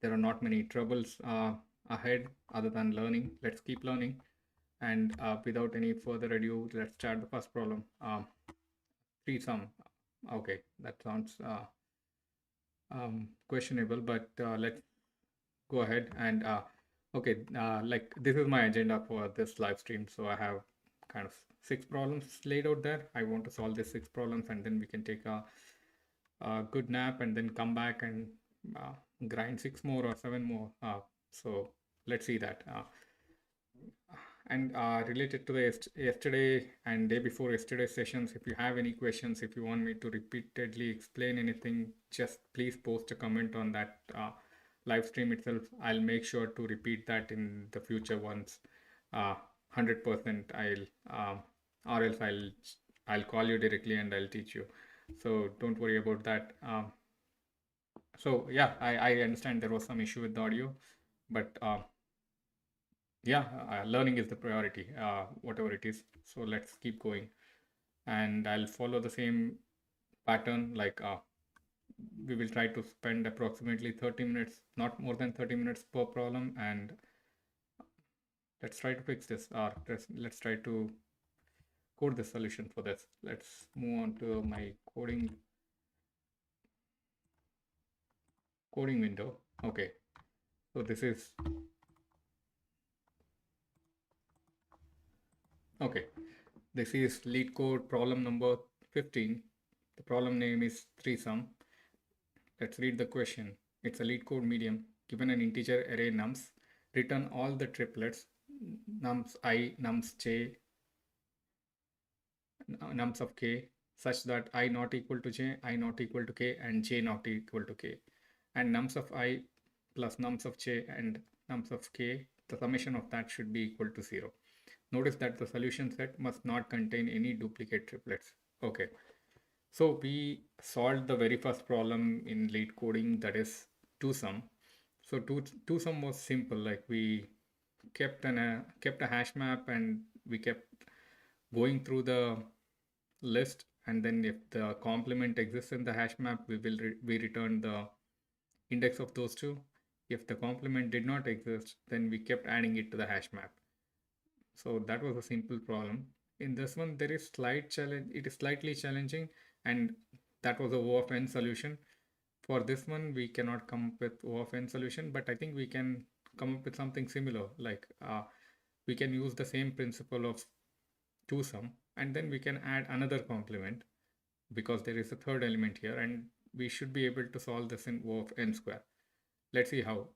there are not many troubles ahead other than learning. Let's keep learning. And without any further ado, let's start the first problem. Three sum. Okay, that sounds questionable, but let's go ahead and okay, like this is my agenda for this live stream. So I have kind of 6 problems laid out there. I want to solve these 6 problems, and then we can take a good nap and then come back and uh, grind 6 more or 7 more. So let's see that. And related to the yesterday and day before yesterday sessions, if you have any questions, if you want me to repeatedly explain anything, just please post a comment on that live stream itself. I'll make sure to repeat that in the future once 100% or else I'll call you directly and I'll teach you. So don't worry about that. So yeah, I understand there was some issue with the audio, but yeah, learning is the priority, whatever it is. So let's keep going, and I'll follow the same pattern. Like we will try to spend approximately 30 minutes, not more than 30 minutes per problem, and let's try to fix this, or let's try to code the solution for this. Let's move on to my coding window. Okay, so this is okay. This is LeetCode problem number 15. The problem name is 3sum. Let's read the question. It's a LeetCode medium. Given an integer array nums, return all the triplets nums I, nums j, nums of k, such that I not equal to j, I not equal to k, and j not equal to k. And nums of I plus nums of j and nums of k, the summation of that should be equal to 0. Notice that the solution set must not contain any duplicate triplets. Okay. So we solved the very first problem in LeetCoding, that is 2sum. So 2sum was simple. Like we kept a hash map and we kept going through the list, and then if the complement exists in the hash map, we return the index of those two. If the complement did not exist, then we kept adding it to the hash map. So that was a simple problem. In this one, there is slight challenge. It is slightly challenging, and that was a O of n solution. For this one, we cannot come up with O of n solution, but I think we can come up with something similar. Like we can use the same principle of 2sum, and then we can add another complement because there is a third element here, and we should be able to solve this in O of n square. Let's see how.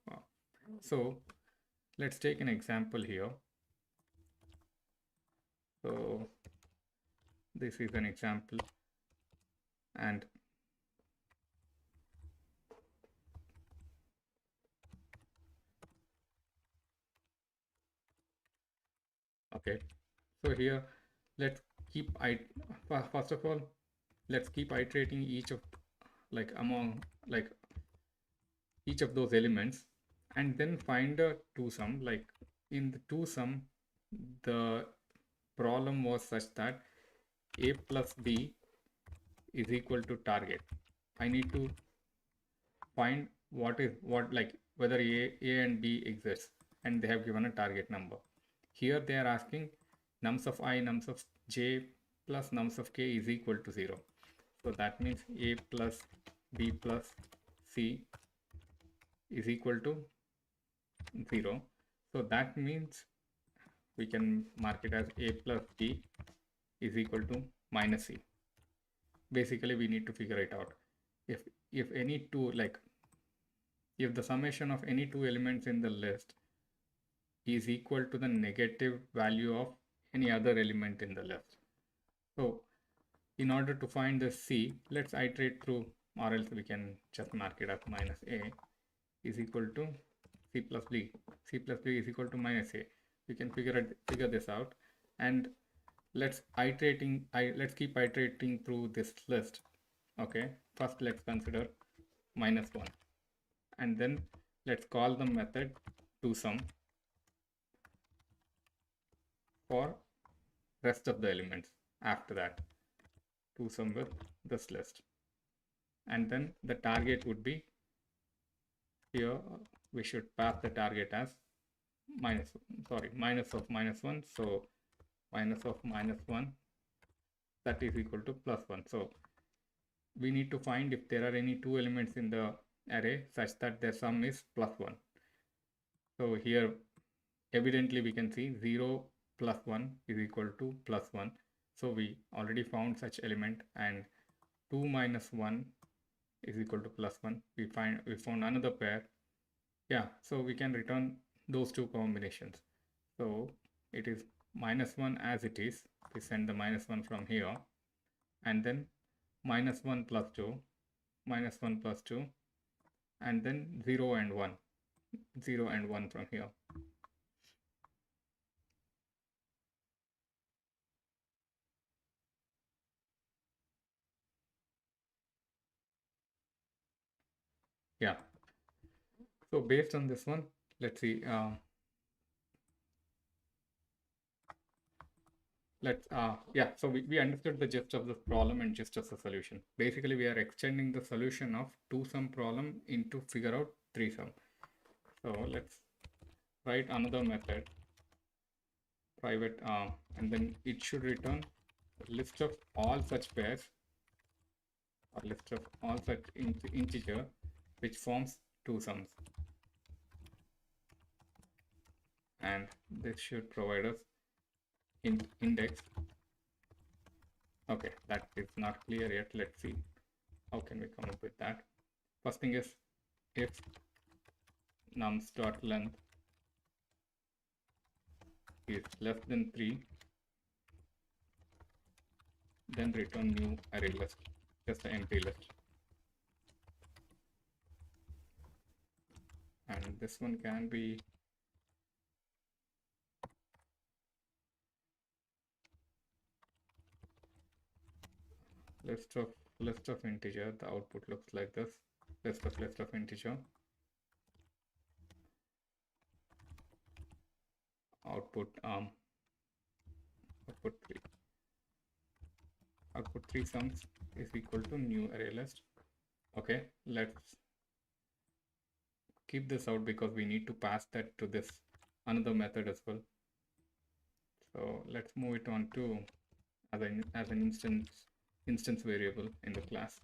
So let's take an example here. So this is an example, and okay, so here let's keep first of all, let's keep iterating each of among each of those elements, and then find a 2sum. Like in the 2sum, the problem was such that a plus b is equal to target. I need to find whether a and b exists, and they have given a target number. Here they are asking nums of I, nums of j plus nums of k is equal to 0. So that means a plus b plus c is equal to 0. So that means we can mark it as a plus b is equal to minus c. Basically, we need to figure it out. If any two, like if the summation of any two elements in the list is equal to the negative value of any other element in the list. So in order to find the c, let's iterate through, or else we can just mark it as minus a is equal to c plus b. C plus b is equal to minus a. We can figure this out, and let's keep iterating through this list. Okay, first let's consider minus 1, and then let's call the method 2sum for rest of the elements after that. 2sum with this list, and then the target would be here we should pass the target as minus of -1. So minus of -1, that is equal to +1. So we need to find if there are any two elements in the array such that their sum is +1. So here evidently we can see 0 plus 1 is equal to +1. So we already found such element, and 2 minus 1 is equal to +1. We found another pair. Yeah, so we can return those two combinations. So it is -1 as it is. We send the -1 from here, and then -1 plus 2, -1 plus 2, and then 0 and 1, 0 and 1 from here. Yeah. So based on this one, let's see. Yeah, so we understood the gist of the problem and gist of the solution. Basically, we are extending the solution of two-sum problem into figure out three-sum. So let's write another method, private, and then it should return a list of all such pairs, or list of all such integer which forms two sums. And this should provide us index. Okay, that is not clear yet. Let's see how can we come up with that. First thing is, if nums.length is less than 3, then return new array list, just an empty list. And this one can be list of integer. The output looks like this. List of integer. Output 3. Output 3 sums is equal to new array list. Okay, let's keep this out because we need to pass that to this another method as well. So let's move it on to as an instance variable in the class.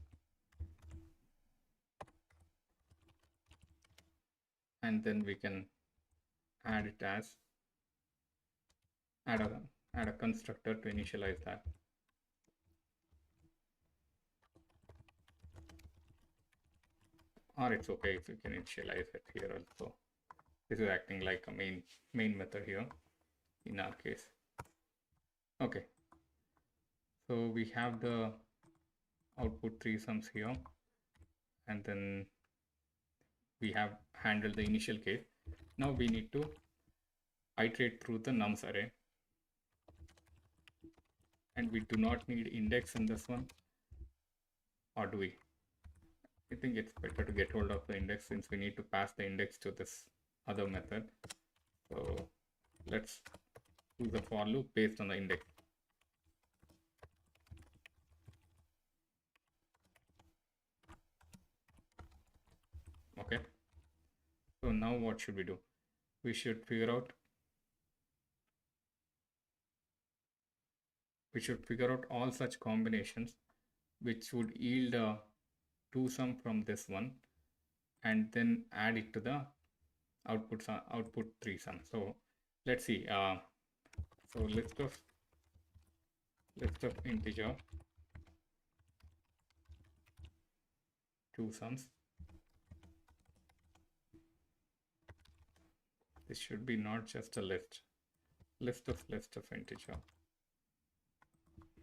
And then we can add it as add a constructor to initialize that. Or it's okay if you can initialize it here also. This is acting like a main method here in our case. Okay, so we have the output 3 sums here, and then we have handled the initial case. Now we need to iterate through the nums array, and we do not need index in this one, or do we? I think it's better to get hold of the index since we need to pass the index to this other method. So let's do the for loop based on the index. Okay, so now what should we do? We should figure out all such combinations which would yield a two sum from this one, and then add it to the output 3 sum. So let's see. So list of integer two sums. This should be not just a list of integer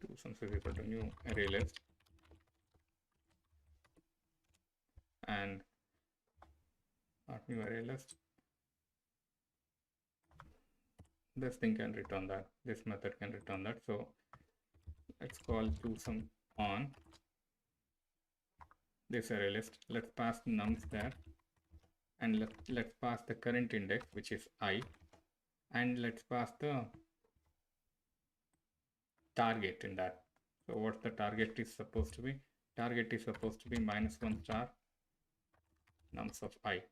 two sums is equal to new array list, and not new array list. This thing can return that. This method can return that. So let's call two sum on this array list. Let's pass nums there, and let's pass the current index, which is I, and let's pass the target in that. So what the target is supposed to be? Target is supposed to be -1 star nums of I.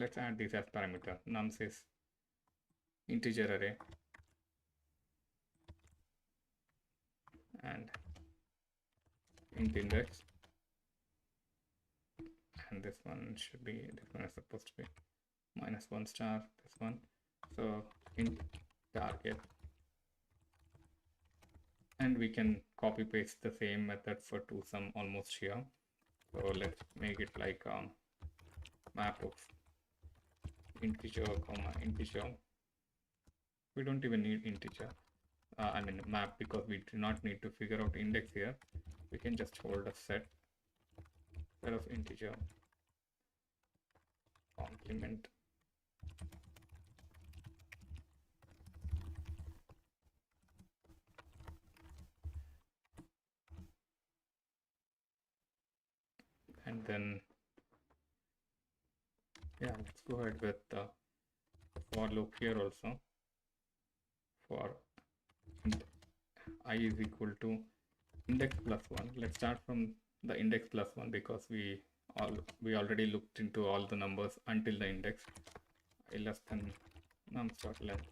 let's add this as parameter. Nums is integer array, and int index, and this one should be, this one is supposed to be -1 star, this one. So int target, and we can copy paste the same method for toSum almost here. So let's make it like map of integer comma integer. We don't even need integer, I mean map, because we do not need to figure out index here. We can just hold a set of integer complement, and then yeah, let's go ahead with the for loop here also. For I is equal to index plus 1. Let's start from the index plus 1 because we already looked into all the numbers until the index. I less than nums.length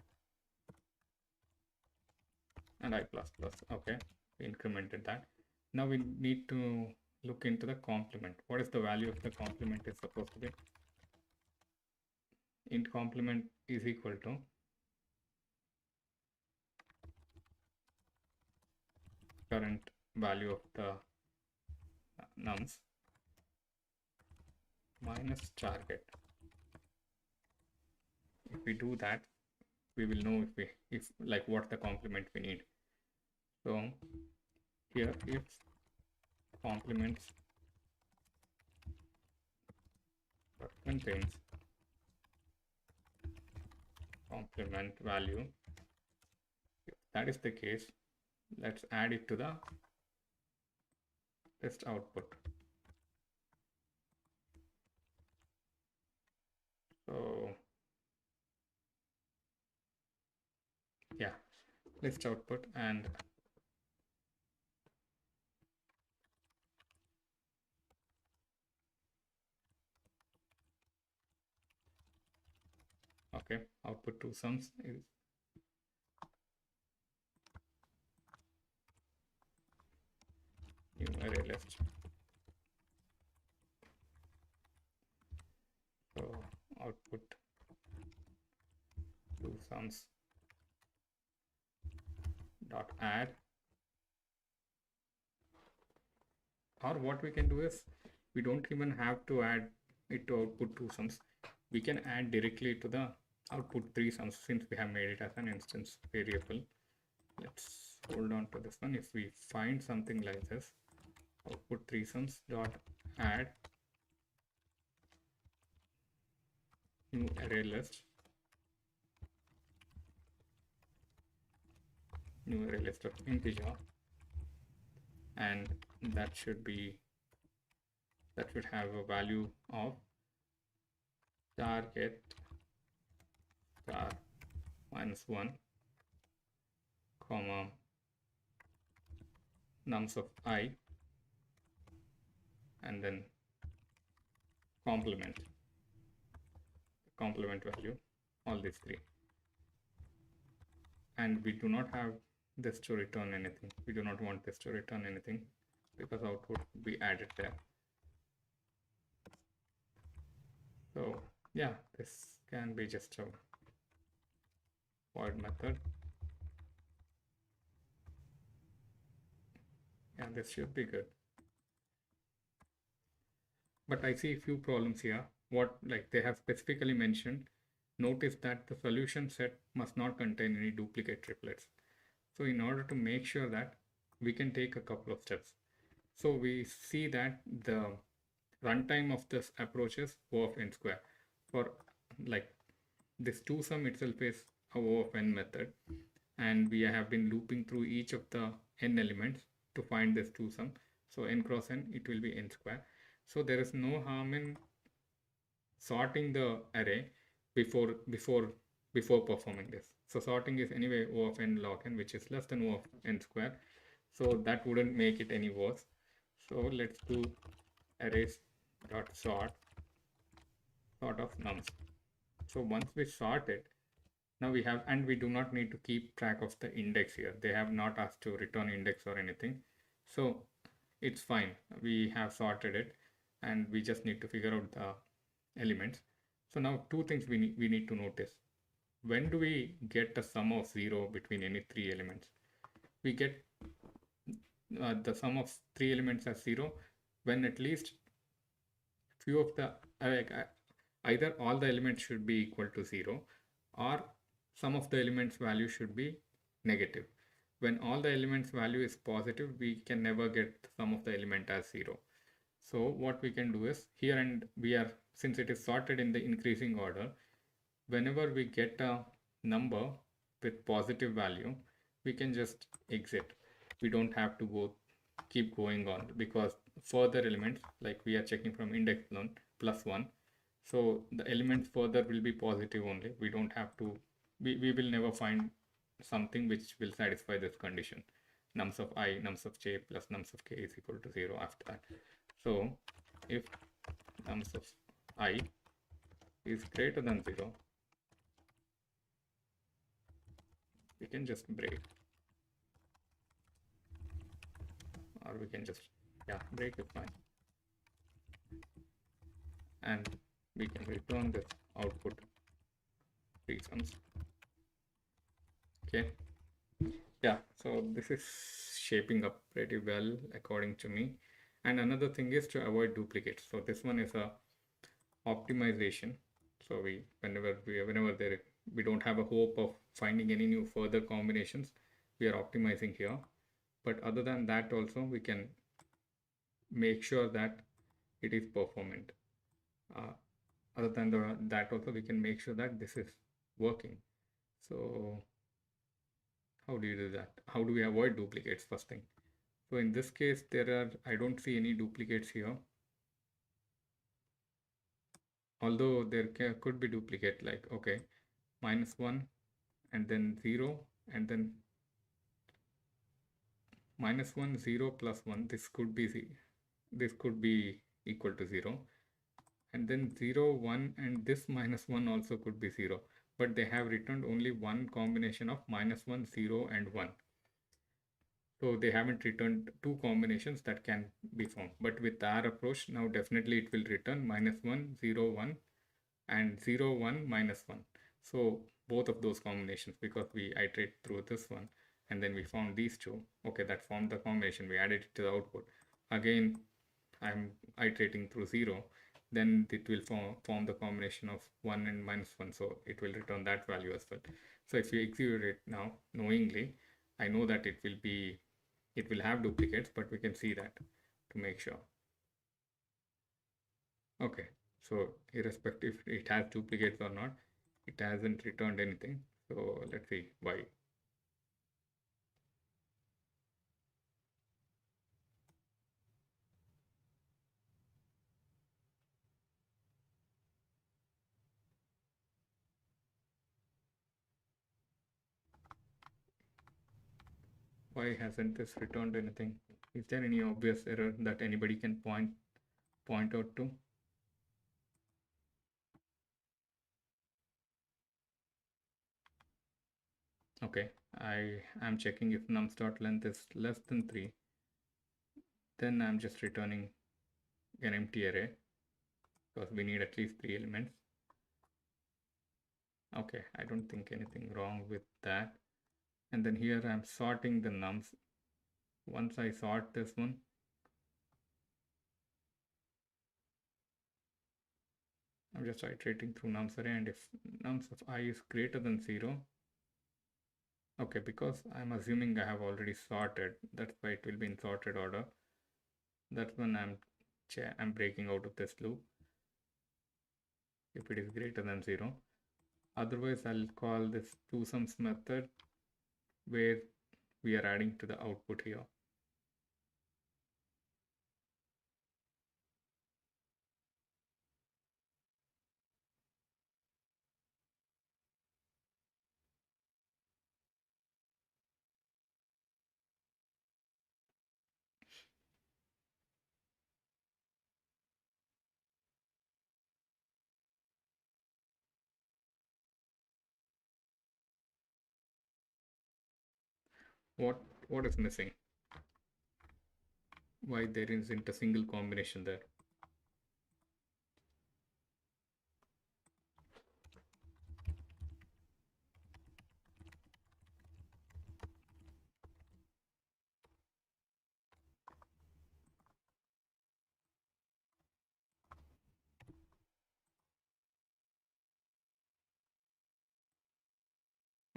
and I plus plus. Okay, we incremented that. Now we need to look into the complement. What is the value of the complement is supposed to be? Int complement is equal to current value of the nums minus target. If we do that, we will know if like what the complement we need. So here, if complements contains complement value, if that is the case, let's add it to the test output. So yeah, list output, and okay, output toSums is new array list. So output toSums dot add, or what we can do is we don't even have to add it to output toSums. We can add directly to the output 3sums since we have made it as an instance variable. Let's hold on to this one. If we find something like this, output 3sums dot add new array list, new array list of integer, and that should have a value of target star -1 comma nums of I, and then complement value, all these three. And we do not have this to return anything. We do not want this to return anything because output will be added there. So yeah, this can be just a void method. Yeah, this should be good. But I see a few problems here. What, like they have specifically mentioned, notice that the solution set must not contain any duplicate triplets. So in order to make sure that, we can take a couple of steps. So we see that the runtime of this approach is O of n square. For like this toSum itself is a O of n method, and we have been looping through each of the n elements to find this toSum. So n cross n, it will be n square. So there is no harm in sorting the array before performing this. So sorting is anyway O of n log n, which is less than O of n square. So that wouldn't make it any worse. So let's do arrays dot sort sort of nums. So once we sort it, now we have, and we do not need to keep track of the index here. They have not asked to return index or anything. So it's fine. We have sorted it and we just need to figure out the elements. So now two things we need to notice. When do we get a sum of 0 between any three elements? We get the sum of three elements as 0 when at least few of the either all the elements should be equal to 0 or some of the elements value should be negative. When all the elements value is positive, we can never get the sum of the element as 0. So what we can do is here, and we are, since it is sorted in the increasing order, whenever we get a number with positive value, we can just exit. We don't have to keep going on, because further elements, like we are checking from index 1 plus 1, so the elements further will be positive only. We don't have to, we will never find something which will satisfy this condition. Nums of I, nums of j plus nums of k is equal to 0 after that. So if nums of I is greater than 0, we can just break, or we can just, yeah, break is fine, and we can return this output reasons. Okay, yeah, so this is shaping up pretty well according to me. And another thing is to avoid duplicates. So this one is a optimization. So whenever there we don't have a hope of finding any new further combinations, we are optimizing here. But other than that also, we can make sure that it is performant. Other than that also, we can make sure that this is working. So how do you do that? How do we avoid duplicates? First thing. So in this case, I don't see any duplicates here. Although there could be duplicate, like, okay, -1 and then 0 and then -1, 0 plus 1. This could be equal to 0. And then 0, 1 and this -1 also could be 0. But they have returned only one combination of -1, 0 and 1. So they haven't returned two combinations that can be found. But with our approach, now definitely it will return -1, 0, 1 and 0, 1, -1. So both of those combinations, because we iterate through this one and then we found these two. Okay, that formed the combination. We added it to the output. Again, I'm iterating through 0. Then it will form the combination of 1 and -1. So it will return that value as well. So if you execute it now knowingly, I know that it will have duplicates, but we can see that to make sure. Okay, so irrespective if it has duplicates or not, it hasn't returned anything. So let's see why. Why hasn't this returned anything? Is there any obvious error that anybody can point out to? Okay, I am checking if nums.length is less than 3. Then I'm just returning an empty array because we need at least 3 elements. Okay, I don't think anything wrong with that. And then here I'm sorting the nums. Once I sort this one, I'm just iterating through nums array, and if nums of I is greater than 0, okay, because I'm assuming I have already sorted, that's why it will be in sorted order. That's when I'm breaking out of this loop if it is greater than 0. Otherwise, I'll call this toSums method where we are adding to the output here. What is missing? Why there isn't a single combination there?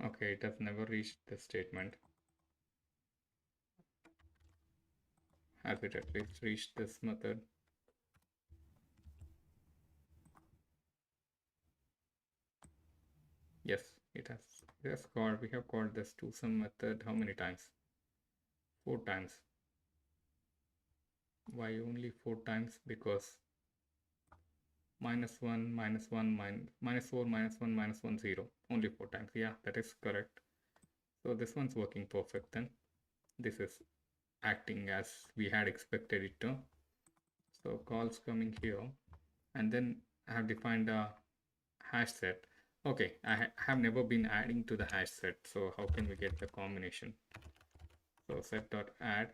Okay, it has never reached this statement. Has it at least reached this method? Yes, it has. It has called. We have called this to some method how many times? 4 times. Why only 4 times? Because -1, -1, -4, -1, -1, 0. Only 4 times. Yeah, that is correct. So this one's working perfect then. This is acting as we had expected it to. So calls coming here, and then I have defined a hash set. Okay, I have never been adding to the hash set, so how can we get the combination? So set.add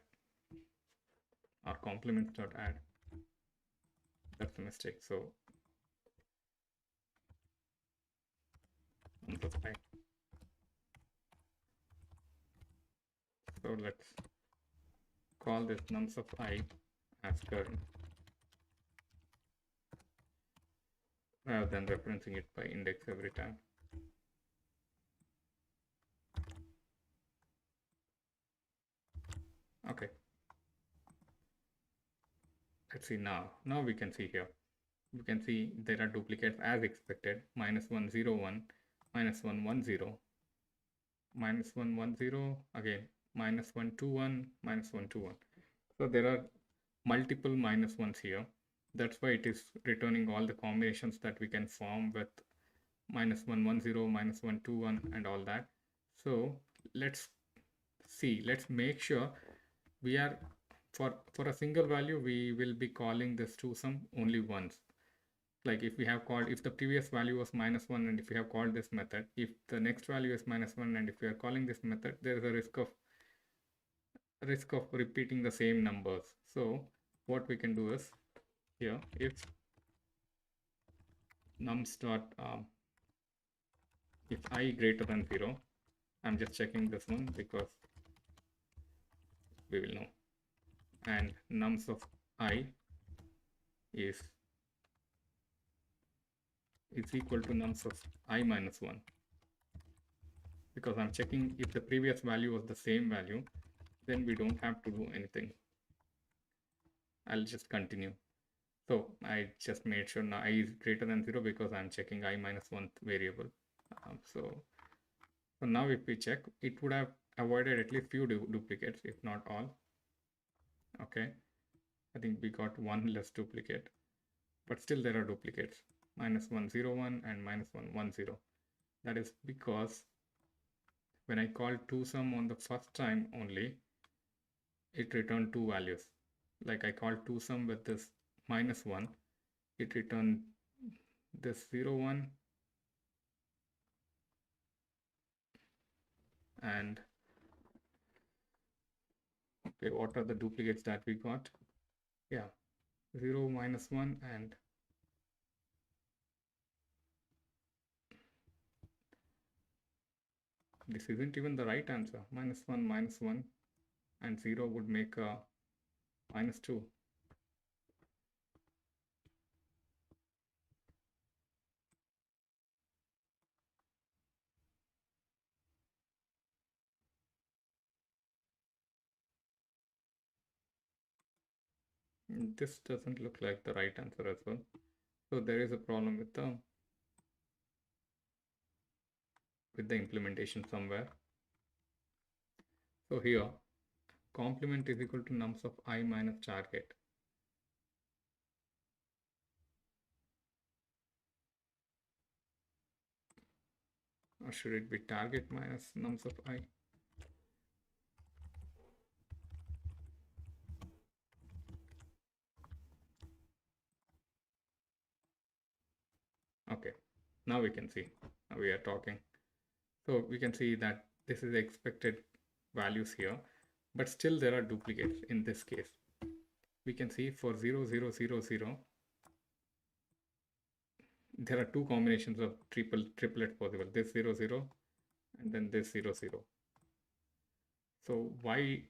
or complements.add. That's a mistake. So so let's call this nums of I as current rather than referencing it by index every time. Okay. Let's see now. Now we can see here. We can see there are duplicates as expected. -101, -110, -110, again -121, -121. So there are multiple -1s here. That's why it is returning all the combinations that we can form with -110, -121 and all that. So let's see, let's make sure we are for a single value we will be calling this to some only once. Like if we have called, if the previous value was -1 and if we have called this method, if the next value is -1 and if we are calling this method, there is a risk of repeating the same numbers. So what we can do is here, if nums dot if I greater than 0, I'm just checking this one because we will know, and nums of I is equal to nums of I minus 1, because I'm checking if the previous value was the same value, then we don't have to do anything. I'll just continue. So I just made sure now I is greater than 0 because I'm checking I minus 1 variable. So now if we check, it would have avoided at least few duplicates, if not all. Okay, I think we got one less duplicate, but still there are duplicates, -101 and -110. That is because when I called toSum on the first time only, it returned two values. Like I called toSum with this -1, it returned this 0, 1, and okay, what are the duplicates that we got? Yeah, 0, -1, and this isn't even the right answer. -1, -1, and 0 would make a -2. This doesn't look like the right answer as well. So there is a problem with the implementation somewhere. So here, complement is equal to nums of I minus target. Or should it be target minus nums of I? Okay, now we can see. Now we are talking. So we can see that this is expected values here, but still there are duplicates in this case. We can see for 0, 0, 0, 0, there are two combinations of triplet possible, this 0, 0 and then this 0, 0. So why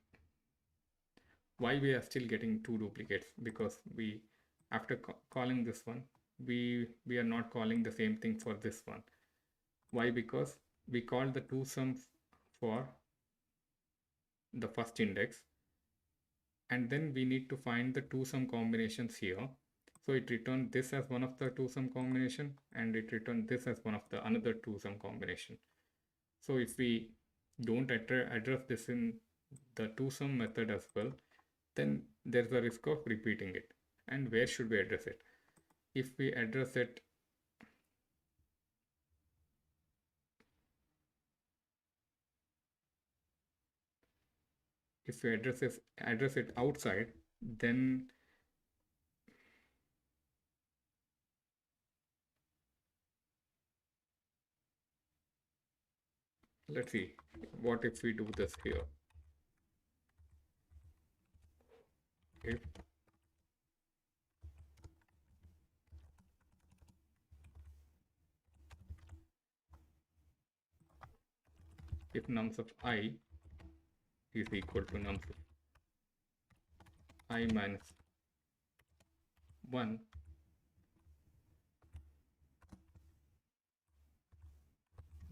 we are still getting two duplicates? Because we, after calling this one, we are not calling the same thing for this one. Why? Because we called the two sums for the first index, and then we need to find the two sum combinations here. So it returned this as one of the two sum combination, and it returned this as one of the another two sum combination. So if we don't address this in the two sum method as well, then there's a risk of repeating it. And where should we address it? If we address it address it outside, then let's see, what if we do this here? If nums of I is equal to nums of I minus 1,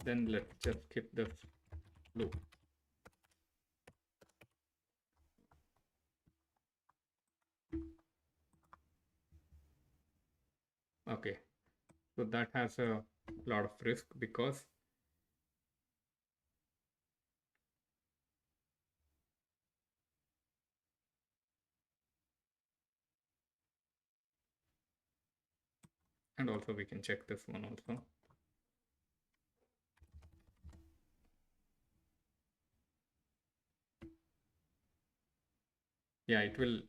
then let's just skip this loop. Okay, so that has a lot of risk, because and also we can check this one also. Yeah, it will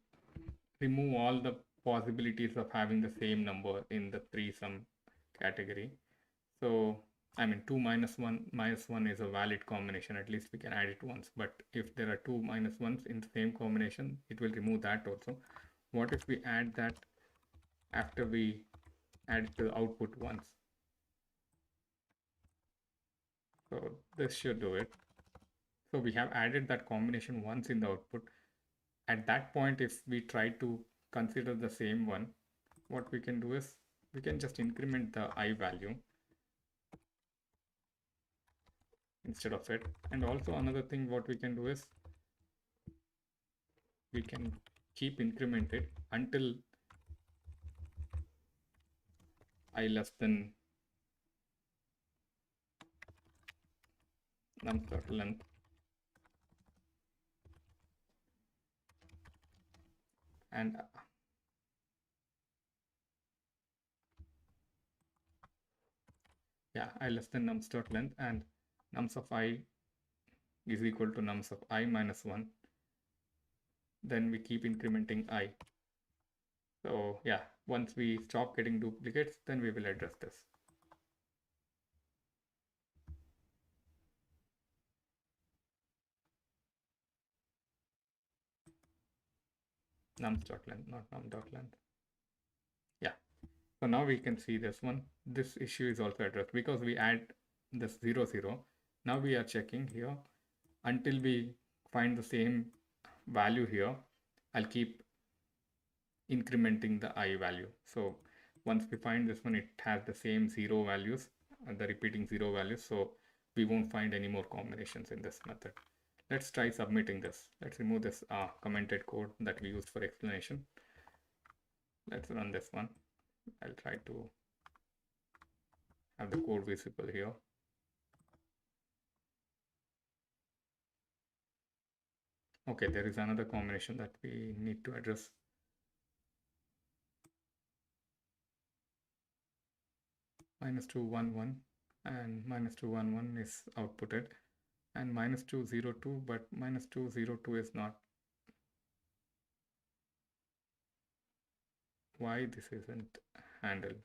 remove all the possibilities of having the same number in the three sum category. So I mean 2 minus 1 is a valid combination, at least we can add it once. But if there are 2 minus 1s in the same combination, it will remove that also. What if we add that after we add the output once? So this should do it. So we have added that combination once in the output. At that point, if we try to consider the same one, what we can do is we can just increment the I value instead of it. And also another thing what we can do is we can keep increment it until I less than nums.length, and yeah, I less than nums.length, and nums of I is equal to nums of I minus 1. Then we keep incrementing I. So yeah, once we stop getting duplicates, then we will address this. Nums.length, not num.length. Yeah. So now we can see this one. This issue is also addressed because we add this 0, 0. Now we are checking here until we find the same value here. I'll keep incrementing the I value. So once we find this one, it has the same 0 values, the repeating 0 values. So we won't find any more combinations in this method. Let's try submitting this. Let's remove this commented code that we used for explanation. Let's run this one. I'll try to have the code visible here. Okay, there is another combination that we need to address. -2, 1, 1, and -2, 1, 1 is outputted, and -2, 0, 2, but -2, 0, 2 is not. Why this isn't handled?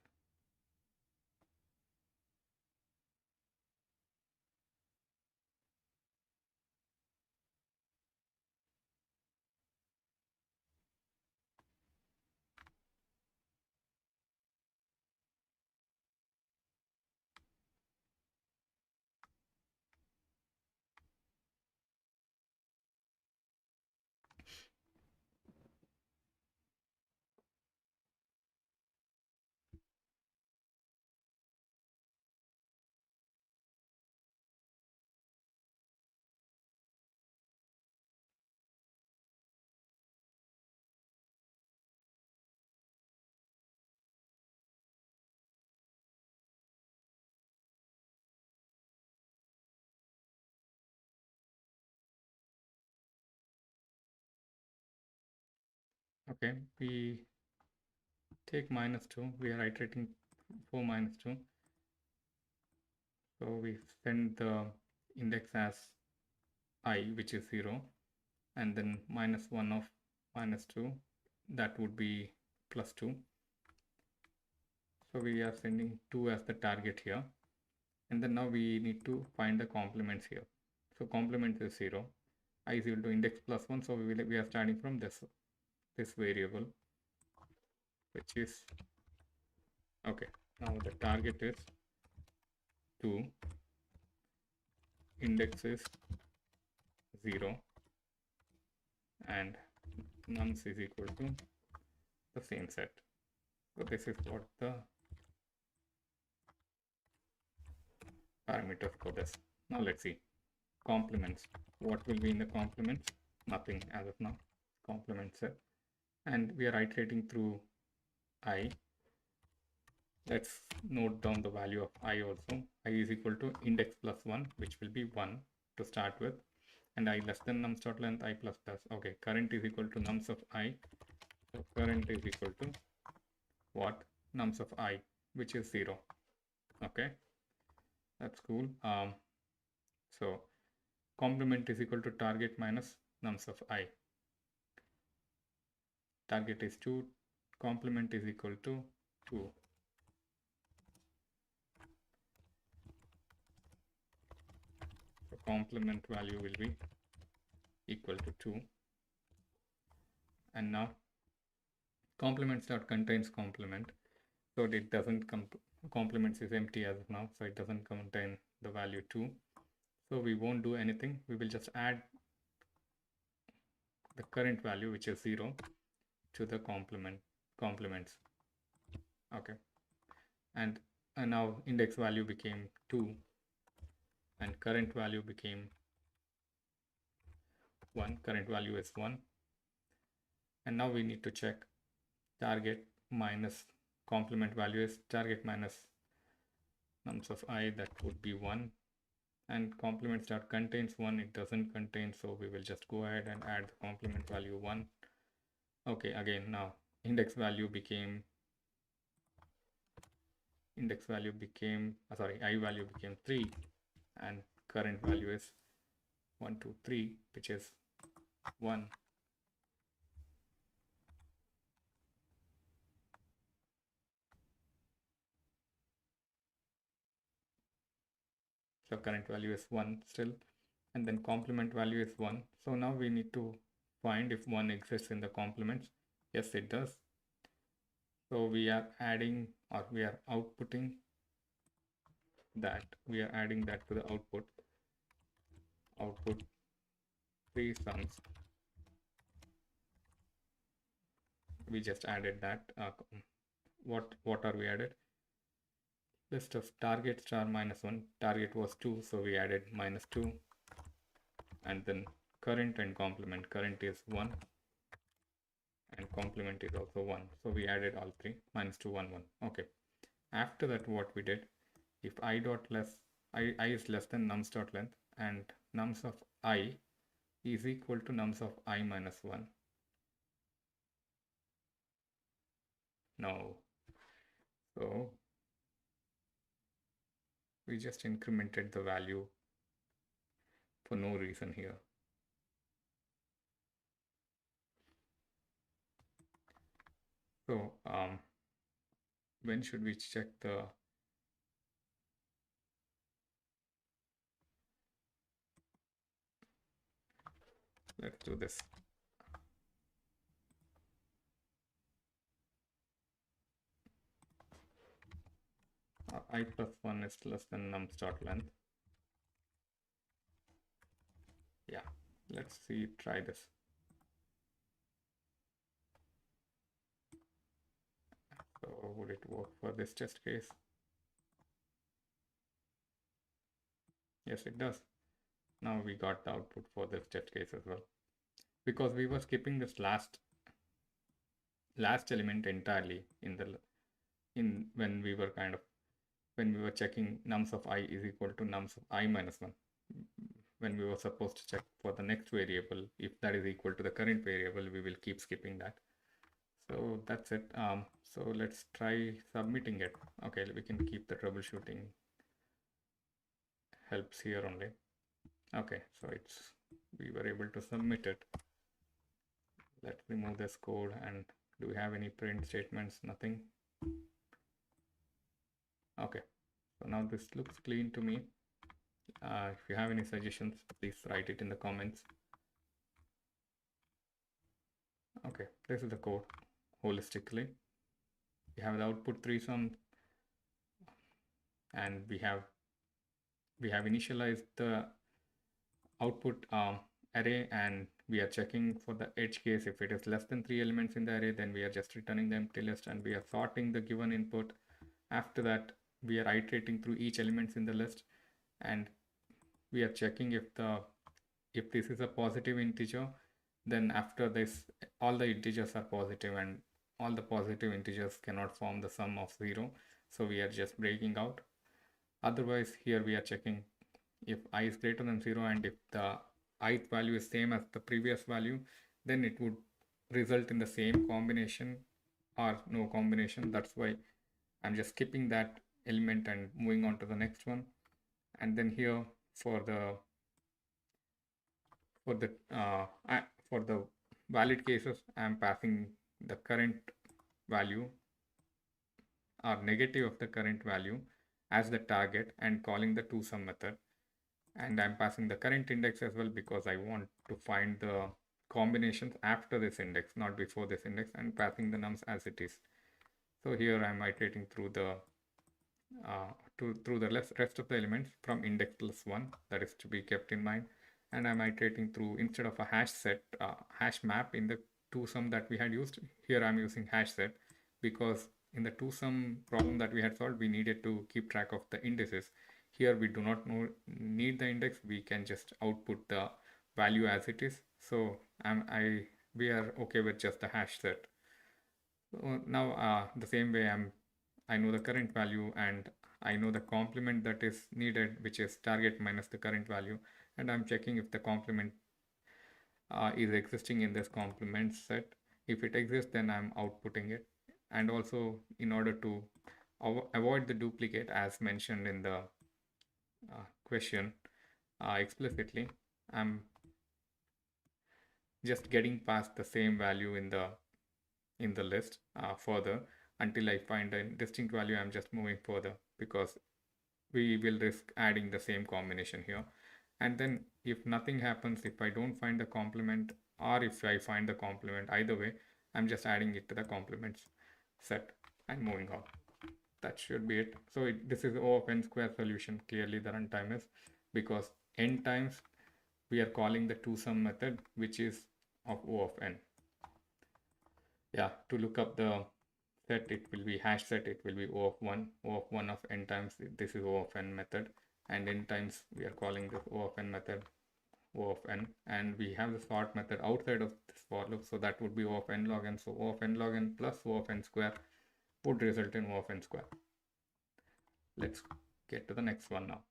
Okay, we take -2. We are iterating for -2. So we send the index as I, which is 0, and then -1 of -2, that would be +2. So we are sending 2 as the target here. And then now we need to find the complements here. So complement is 0. I is equal to index +1. So we are starting from this variable, which is, okay, now the target is 2, index is 0, and nums is equal to the same set. So this is what the parameters for this. Now let's see complements. What will be in the complements? Nothing as of now. Complement set, and we are iterating through I. Let's note down the value of I also. I is equal to index +1, which will be 1 to start with, and I less than nums.length I plus plus. Okay, current is equal to nums of I. So current is equal to what? Nums of I, which is 0. Okay, that's cool. So complement is equal to target minus nums of I. Target is 2, complement is equal to 2. So complement value will be equal to 2. And now complements dot contains complement, so it doesn't complements is empty as of now, so it doesn't contain the value 2. So we won't do anything. We will just add the current value, which is 0, to the complements. Okay, and now index value became 2 and current value became 1. Current value is 1, and now we need to check target minus complement value is target minus nums of I, that would be 1, and complement start contains 1, it doesn't contain, so we will just go ahead and add the complement value 1. Okay, again now index value became sorry, I value became 3, and current value is 1 2 3, which is 1. So current value is 1 still, and then complement value is 1. So now we need to find if 1 exists in the complements. Yes, it does. So we are adding, or we are outputting that. We are adding that to the output 3 sums. We just added that. What are we added? List of target star -1. Target was 2, so we added -2, and then current and complement. Current is 1 and complement is also 1, so we added all three. -2 1 1. Okay, after that what we did, if I is less than nums.length and nums of I is equal to nums of I minus 1. No, so we just incremented the value for no reason here. So when should we check the let's do this. I plus 1 is less than nums.length. Yeah, let's see, try this. So would it work for this test case? Yes, it does. Now we got the output for this test case as well, because we were skipping this last element entirely when we were checking nums of I is equal to nums of I minus 1, when we were supposed to check for the next variable, if that is equal to the current variable, we will keep skipping that. So that's it. So let's try submitting it. Okay, we can keep the troubleshooting helps here only. Okay, so we were able to submit it. Let's remove this code. And do we have any print statements? Nothing. Okay, so now this looks clean to me. If you have any suggestions, please write it in the comments. Okay, this is the code holistically. We have the output threesome, and we have initialized the output array, and we are checking for the edge case. If it is less than 3 elements in the array, then we are just returning the empty list, and we are sorting the given input. After that, we are iterating through each elements in the list, and we are checking if this is a positive integer, then after this all the integers are positive, and all the positive integers cannot form the sum of 0, so we are just breaking out. Otherwise, here we are checking if I is greater than 0, and if the ith value is same as the previous value, then it would result in the same combination or no combination. That's why I'm just skipping that element and moving on to the next one. And then here for the valid cases, I'm passing the current value or negative of the current value as the target and calling the toSum method. And I'm passing the current index as well, because I want to find the combinations after this index, not before this index, and passing the nums as it is. So here I'm iterating through the rest of the elements from index plus 1, that is to be kept in mind. And I'm iterating through, instead of a hash map in the toSum that we had used, here I'm using hash set, because in the toSum problem that we had solved, we needed to keep track of the indices. Here we do not need the index, we can just output the value as it is. So we are okay with just the hash set. So now the same way I know the current value, and I know the complement that is needed, which is target minus the current value, and I'm checking if the complement is existing in this complement set. If it exists, then I'm outputting it. And also, in order to avoid the duplicate, as mentioned in the question explicitly, I'm just getting past the same value in the list further until I find a distinct value. I'm just moving further, because we will risk adding the same combination here. And then if nothing happens, if I don't find the complement, or if I find the complement, either way, I'm just adding it to the complements set and moving on. That should be it. So this is O of n square solution. Clearly the runtime is, because n times we are calling the toSum method, which is of O of n. Yeah, to look up the set, it will be hash set, it will be O of 1 of n times, this is O of n method, and n times we are calling this O of n method O of n, and we have the sort method outside of this for loop, so that would be O of n log n. So O of n log n plus O of n square would result in O of n square. Let's get to the next one now.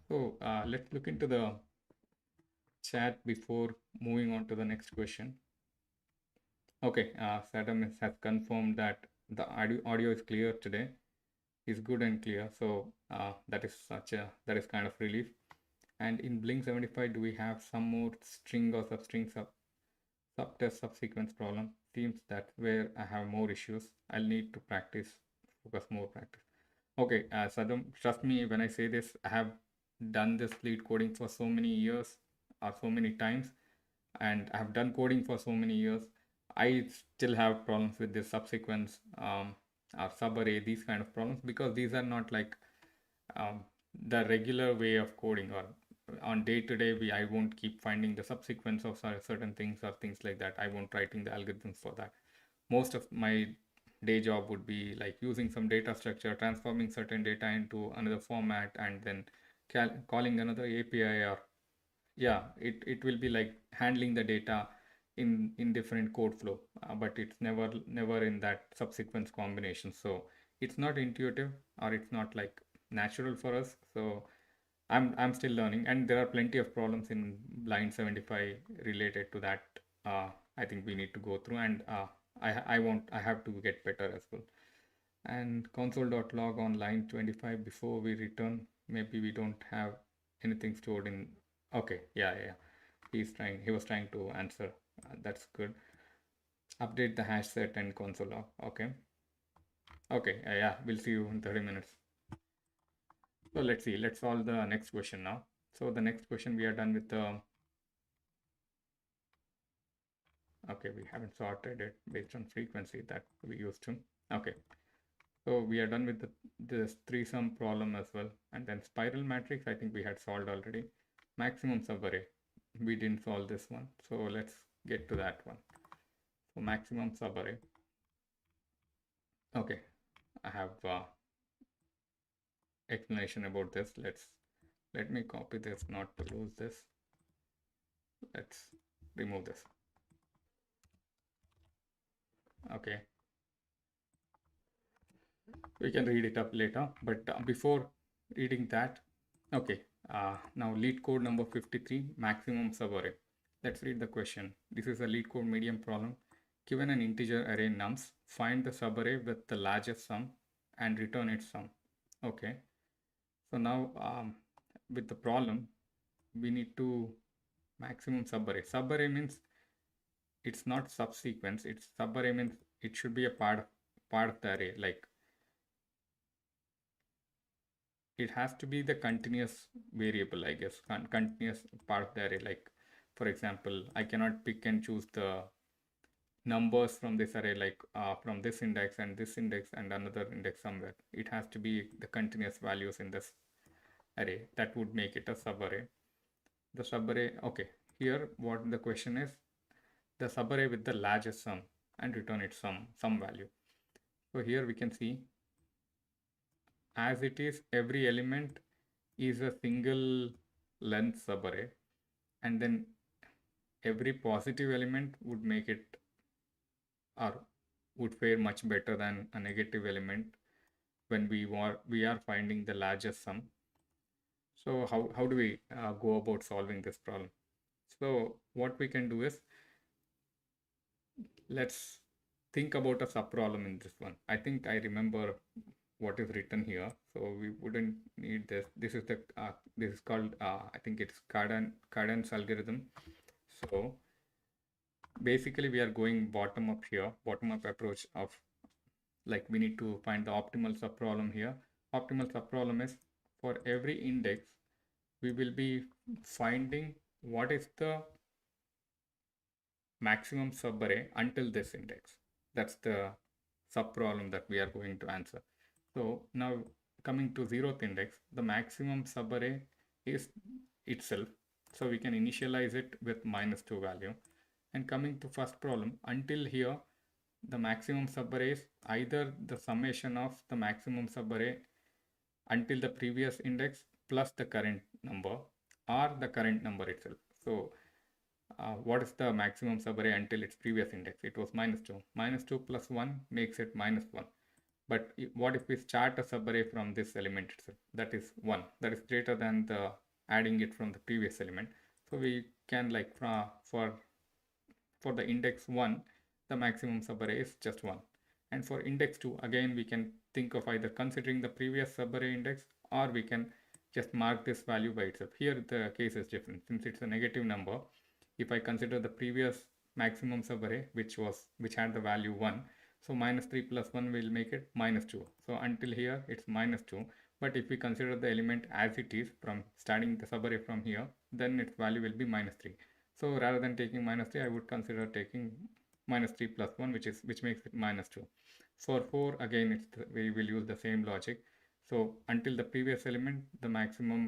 So let's look into the chat before moving on to the next question. Okay, Saddam has confirmed that the audio is clear today, is good and clear. So that is kind of relief. And in Blink 75, do we have some more string or substring subtest subsequence problem? Seems that where I have more issues. I'll need to focus more practice. Okay, Saddam, trust me when I say this, I have done this lead coding for so many years or so many times, and I have done coding for so many years. I still have problems with this subsequence or subarray, these kind of problems, because these are not like the regular way of coding, or on day to day I won't keep finding the subsequence of certain things or things like that. I won't writing the algorithms for that. Most of my day job would be like using some data structure, transforming certain data into another format, and then calling another API, or yeah, it will be like handling the data in different code flow, but it's never in that subsequence combination. So it's not intuitive, or it's not like natural for us. So I'm still learning, and there are plenty of problems in line 75 related to that. I think we need to go through, and I have to get better as well. And console.log on line 25 before we return. Maybe we don't have anything stored in. Okay, yeah. He was trying to answer. That's good. Update the hash set and console log. Okay, yeah, we'll see you in 30 minutes. So let's see, let's solve the next question now. So the next question, we are done with the, okay, we haven't sorted it based on frequency that we used to. Okay, so we are done with this three-sum problem as well. And then spiral matrix, I think we had solved already. Maximum subarray, we didn't solve this one. So let's get to that one. So maximum subarray. Okay, I have explanation about this. Let me copy this, not to lose this. Let's remove this. Okay, we can read it up later, but before reading that, okay, now LeetCode number 53, maximum subarray. Let's read the question. This is a LeetCode medium problem. Given an integer array nums, find the subarray with the largest sum and return its sum. Okay, so now with the problem, we need to maximum subarray. Subarray means it's not subsequence. It's subarray means it should be a part of the array. Like it has to be the continuous variable, I guess, continuous part of the array. Like for example, I cannot pick and choose the numbers from this array, like from this index and another index somewhere. It has to be the continuous values in this array. That would make it a subarray. The subarray, okay, here what the question is, the subarray with the largest sum and return its some value. So here we can see, as it is, every element is a single length subarray, and then every positive element would make it, or would fare much better than a negative element when we are finding the largest sum. So how do we go about solving this problem? So what we can do is, let's think about a subproblem in this one. I think I remember what is written here, so we wouldn't need this. This is the this is called I think it's Cardin's algorithm. So basically we are going bottom up here, bottom up approach of, like, we need to find the optimal subproblem here. Optimal subproblem is, for every index we will be finding what is the maximum subarray until this index. That's the subproblem that we are going to answer. So now coming to 0th index, the maximum subarray is itself. So we can initialize it with -2 value. And coming to first problem, until here, the maximum subarray is either the summation of the maximum subarray until the previous index plus the current number, or the current number itself. So what is the maximum subarray until its previous index? It was -2. -2 plus 1 makes it -1. But what if we start a subarray from this element itself? That is 1. That is greater than the adding it from the previous element. So we can, like, for the index 1, the maximum subarray is just 1. And for index 2, again, we can think of either considering the previous subarray index, or we can just mark this value by itself. Here the case is different. Since it's a negative number, if I consider the previous maximum subarray, which had the value 1, so -3 plus 1 will make it -2. So until here it's -2. But if we consider the element as it is from starting the subarray from here, then its value will be -3. So rather than taking -3, I would consider taking -3 plus 1, which makes it -2. For 4, again, we will use the same logic. So until the previous element, the maximum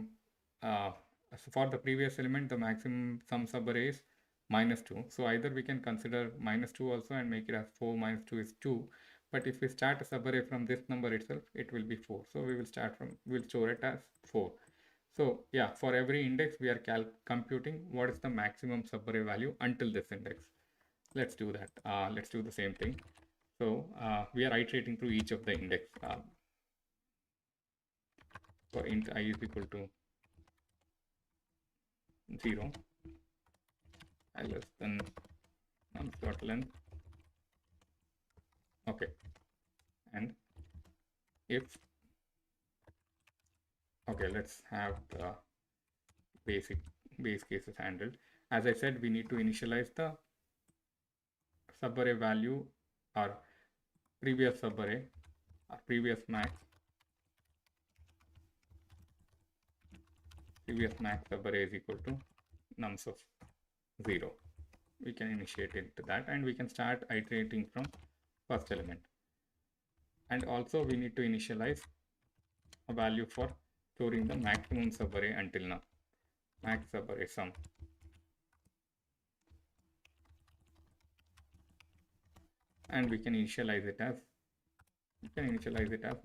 for the previous element, the maximum sum subarray is -2. So either we can consider -2 also and make it as 4 minus 2 is 2. But if we start a subarray from this number itself, it will be 4. So we'll store it as 4. So yeah, for every index, we are computing what is the maximum subarray value until this index. Let's do that. Let's do the same thing. So we are iterating through each of the index. For int I is equal to 0, I less than nums.length. Okay, and if, okay, let's have the base cases handled. As I said, we need to initialize the subarray value or previous subarray or previous max subarray is equal to nums of 0. We can initiate into that and we can start iterating from first element. And also we need to initialize a value for storing the maximum subarray until now, max subarray sum. And we can initialize it as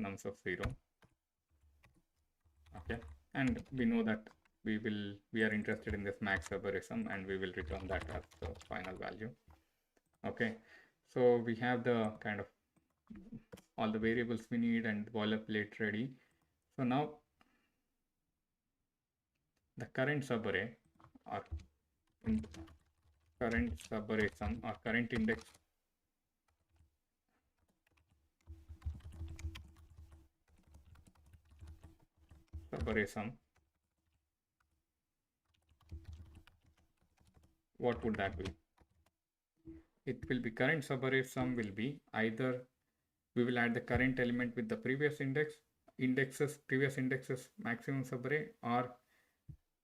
nums of 0. Okay, and we know that we are interested in this max subarray sum and we will return that as the final value. Okay, so we have the kind of all the variables we need and boilerplate ready. So now the current subarray or current subarray sum or current index subarray sum, what would that be? It will be current subarray sum will be either we will add the current element with the previous previous indexes maximum subarray, or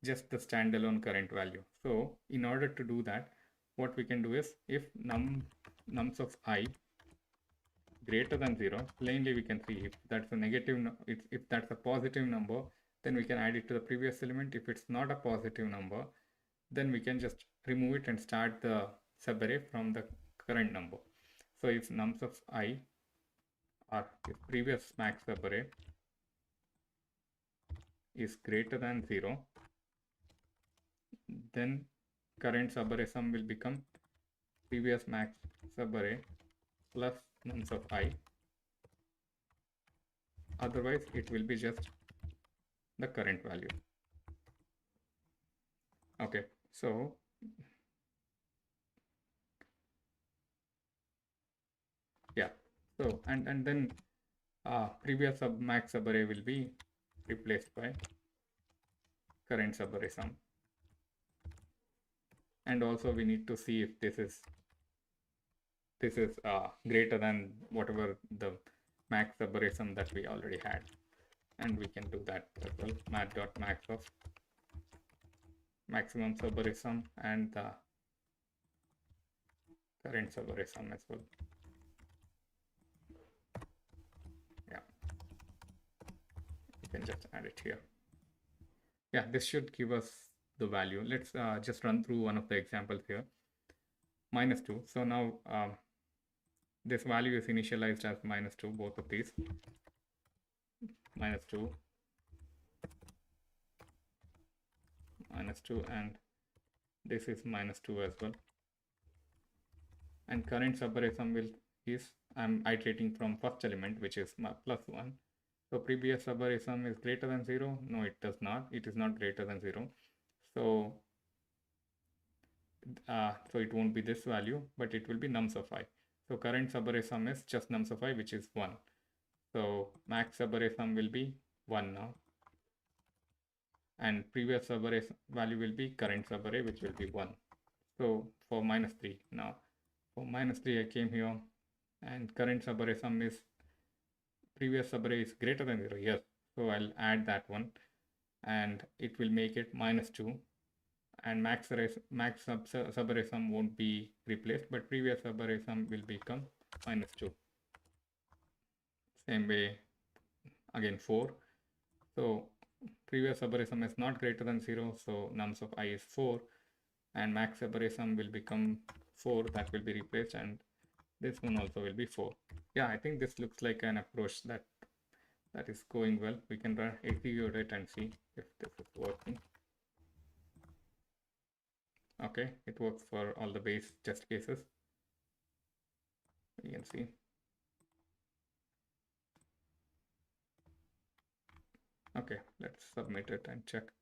just the standalone current value. So in order to do that, what we can do is if nums of I greater than 0, plainly we can see if that's a negative, if that's a positive number, then we can add it to the previous element. If it's not a positive number, then we can just remove it and start the subarray from the current number. So if nums of I or if previous max subarray is greater than 0, then current subarray sum will become previous max subarray plus nums of I. Otherwise it will be just the current value. Okay, so yeah, so and then previous max subarray will be replaced by current subarray sum. And also we need to see if this is greater than whatever the max subarray sum that we already had, and we can do that as well. Mat.max of maximum subarray sum and the current subarray sum as well. Yeah, you can just add it here. Yeah, this should give us the value. Let's just run through one of the examples here. -2. So now this value is initialized as -2, both of these. -2, -2, and this is -2 as well. And current subarray sum is I'm iterating from first element, which is +1. So previous subarray sum is greater than 0. No, it does not. It is not greater than 0. So it won't be this value, but it will be nums of I. So current subarray sum is just nums of I, which is 1. So max subarray sum will be 1 now. And previous subarray value will be current subarray, which will be 1. So for -3 now. For -3 I came here, and current subarray sum is previous subarray is greater than 0. Yes. So I'll add that one, and it will make it -2. And max subarray sum won't be replaced, but previous subarray sum will become -2. Same way again 4. So previous subarray sum is not greater than 0, so nums of I is 4, and max subarray sum will become 4. That will be replaced, and this one also will be 4. Yeah, I think this looks like an approach that is going well. We can execute it and see if this is working. Okay, it works for all the base test cases. You can see. Okay, let's submit it and check.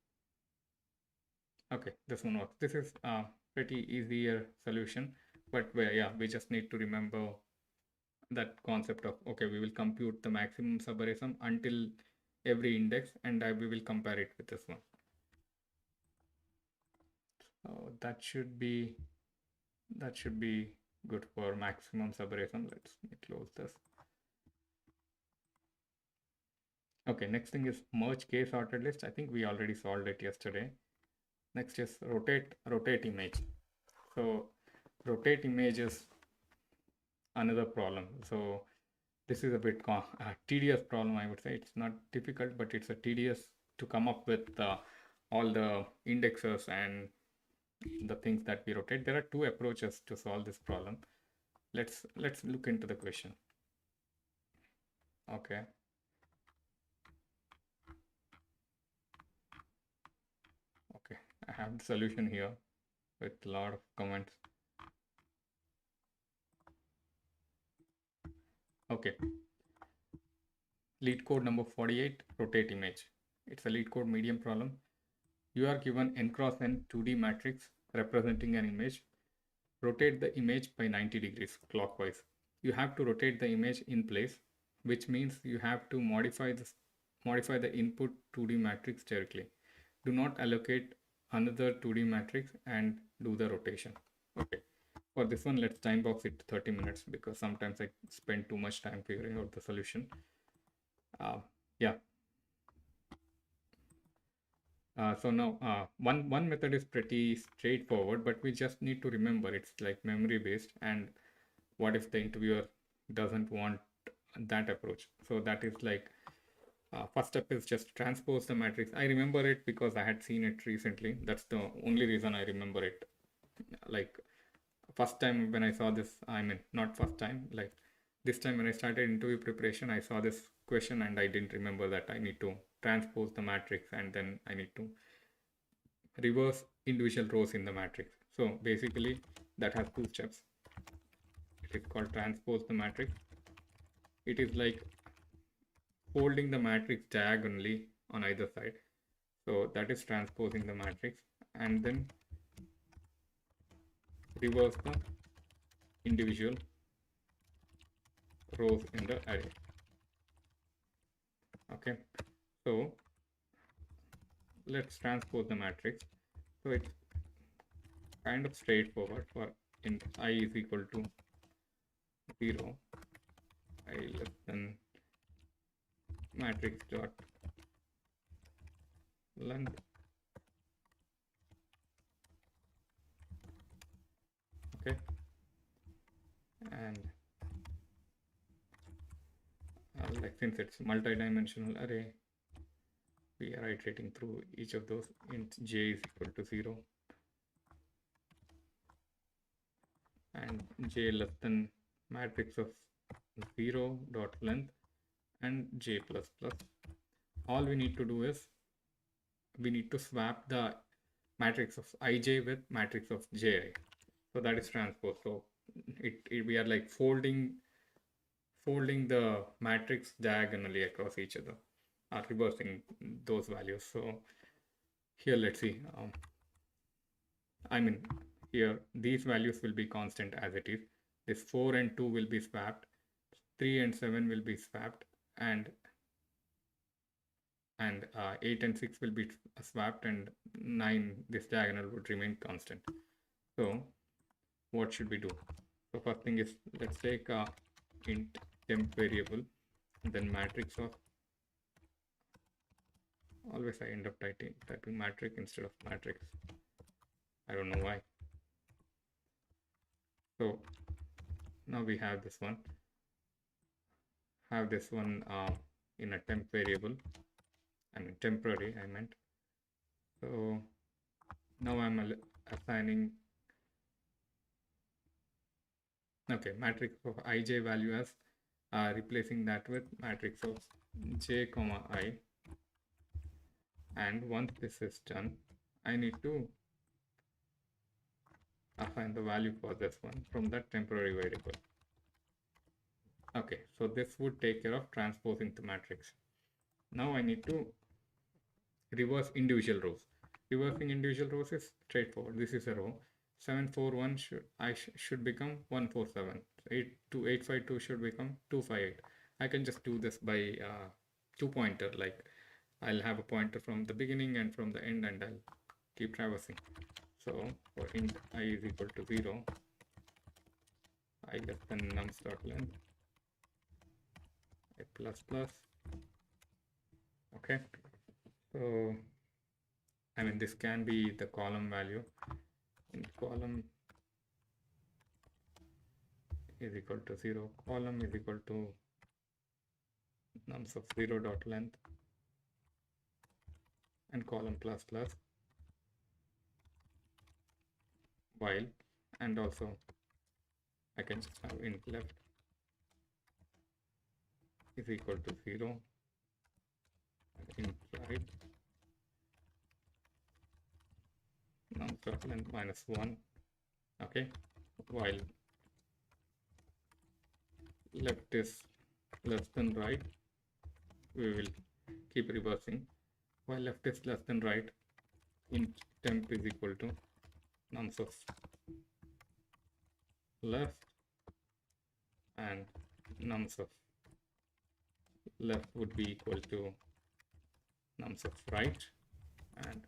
Okay, this one works. This is a pretty easier solution, but yeah, we just need to remember that concept of, okay, we will compute the maximum subarray sum until every index, and we will compare it with this one. So that should be good for maximum subarray sum. Let's close this. Okay, next thing is merge k sorted list. I think we already solved it yesterday. Next is rotate image. So rotate image is another problem. So this is a bit tedious problem, I would say. It's not difficult, but it's a tedious to come up with all the indexes and the things that we rotate. There are two approaches to solve this problem. Let's look into the question. Okay. Okay, I have the solution here with a lot of comments. Okay. LeetCode number 48, rotate image. It's a LeetCode medium problem. You are given n cross n 2D matrix representing an image. Rotate the image by 90 degrees clockwise. You have to rotate the image in place, which means you have to modify the input 2D matrix directly. Do not allocate another 2D matrix and do the rotation. Okay. For this one, let's time box it to 30 minutes because sometimes I spend too much time figuring out the solution. Yeah. So now one method is pretty straightforward, but we just need to remember it's like memory based. And what if the interviewer doesn't want that approach? So that is like first step is just transpose the matrix. I remember it because I had seen it recently. That's the only reason I remember it. Like first time when I saw this, I mean, not first time, like this time when I started interview preparation, I saw this question and I didn't remember that I need to transpose the matrix and then I need to reverse individual rows in the matrix. So basically that has two steps. It is called transpose the matrix. It is like folding the matrix diagonally on either side. So that is transposing the matrix, and then reverse the individual rows in the array. Okay, so let's transpose the matrix. So it's kind of straightforward. For int I is equal to 0, I less than matrix dot length. Okay, and like since it's multi-dimensional array, we are iterating through each of those. Int j is equal to 0 and j less than matrix of 0 dot length and j plus plus. All we need to do is we need to swap the matrix of ij with matrix of ji. So that is transpose. So we are like folding the matrix diagonally across each other, or reversing those values. So here let's see. I mean, here these values will be constant as it is. This 4 and 2 will be swapped, 3 and 7 will be swapped, and 8 and 6 will be swapped, and 9, this diagonal would remain constant. So what should we do? So first thing is, let's take a int temp variable, and then matrix of, always I end up typing matrix instead of matrix. I don't know why. So now we have this one. In a temp variable. I mean temporary, I meant. So now I'm assigning, okay, matrix of ij value as replacing that with matrix of j comma I. And once this is done, I need to assign the value for this one from that temporary variable. Okay, so this would take care of transposing the matrix. Now I need to reverse individual rows. Reversing individual rows is straightforward. This is a row. 741 should become 147. 82852 should become 258. I can just do this by two pointer. Like I'll have a pointer from the beginning and from the end, and I'll keep traversing. So for int I is equal to 0, I less than nums dot length, I plus plus. Okay, so I mean this can be the column value. In column is equal to 0, column is equal to nums of 0 dot length, and column plus plus, while, and also I can just have int left is equal to 0, int right nums dot length minus 1. Okay, while left is less than right, we will keep reversing. While left is less than right, int temp is equal to nums of left, and nums of left would be equal to nums of right, and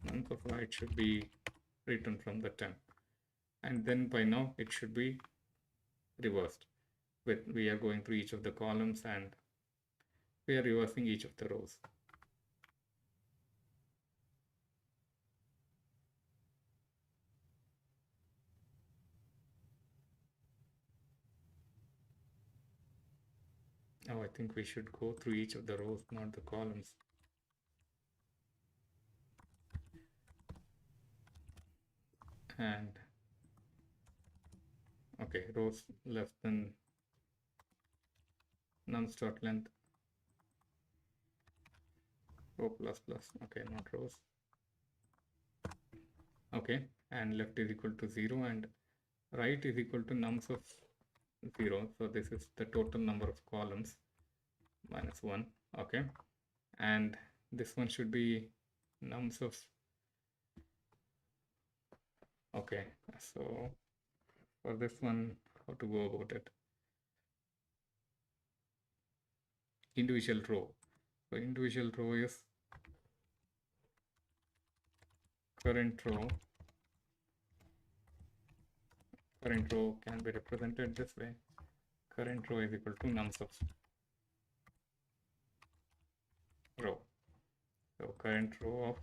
nums of right should be written from the temp. And then by now it should be reversed. We are going through each of the columns and we are reversing each of the rows. Now I think we should go through each of the rows, not the columns. And okay, rows less than nums dot length, row plus plus, okay, not rows. Okay, and left is equal to 0 and right is equal to nums of 0. So this is the total number of columns minus 1. Okay, and this one should be nums of, okay, so for this one, how to go about it? Individual row. So individual row is current row. Current row can be represented this way. Current row is equal to nums of row. So current row of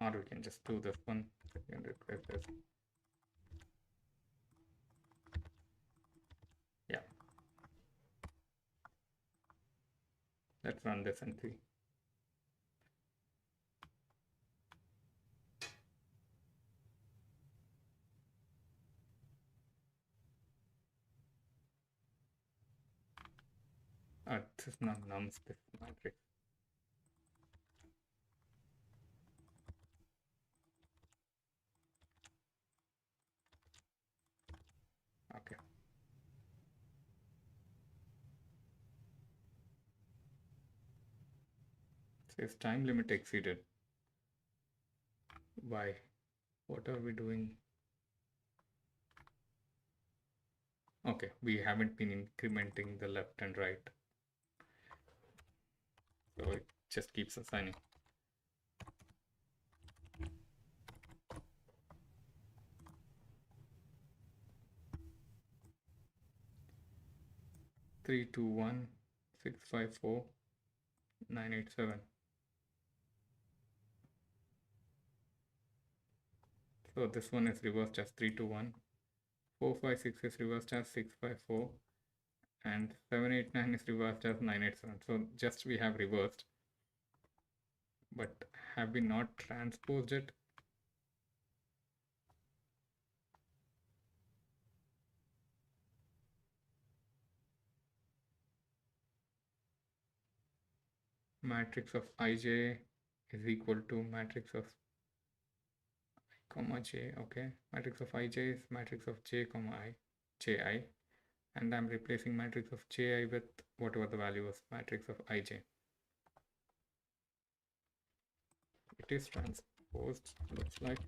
or we can just do this one. We can replace this. Yeah. Let's run this and see. This is not nums, this is matrix. Okay. Says time limit exceeded. Why? What are we doing? Okay, we haven't been incrementing the left and right. So it just keeps assigning. Three, two, 1, 6, 5, 4, 9, 8, 7. So this one is reversed as 3, 2, 1. 4, 5, 6 is reversed as 6, 5, 4. And 7, 8, 9 is reversed as 9, 8, 7. So just we have reversed. But have we not transposed it? matrix of ij is equal to matrix of comma j. Okay, matrix of ij is matrix of j comma I, ji, and I'm replacing matrix of ji with whatever the value is matrix of ij. It is transposed, looks like.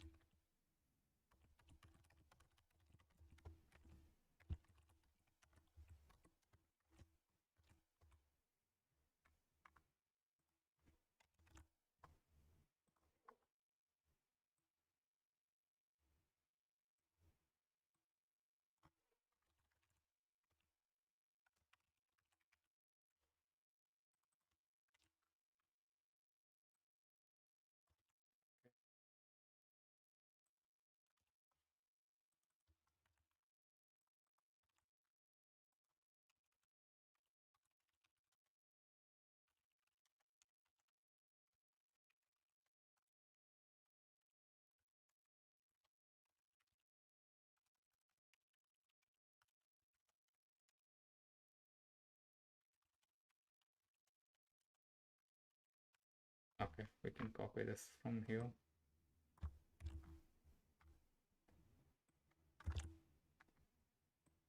Okay, we can copy this from here.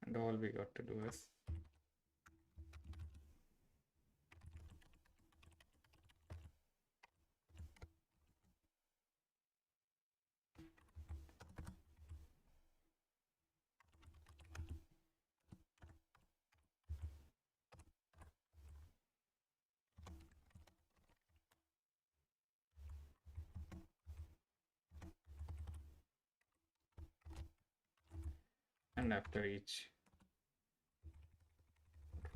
And all we got to do is and after each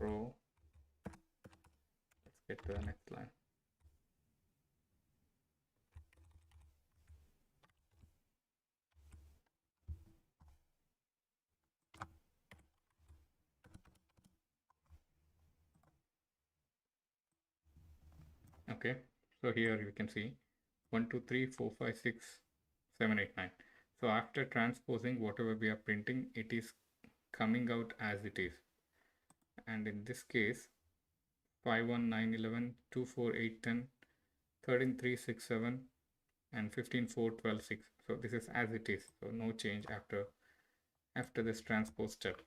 row, let's get to the next line. Okay, so here you can see 1 2 3 4 5 6 7 8 9. So after transposing whatever we are printing, it is coming out as it is. And in this case, 5 1 9 11 2 4 8 10 13 3 6 7 and 15 4 12 6. So this is as it is, so no change after this transpose step.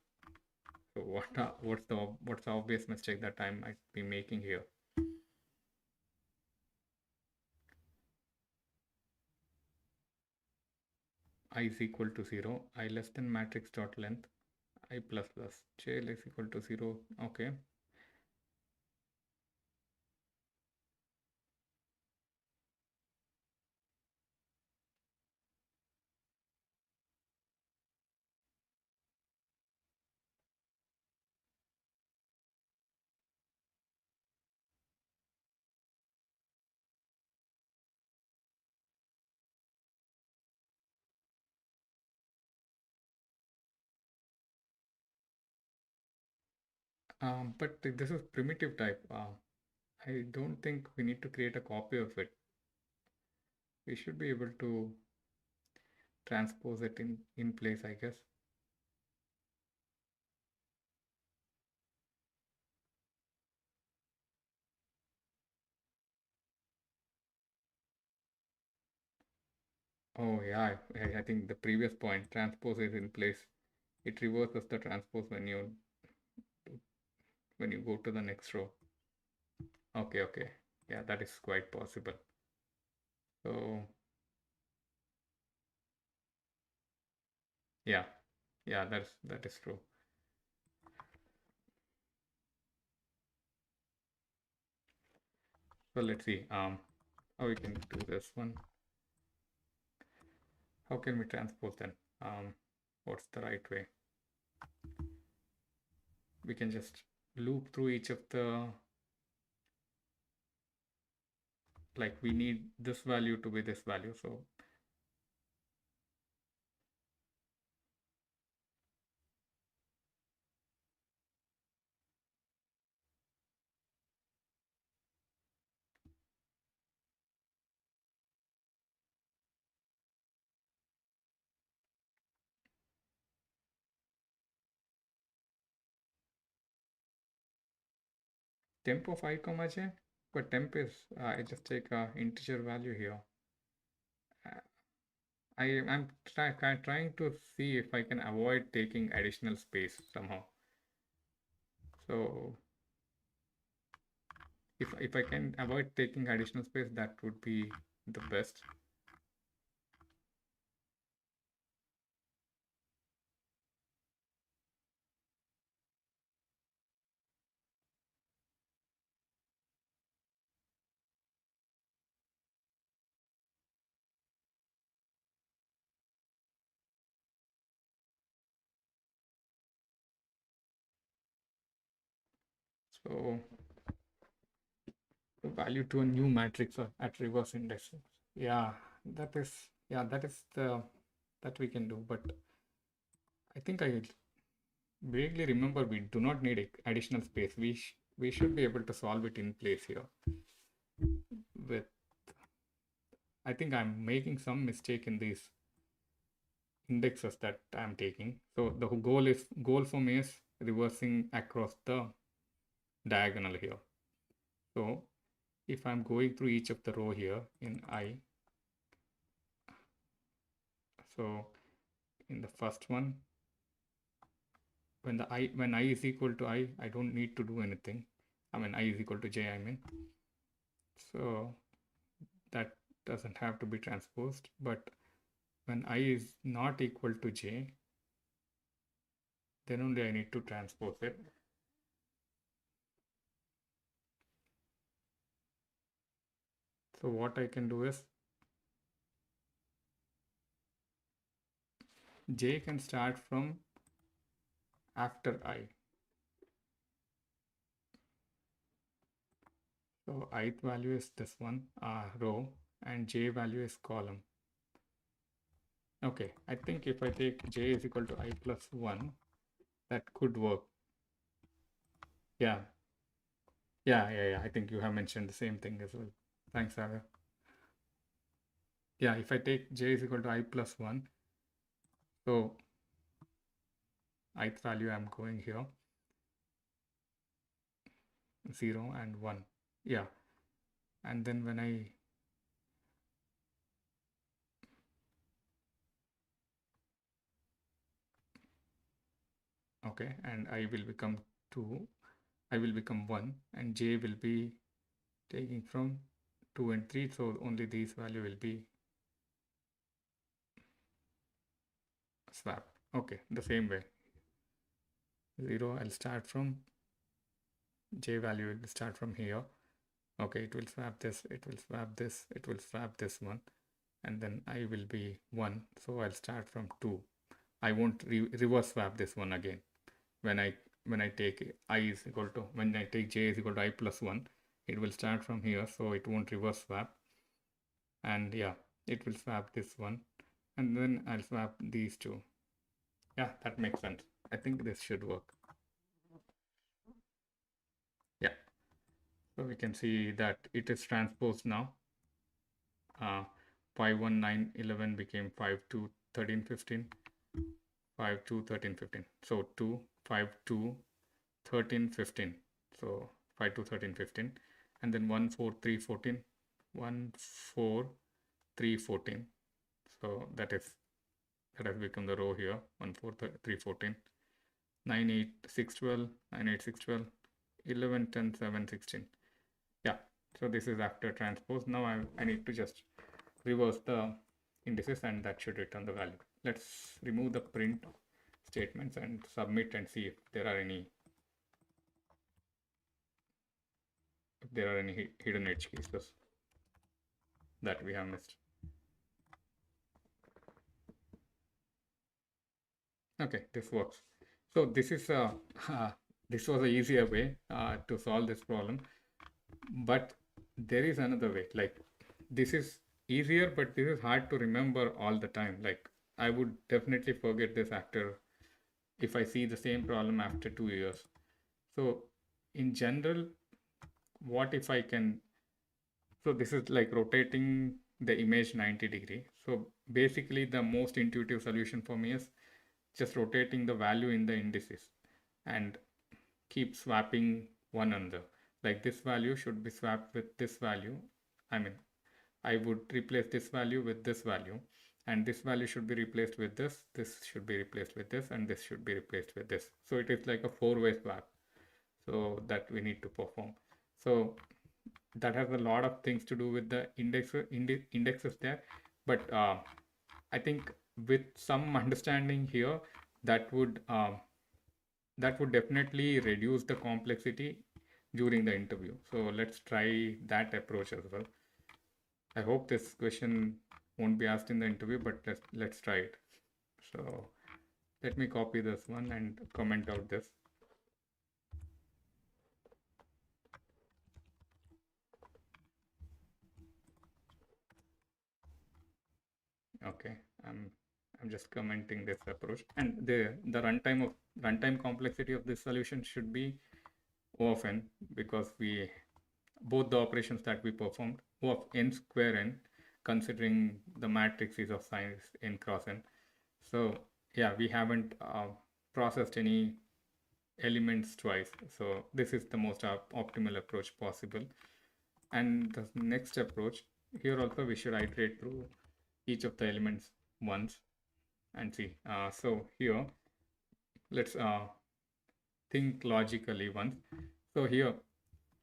So what's the obvious mistake that I might be making here? I is equal to 0, I less than matrix dot length, I plus plus, j is equal to 0. Okay, but this is primitive type. I don't think we need to create a copy of it. We should be able to transpose it in place, I guess. Oh yeah, I think the previous point, transpose is in place. It reverses the transpose when you go to the next row. Okay, okay. Yeah, that is quite possible. So yeah, yeah, that is true. So let's see how we can do this one. How can we transpose then? What's the right way? We can just loop through each of the, like we need this value to be this value. So temp of I comma j. For temp is, I just take a integer value here. I'm trying to see if I can avoid taking additional space somehow. So if I can avoid taking additional space, that would be the best. So the value to a new matrix at reverse indexing. Yeah, that is the that we can do, but I think I vaguely remember we do not need additional space. We should be able to solve it in place here. With I think I'm making some mistake in these indexes that I'm taking. So the goal for me is reversing across the diagonal here. So if I'm going through each of the row here in I, so in the first one, when I is equal to I don't need to do anything. I mean I is equal to j, I mean. So that doesn't have to be transposed, but when I is not equal to j, then only I need to transpose it. So what I can do is j can start from after I. So ith value is this one, row, and j value is column. Okay, I think if I take j is equal to I plus 1, that could work. Yeah. Yeah. I think you have mentioned the same thing as well. Thanks, Sagar. Yeah, if I take j is equal to I plus 1, so ith value I'm going here, 0 and 1. Yeah. And then when I okay, and I will become 2, I will become 1, and j will be taking from 2 and 3, so only these value will be swapped. Okay, the same way. 0, I'll start from j value will start from here. Okay, it will swap this, it will swap this, it will swap this one, and then I will be 1, so I'll start from 2. I won't reverse swap this one again. When I take I is equal to, when I take j is equal to I plus 1, it will start from here, so it won't reverse swap. And yeah, it will swap this one, and then I'll swap these two. Yeah, that makes sense. I think this should work. Yeah, so we can see that it is transposed now. 5, 1, 9, 11 became 5, 2, 13, 15. 5, 2, 13, 15. So 2, 5, 2, 13, 15. So 5, 2, 13, 15. And then 1, 4, 3, 14. 1, 4, 3, 14. So that has become the row here. 1, 4, 3, 14. 9, 8, 6, 12. 9, 8, 6, 12. 11, 10, 7, 16. Yeah. So this is after transpose. Now I need to just reverse the indices, and that should return the value. Let's remove the print statements and submit and see if there are any hidden edge cases that we have missed. Okay, this works. So this is this was an easier way to solve this problem, but there is another way. Like, this is easier, but this is hard to remember all the time. Like, I would definitely forget this after, if I see the same problem after 2 years. So in general, what if I can, so this is like rotating the image 90-degree. So basically the most intuitive solution for me is just rotating the value in the indices and keep swapping one another. like this value should be swapped with this value. I mean, I would replace this value with this value, and this value should be replaced with this should be replaced with this, and this should be replaced with this. So it is like a four-way swap, so that we need to perform. So that has a lot of things to do with the indexes there, but I think with some understanding here, that would definitely reduce the complexity during the interview. So let's try that approach as well. I hope this question won't be asked in the interview, but let's try it. So let me copy this one and comment out this. Okay, I'm just commenting this approach, and the runtime complexity of this solution should be O of n, because we both the operations that we performed, O of n square n, considering the matrix is of size n cross n. So yeah, we haven't processed any elements twice. So this is the most optimal approach possible. And the next approach, here also we should iterate through each of the elements once and see. So here, let's think logically once. So here,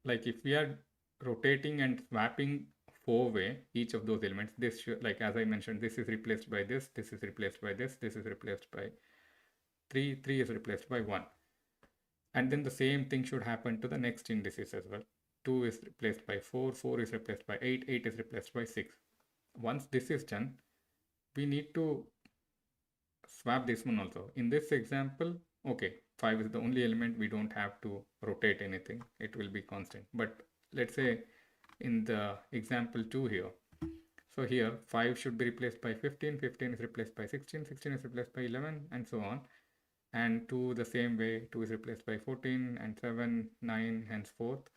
like if we are rotating and swapping four-way each of those elements, this should, like as I mentioned, this is replaced by this is replaced by this is replaced by 3 is replaced by 1. And then the same thing should happen to the next indices as well. 2 is replaced by 4, 4 is replaced by 8, 8 is replaced by 6. Once this is done, we need to swap this one also. In this example, okay, 5 is the only element, we don't have to rotate anything, it will be constant. But let's say in the example 2 here, so here 5 should be replaced by 15, 15 is replaced by 16, 16 is replaced by 11, and so on. And 2 the same way, 2 is replaced by 14, and 7, 9, henceforth.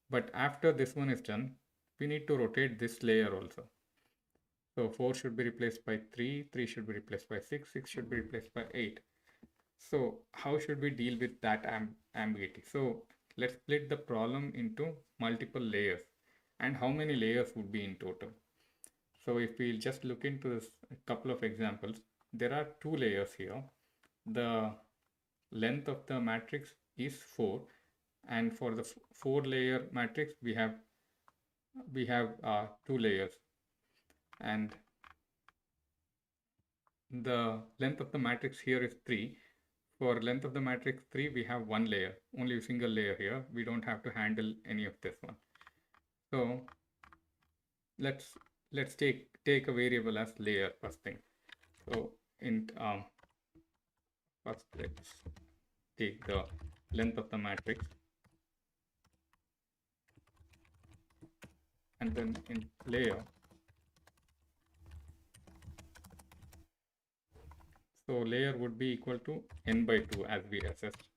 But after this one is done, we need to rotate this layer also. So 4 should be replaced by 3, 3 should be replaced by 6, 6 should be replaced by 8. So how should we deal with that ambiguity? So let's split the problem into multiple layers. And how many layers would be in total? So if we just look into this, a couple of examples, there are 2 layers here. The length of the matrix is 4, and for the 4-layer matrix we have 2 layers, and the length of the matrix here is 3. For length of the matrix 3, we have 1 layer, only a single layer here. We don't have to handle any of this one. So let's take a variable as layer first thing. So int first let's take the length of the matrix, and then in layer, so layer would be equal to n by 2 as we assessed.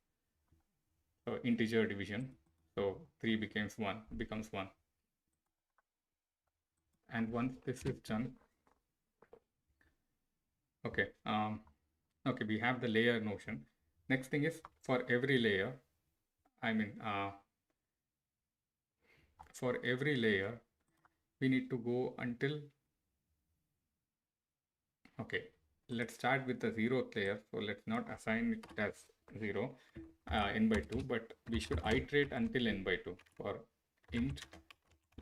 So integer division, so 3 becomes 1. And once this is done, okay, okay, we have the layer notion. Next thing is, for every layer, for every layer, we need to go until, okay, let's start with the 0th layer. So let's not assign it as 0, n by 2, but we should iterate until n by 2 for int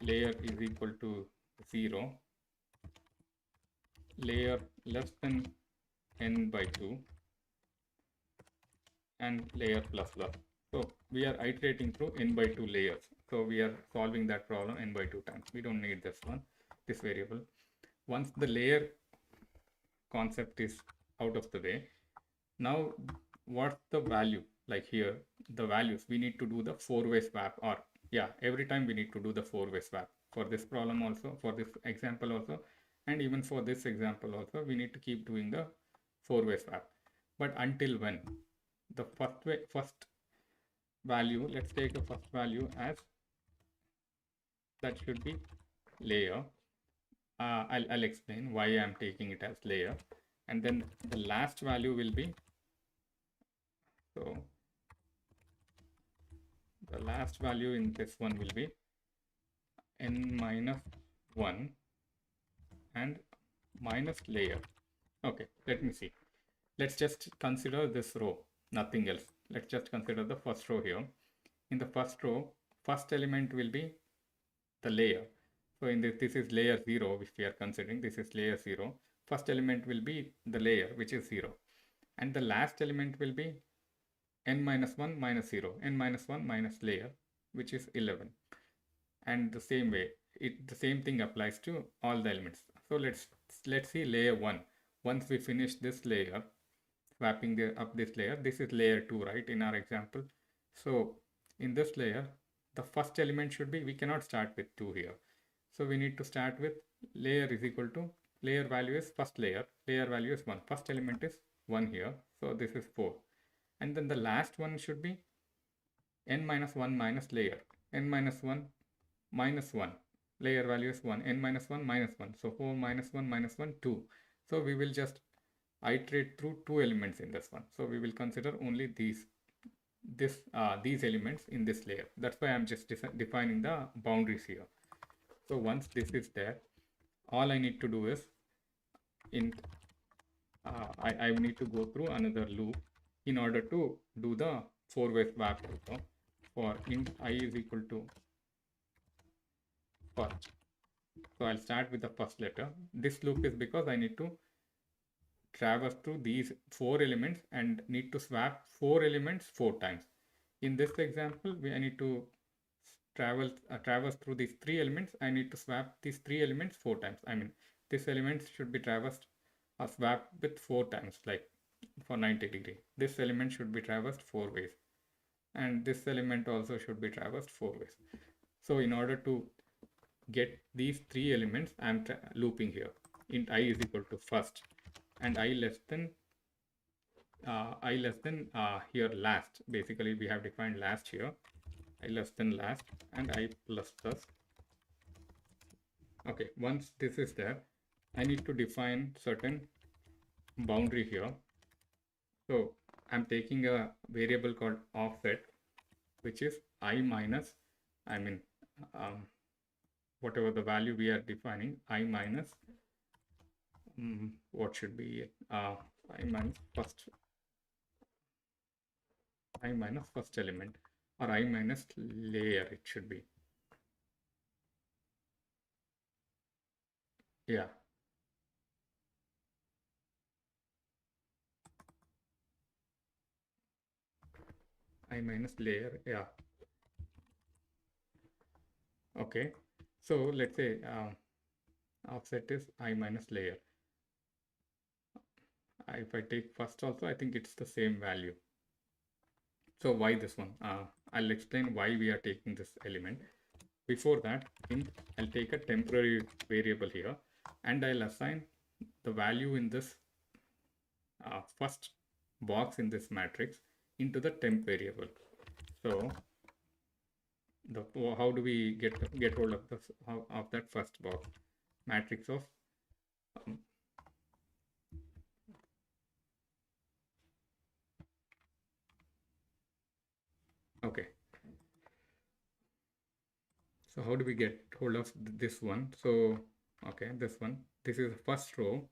layer is equal to 0, layer less than n by 2, and layer plus plus. So we are iterating through n by 2 layers. So we are solving that problem n by 2 times. We don't need this one, this variable. Once the layer concept is out of the way, now what's the value? Like here, the values, we need to do the 4-way swap, or yeah, every time we need to do the 4-way swap. For this problem also, for this example also, and even for this example also, we need to keep doing the 4-way swap. But until when? The first value, let's take a first value as, that should be layer. I'll explain why I'm taking it as layer. And then the last value will be, so the last value in this one will be n minus 1 and minus layer. Okay, let me see. Let's just consider this row, nothing else. Let's just consider the first row here. In the first row, first element will be the layer. So in this is layer 0, which we are considering. This is layer 0. First element will be the layer, which is 0. And the last element will be n minus 1 minus 0, n minus 1 minus layer, which is 11. And the same way, the same thing applies to all the elements. So let's see layer 1. Once we finish this layer, swapping up this layer, this is layer 2, right, in our example. So in this layer, the first element should be, we cannot start with 2 here. So we need to start with layer is equal to, layer value is first layer value is 1. First element is 1 here. So this is 4. And then the last one should be n minus 1 minus layer, n minus 1 minus 1. Layer value is 1, n minus 1 minus 1. So 4 minus 1 minus 1, 2. So we will just iterate through 2 elements in this one. So we will consider only these elements in this layer. That's why I'm just defining the boundaries here. So once this is there, all I need to do is I need to go through another loop in order to do the 4-way swap for int I is equal to first. So I'll start with the first letter. This loop is because I need to traverse through these 4 elements and need to swap 4 elements 4 times. In this example, I need to traverse through these 3 elements. I need to swap these 3 elements 4 times. I mean, this element should be traversed or swapped with 4 times, like for 90 degree. This element should be traversed 4 ways. And this element also should be traversed 4 ways. So in order to get these 3 elements, I'm looping here. Int I is equal to first and I less than here last. Basically, we have defined last here. I less than last and I plus plus. Okay, once this is there, I need to define certain boundary here. So I'm taking a variable called offset, which is I minus, whatever the value we are defining, I minus, what should be it? I minus first element, or I minus layer, it should be. Yeah. I minus layer, yeah. Okay, so let's say offset is I minus layer. If I take first also, I think it's the same value. So why this one? I'll explain why we are taking this element. Before that, I'll take a temporary variable here and I'll assign the value in this first box in this matrix into the temp variable. So how do we get hold of this of that first box? Matrix of okay. So how do we get hold of this one? So okay, this one. This is the first row.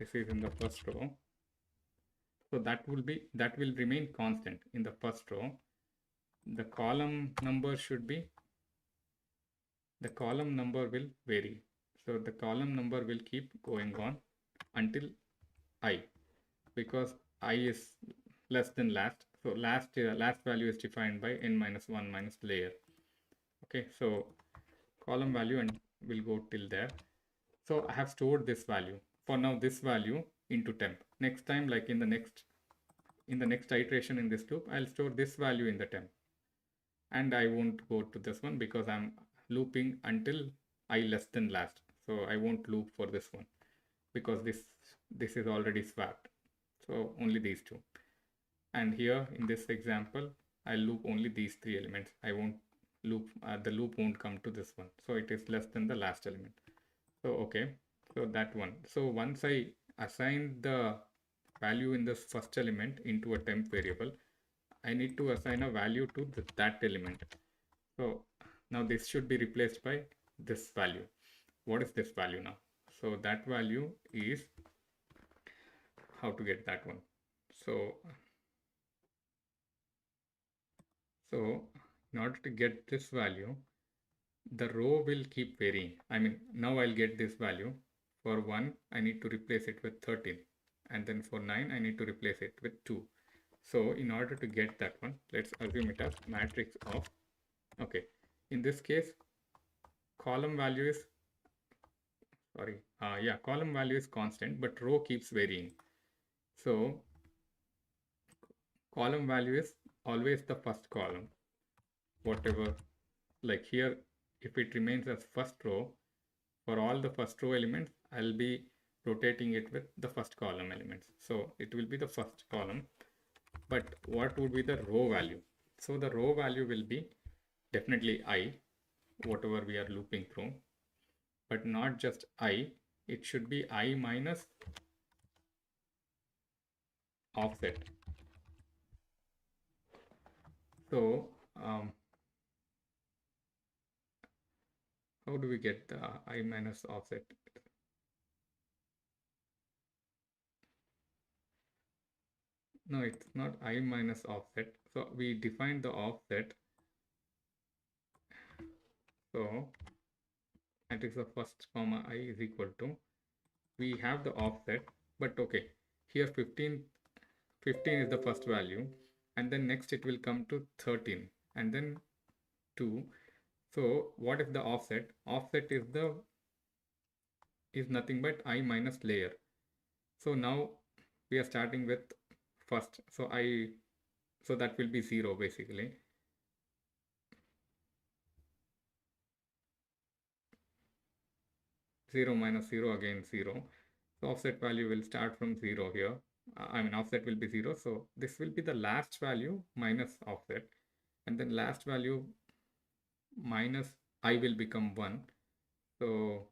This is in the first row. So that will remain constant in the first row. The column number will vary. So the column number will keep going on until I, because I is less than last. So last value is defined by n minus 1 minus layer. Okay, so column value and will go till there. So I have stored this value. For now, this value into temp. Next time, like in the next iteration in this loop, I'll store this value in the temp. And I won't go to this one because I'm looping until I less than last. So I won't loop for this one because this is already swapped. So only these two. And here in this example, I'll loop only these 3 elements. I won't loop, the loop won't come to this one. So it is less than the last element. So okay, so that one. So once I assign the value in this first element into a temp variable, I need to assign a value to that element. So now this should be replaced by this value. What is this value now? So that value is, how to get that one? So in order to get this value, the row will keep varying. I mean, now I'll get this value. For 1, I need to replace it with 13. And then for 9, I need to replace it with 2. So in order to get that one, let's assume it as matrix of, okay, in this case, column value is, column value is constant, but row keeps varying. So column value is always the first column, whatever, like here, if it remains as first row, for all the first row elements, I'll be rotating it with the first column elements. So it will be the first column, but what would be the row value? So the row value will be definitely I, whatever we are looping through, but not just I, it should be I minus offset. So how do we get the I minus offset? No, it's not I minus offset. So we defined the offset. So matrix of first comma I is equal to, we have the offset, but okay, here 15 is the first value, and then next it will come to 13 and then 2. So what is the offset? Offset is nothing but I minus layer. So now we are starting with first, so that will be 0 basically. Zero minus 0, again 0. So offset value will start from 0 here. I mean, offset will be 0. So this will be the last value minus offset, and then last value minus I will become 1. So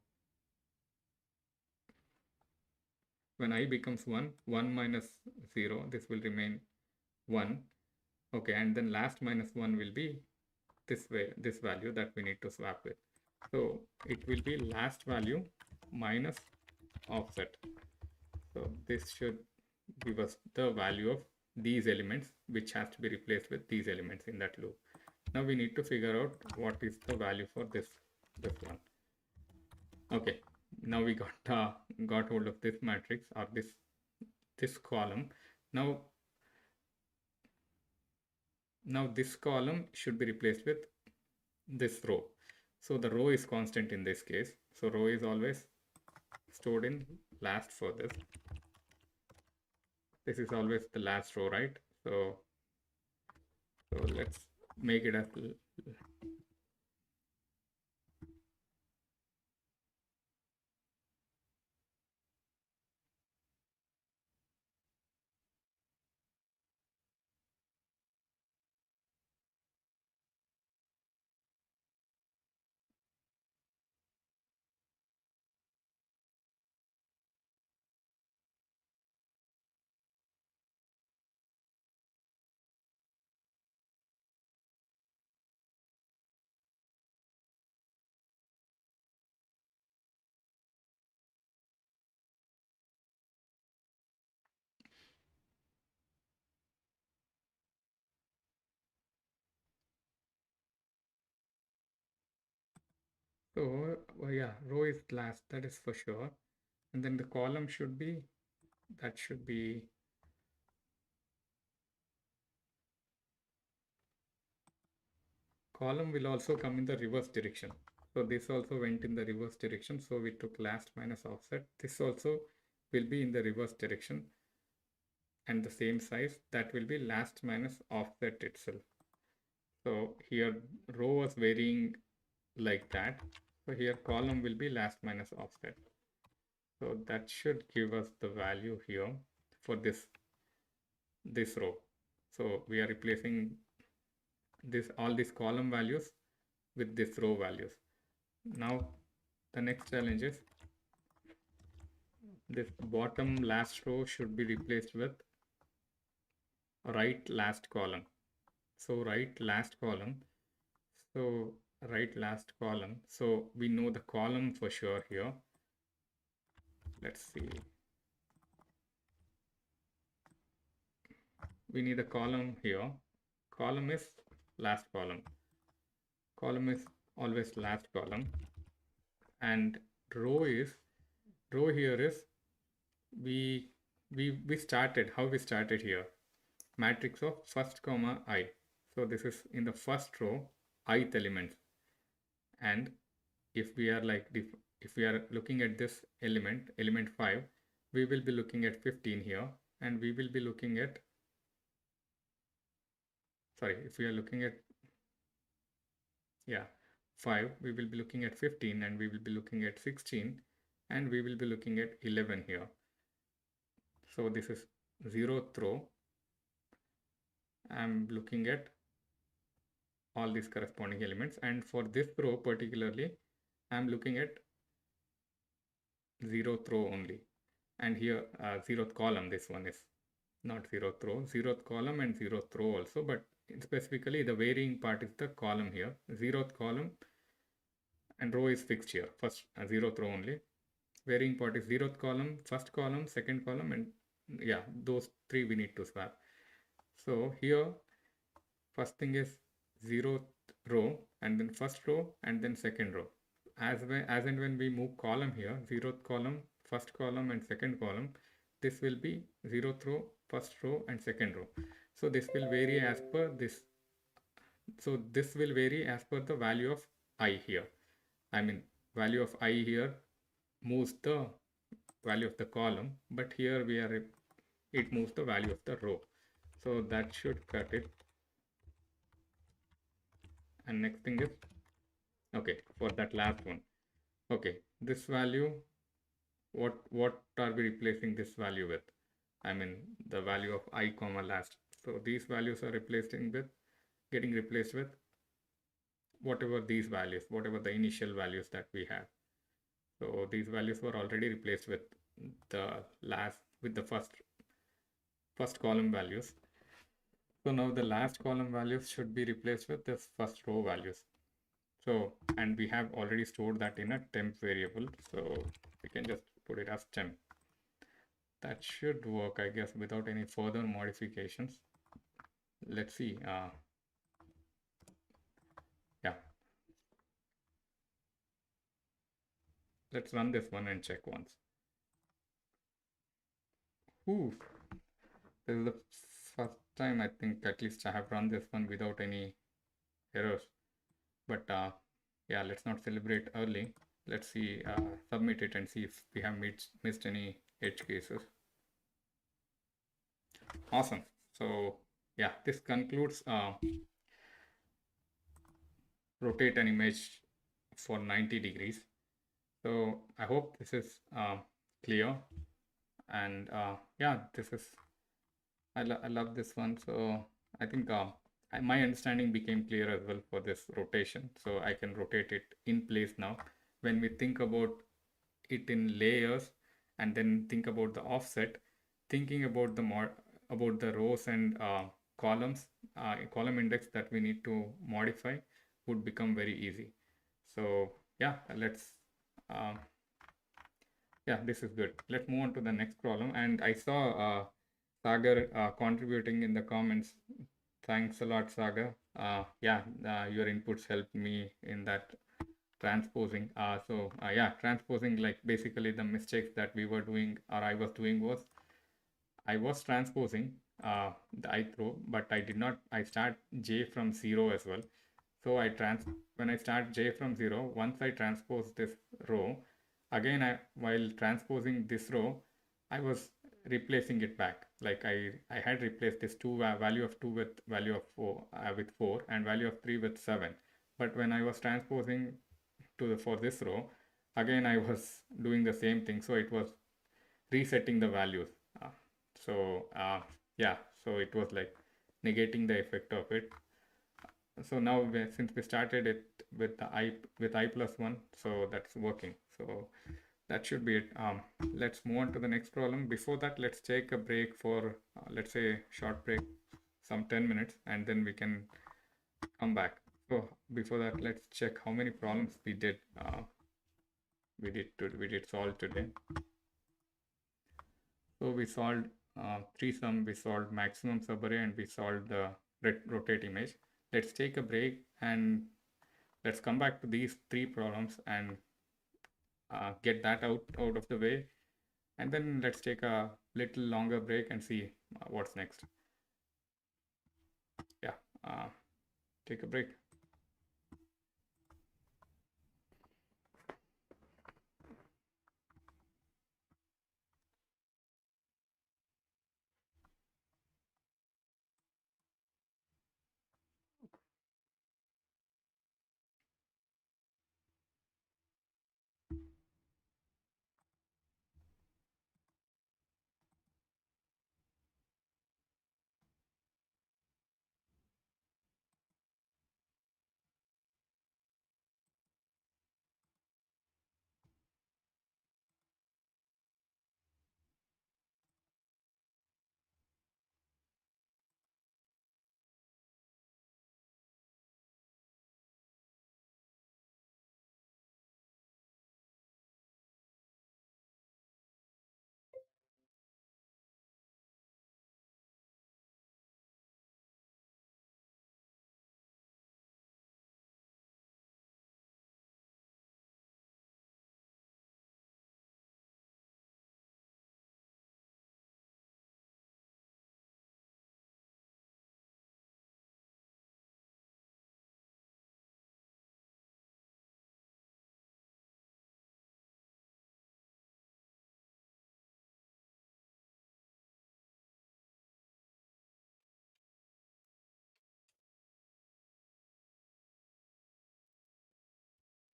when I becomes 1, 1 minus 0, this will remain 1. Okay, and then last minus 1 will be this way, this value that we need to swap with. So it will be last value minus offset. So this should give us the value of these elements, which has to be replaced with these elements in that loop. Now we need to figure out what is the value for this one. Okay, now we got hold of this matrix, or this column. Now this column should be replaced with this row. So the row is constant in this case. So row is always stored in last for this. This is always the last row, right? So let's make it as so yeah, row is last, that is for sure. And then the column should be, column will also come in the reverse direction. So this also went in the reverse direction. So we took last minus offset. This also will be in the reverse direction and the same size. That will be last minus offset itself. So here row was varying like that. So here column will be last minus offset. So that should give us the value here for this row. So we are replacing all these column values with this row values. Now the next challenge is this bottom last row should be replaced with right last column. So write last column. So write last column. So we know the column for sure here. Let's see. We need a column here. Column is last column. Column is always last column. And row here is we started how we started here. Matrix of first comma I. So this is in the first row, ith elements. And if we are like if we are looking at this element 5, we will be looking at 15 here, and we will be looking at, sorry, if we are looking at, yeah, 5, we will be looking at 15, and we will be looking at 16, and we will be looking at 11 here. So this is 0th row. I'm looking at all these corresponding elements, and for this row particularly, I'm looking at 0th row only. And here 0th column, this one is not 0th row, 0th column and 0th row also, but specifically the varying part is the column here. 0th column and row is fixed here, first 0th row only. Varying part is 0th column, first column, second column, and yeah, those three we need to swap. So here first thing is 0th row, and then first row, and then second row. As and when we move column here, 0th column, first column, and second column, this will be 0th row, first row, and second row. So this will vary as per this. So this will vary as per the value of I here. I mean, value of I here moves the value of the column, but here it moves the value of the row. So that should cut it. And next thing is, okay, for that last one, okay, this value, what are we replacing this value with? I mean, the value of I comma last. So these values are getting replaced with whatever these values, whatever the initial values that we have. So these values were already replaced with the first column values. So now the last column values should be replaced with the first row values. So, and we have already stored that in a temp variable, so we can just put it as temp. That should work, I guess, without any further modifications. Let's see. Yeah. Let's run this one and check once. Ooh, this is the first time I think at least I have run this one without any errors. But yeah, let's not celebrate early. Let's see, submit it and see if we have missed any edge cases. Awesome. So yeah, this concludes rotate an image for 90 degrees. So I hope this is clear. And yeah, this is, I love this one. So I think my understanding became clear as well for this rotation. So I can rotate it in place now. When we think about it in layers and then think about the offset, thinking about the rows and columns, column index that we need to modify would become very easy. So yeah, yeah, this is good. Let's move on to the next problem. And I saw Sagar contributing in the comments. Thanks a lot, Sagar. Yeah, your inputs helped me in that transposing. So yeah, transposing, like basically the mistakes that we were doing or I was doing was I was transposing the ith row, but I did not. I start j from 0 as well. So when I start j from 0, once I transpose this row, again while transposing this row, I was replacing it back. Like I had replaced this value of 2 with value of 4 and value of 3 with 7. But when I was transposing for this row, again I was doing the same thing. So it was resetting the values. So yeah, so it was like negating the effect of it. So now since we started it with I plus 1, so that's working. So that should be it. Let's move on to the next problem. Before that, let's take a break for let's say short break, some 10 minutes and then we can come back. So before that, let's check how many problems we did solve today. So we solved three sum, we solved maximum subarray, and we solved the rotate image. Let's take a break and let's come back to these three problems and get that out of the way, and then let's take a little longer break and see what's next. Yeah, take a break.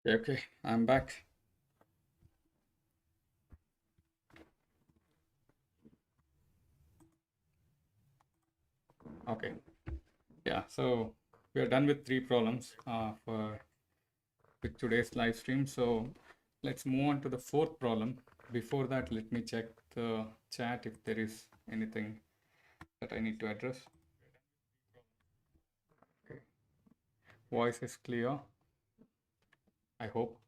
Okay, I'm back. Okay, yeah, so we are done with three problems for with today's live stream. So let's move on to the fourth problem. Before that, let me check the chat if there is anything that I need to address. Okay. Voice is clear, I hope.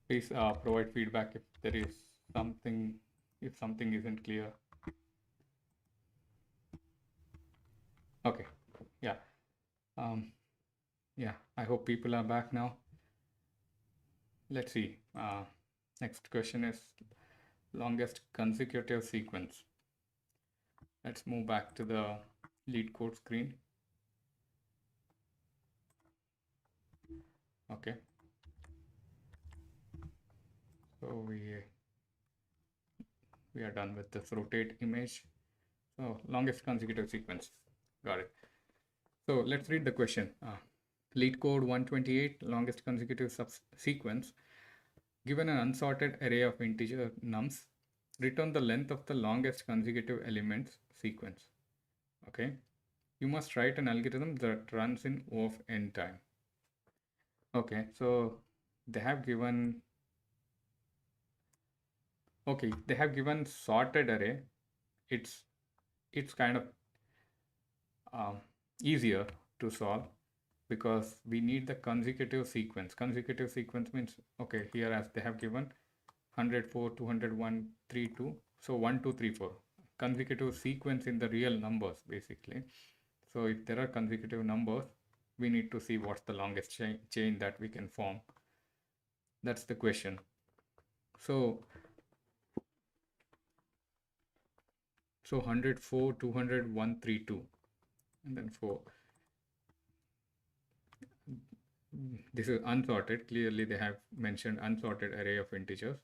Please provide feedback if there is something, if something isn't clear. Okay, yeah. Yeah, I hope people are back now. Let's see. Next question is longest consecutive sequence. Let's move back to the LeetCode screen. Okay. So we are done with this rotate image. So longest consecutive sequence. Got it. So let's read the question. LeetCode 128, longest consecutive sequence. Given an unsorted array of integer nums, return the length of the longest consecutive elements sequence. Okay. You must write an algorithm that runs in O of n time. Okay, so they have given, okay, they have given sorted array. It's kind of easier to solve because we need the consecutive sequence. Consecutive sequence means, okay, here as they have given 104, 201, 32. So 1, 2, 3, 4. Consecutive sequence in the real numbers, basically. So if there are consecutive numbers, we need to see what's the longest chain that we can form. That's the question. So 104, 200, 132, and then 4. This is unsorted. Clearly, they have mentioned unsorted array of integers.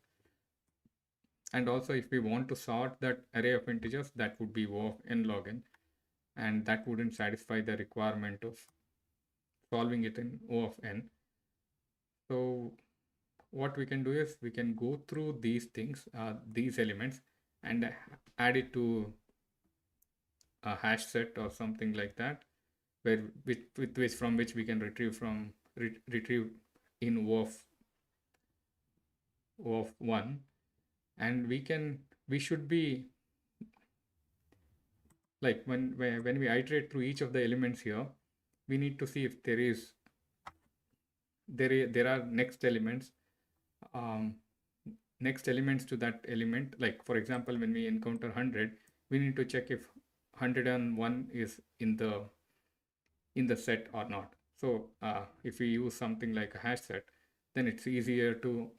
And also, if we want to sort that array of integers, that would be O of n log n. And that wouldn't satisfy the requirement of solving it in O of n. So what we can do is we can go through these things, these elements, and add it to a hash set or something like that, where with which from which we can retrieve in O of 1, and we should be like when we iterate through each of the elements here, we need to see if there are next elements to that element. Like for example, when we encounter 100, we need to check if 101 is in the set or not. So if we use something like a hash set, then it's easier to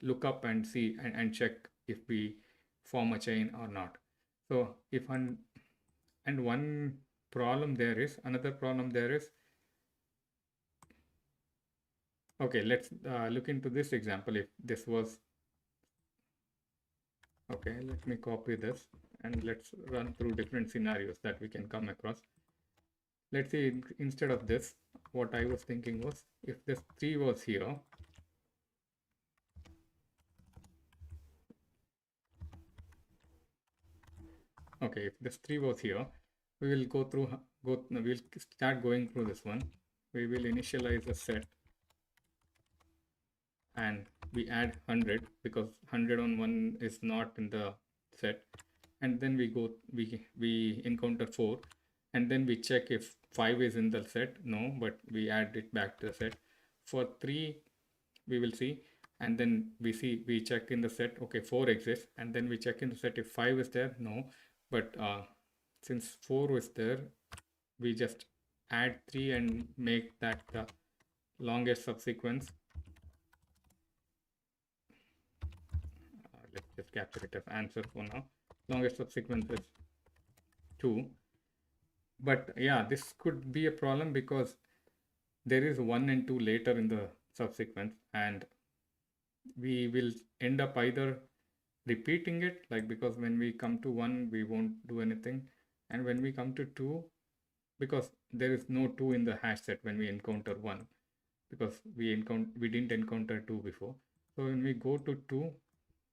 look up and see and check if we form a chain or not. So if and one problem there is, another problem there is, okay, let's look into this example. If this was, okay, let me copy this and let's run through different scenarios that we can come across. Let's see, instead of this, what I was thinking was, if this 3 was here, okay, if this 3 was here, we will we'll start going through this one. We will initialize a set and we add 100 because 100 on 1 is not in the set, and then we encounter 4, and then we check if 5 is in the set. No, but we add it back to the set. For 3 we will see, and then we check in the set, okay, 4 exists, and then we check in the set if 5 is there. No, but since 4 is there, we just add 3 and make that the longest subsequence. Let's just capture it as answer for now. Longest subsequence is 2. But yeah, this could be a problem because there is 1 and 2 later in the subsequence, and we will end up either repeating it, like because when we come to 1 we won't do anything, and when we come to 2, because there is no 2 in the hash set when we encounter 1, because we didn't encounter 2 before. So when we go to 2,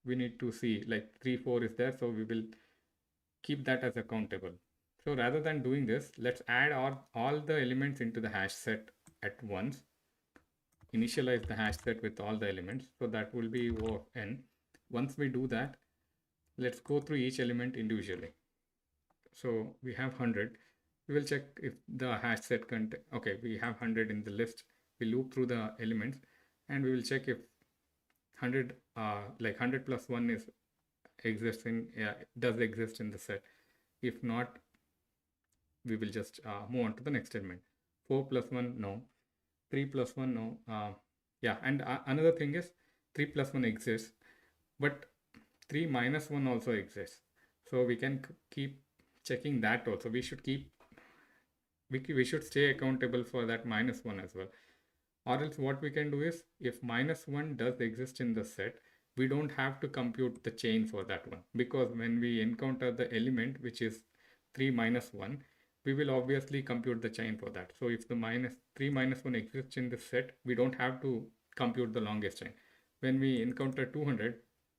we need to see like 3 4 is there, so we will keep that as a countable. So rather than doing this, let's add all the elements into the hash set at once, initialize the hash set with all the elements. So that will be O of n. Once we do that, let's go through each element individually. So we have 100. We will check if the hash set content, okay, we have 100 in the list. We loop through the elements and we will check if 100 like 100 plus 1 is does exist in the set. If not, we will just move on to the next element. 4 plus 1, no. 3 plus 1, no. Yeah, and another thing is 3 plus 1 exists, but 3 minus 1 also exists. So we can keep checking that also. We should stay accountable for that minus 1 as well. Or else what we can do is, if minus 1 does exist in the set, we don't have to compute the chain for that one, because when we encounter the element which is 3 minus 1, we will obviously compute the chain for that. So if the 3 minus 1 exists in the set, we don't have to compute the longest chain. When we encounter 200,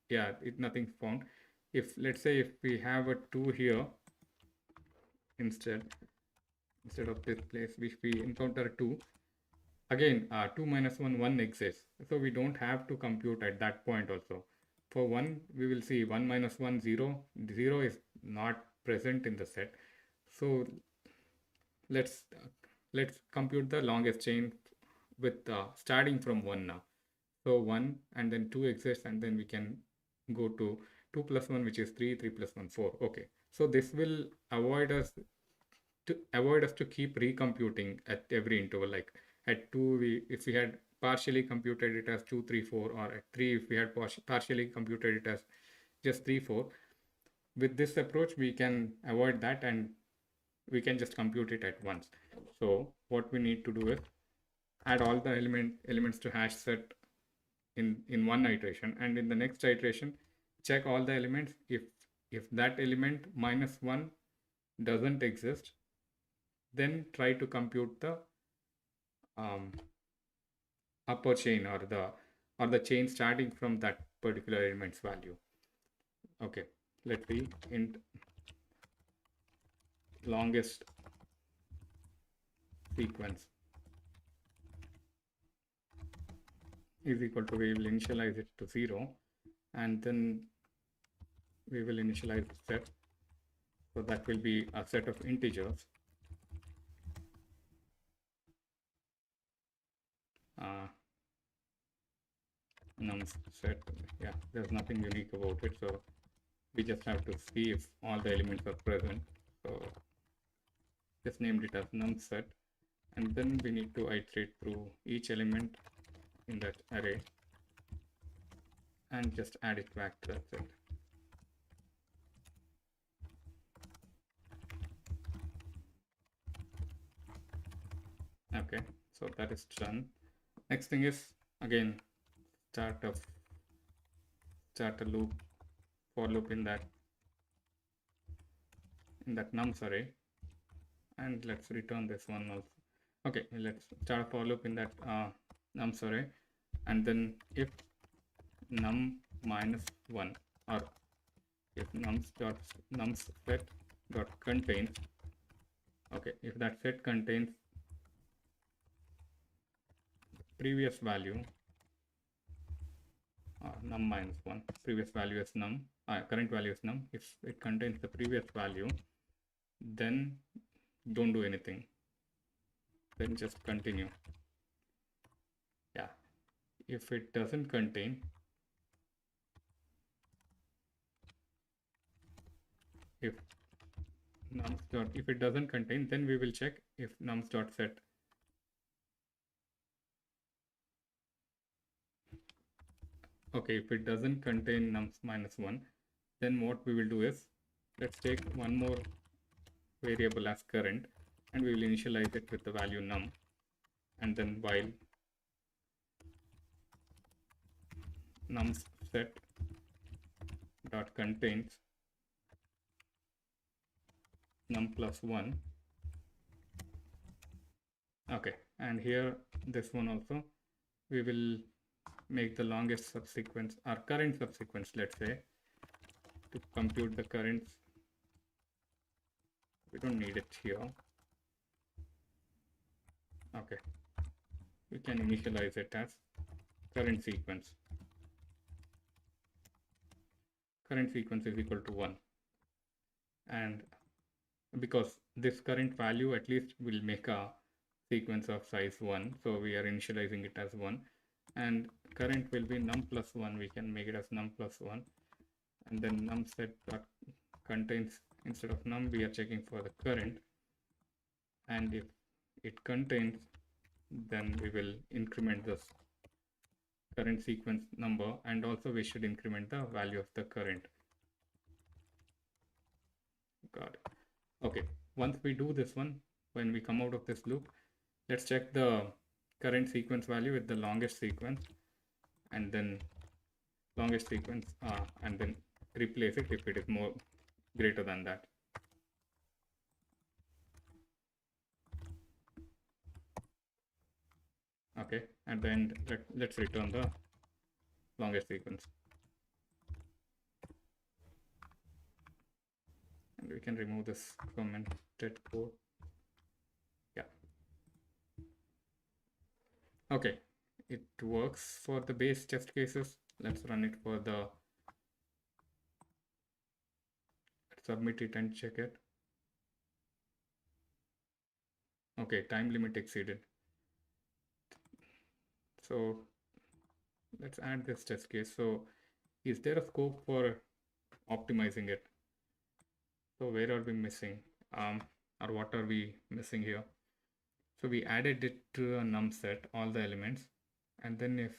yeah, nothing's found. If let's say if we have a 2 here instead of this place, if we encounter 2, again 2 minus 1 1 exists, so we don't have to compute at that point also. For 1, we will see 1 minus 1 0 is not present in the set. So let's compute the longest chain with starting from 1 now. So 1 and then 2 exists, and then we can go to 2 plus 1, which is 3, 3 plus 1 4. Okay, so this will avoid us to keep recomputing at every interval. Like at 2, if we had partially computed it as 2 3 4, or at 3 if we had partially computed it as just 3 4, with this approach we can avoid that and we can just compute it at once. So what we need to do is add all the elements to hash set in one iteration, and in the next iteration check all the elements. If that element minus 1 doesn't exist, then try to compute the upper chain, or the chain starting from that particular element's value. Okay, let's see, int longest sequence is equal to, we will initialize it to 0, and then we will initialize the set. So that will be a set of integers. Num set, yeah, there's nothing unique about it. So we just have to see if all the elements are present. So just named it as num set, and then we need to iterate through each element in that array and just add it back to that set. Okay, so that is done. Next thing is, again, start a loop, for loop in that nums array, and let's return this one also. Okay, let's start a for loop in that nums array, and then if num minus 1, or if nums set dot contains, okay, if that set contains previous value, num minus 1, previous value is num, current value is num. If it contains the previous value, then don't do anything, then just continue. Yeah, if it doesn't contain, if if it doesn't contain, then we will check if nums dot set. Okay, if it doesn't contain nums minus 1, then what we will do is, let's take one more variable as current, and we will initialize it with the value num, and then while nums set dot contains num plus 1. Okay, and here this one also, we will make the longest subsequence, or current subsequence, let's say, to compute the currents. We don't need it here. Okay, we can initialize it as current sequence. Current sequence is equal to 1, and because this current value at least will make a sequence of size 1, so we are initializing it as 1, and current will be num plus 1. We can make it as num plus 1, and then num set dot contains, instead of num we are checking for the current, and if it contains, then we will increment this current sequence number, and also we should increment the value of the current. Got it. Okay, once we do this one, when we come out of this loop, let's check the current sequence value with the longest sequence, and then and then replace it if it is more greater than that. Okay, and then let's return the longest sequence, and we can remove this commented code. Yeah, okay, it works for the base test cases. Let's run it for the, submit it and check it. Okay, time limit exceeded. So let's add this test case. So is there a scope for optimizing it? So where are we missing, or what are we missing here? So we added it to a num set, all the elements, and then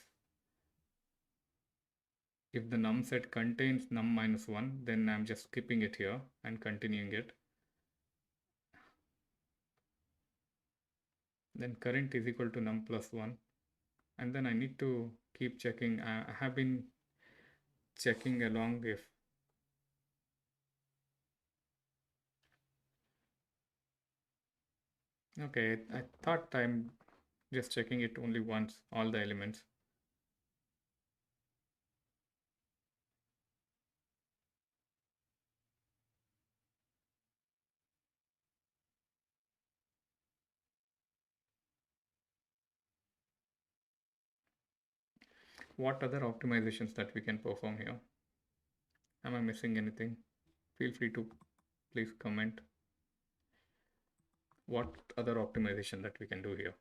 if the num set contains num minus 1, then I'm just skipping it here and continuing it. Then current is equal to num plus 1, and then I need to keep checking. I have been checking along if okay, I thought I'm just checking it only once, all the elements. What other optimizations that we can perform here? Am I missing anything? Feel free to please comment what other optimization that we can do here.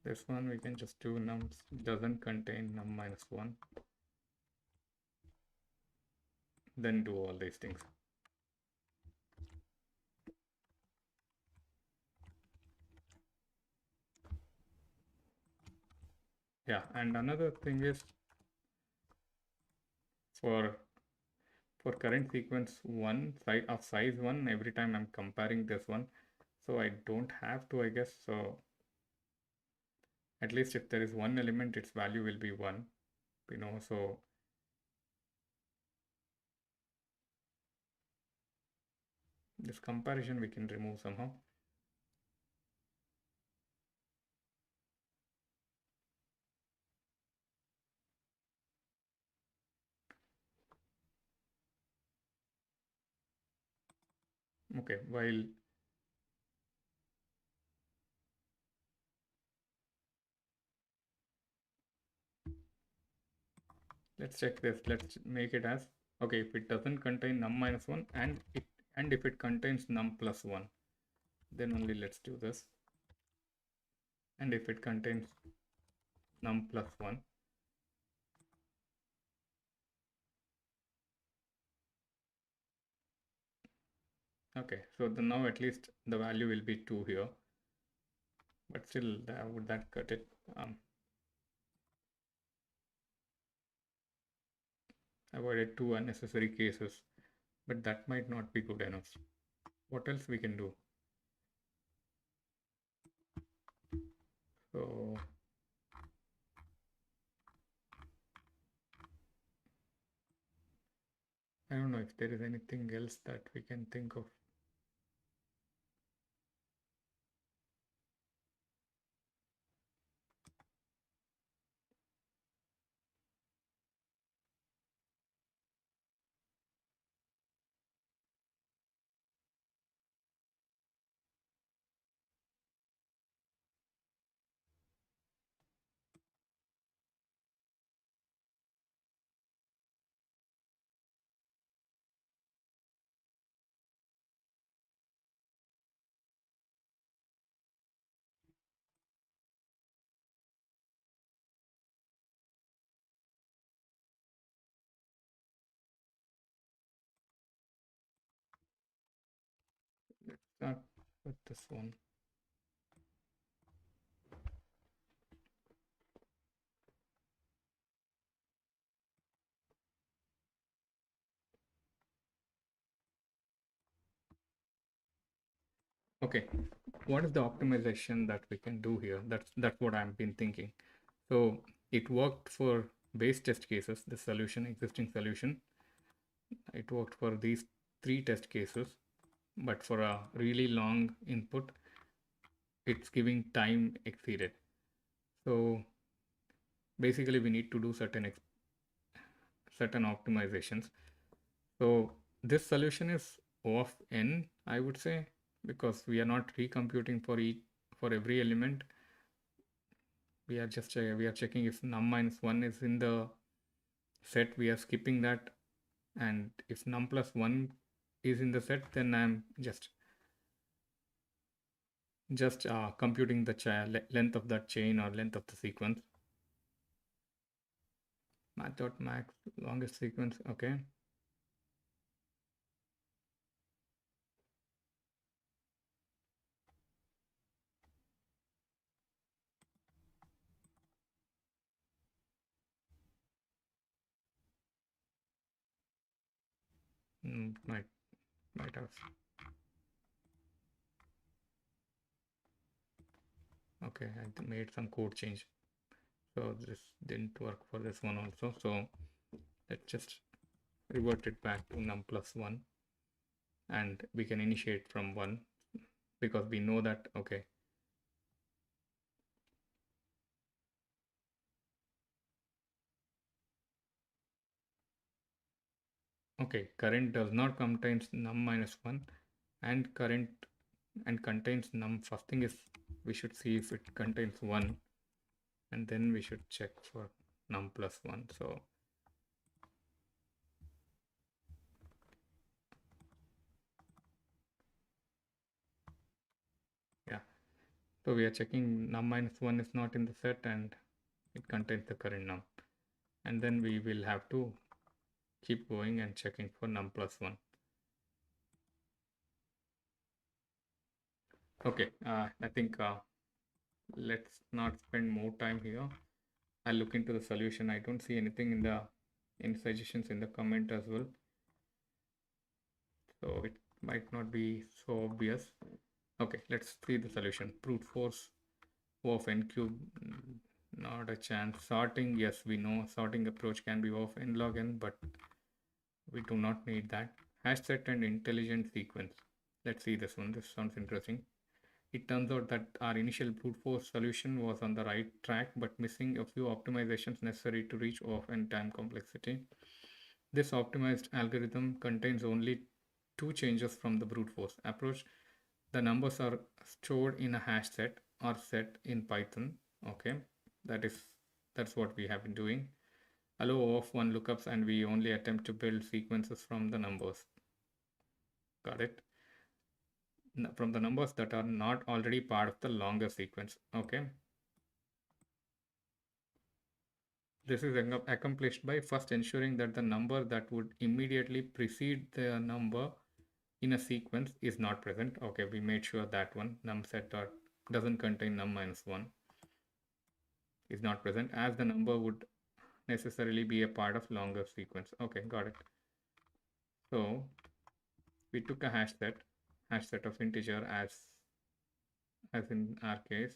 This one we can just do num doesn't contain num minus 1. Then do all these things. Yeah, and another thing is for current sequence 1 of size 1, every time I'm comparing this one, so I don't have to, I guess. So at least if there is one element, its value will be 1, so this comparison we can remove somehow. Okay, while let's check this. Let's make it as, okay, if it doesn't contain num minus 1 and if it contains num plus 1, then only let's do this. And if it contains num plus 1, okay, so now at least the value will be 2 here, but still would that cut it? Avoided 2 unnecessary cases, but that might not be good enough. What else we can do? So I don't know if there is anything else that we can think of. Let's start with this one. Okay, what is the optimization that we can do here? That's what I've been thinking. So it worked for base test cases, the solution, existing solution. It worked for these 3 test cases, but for a really long input, it's giving time exceeded. So basically we need to do certain optimizations. So this solution is O of n, I would say, because we are not recomputing for every element. We are just we are checking if num minus 1 is in the set, we are skipping that, and if num plus 1 is in the set, then I'm just computing the length of that chain or length of the sequence. Math.max longest sequence. Okay, might have. Okay, I made some code change, so this didn't work for this one also. So let's just revert it back to num plus 1, and we can initiate from 1 because we know that. Okay, current does not contains num minus 1 and current and contains num. First thing is we should see if it contains 1, and then we should check for num plus 1. So yeah, so we are checking num minus 1 is not in the set and it contains the current num, and then we will have to keep going and checking for num plus 1. Okay, I think let's not spend more time here. I'll look into the solution. I don't see anything in suggestions in the comment as well, so it might not be so obvious. Okay, let's see the solution. Brute force O of n cube, not a chance. Sorting, yes, we know sorting approach can be O of n log n, but we do not need that. Hash set and intelligent sequence. Let's see this one. This sounds interesting. It turns out that our initial brute force solution was on the right track, but missing a few optimizations necessary to reach O of n time complexity. This optimized algorithm contains only 2 changes from the brute force approach. The numbers are stored in a hash set or set in Python. Okay, that's what we have been doing. Allow O of 1 lookups, and we only attempt to build sequences from the numbers. Got it? From the numbers that are not already part of the longer sequence. Okay. This is accomplished by first ensuring that the number that would immediately precede the number in a sequence is not present. Okay, we made sure that one num set dot doesn't contain num minus 1 is not present, as the number would necessarily be a part of longer sequence. Okay, got it. So we took a hash set of integer as in our case.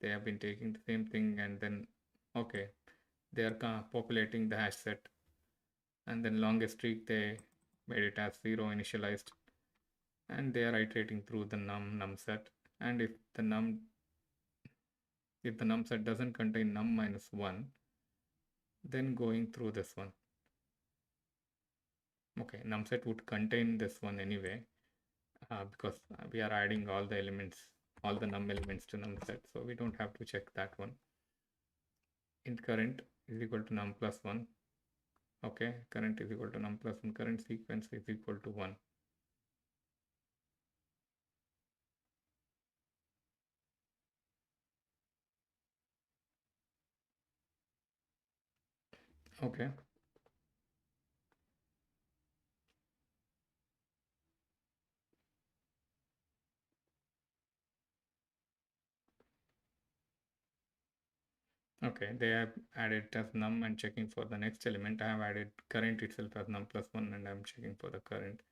They have been taking the same thing, and then okay, they are populating the hash set, and then longest streak they made it as 0 initialized, and they are iterating through the num set. And if the num set doesn't contain num minus 1, then going through this one. Okay, num set would contain this one anyway, because we are adding all the elements, all the num elements to num set, so we don't have to check that one. Int current is equal to num plus 1. Okay, current is equal to num plus 1, current sequence is equal to 1. Okay. Okay, they have added as num and checking for the next element. I have added current itself as num plus 1, and I'm checking for the current.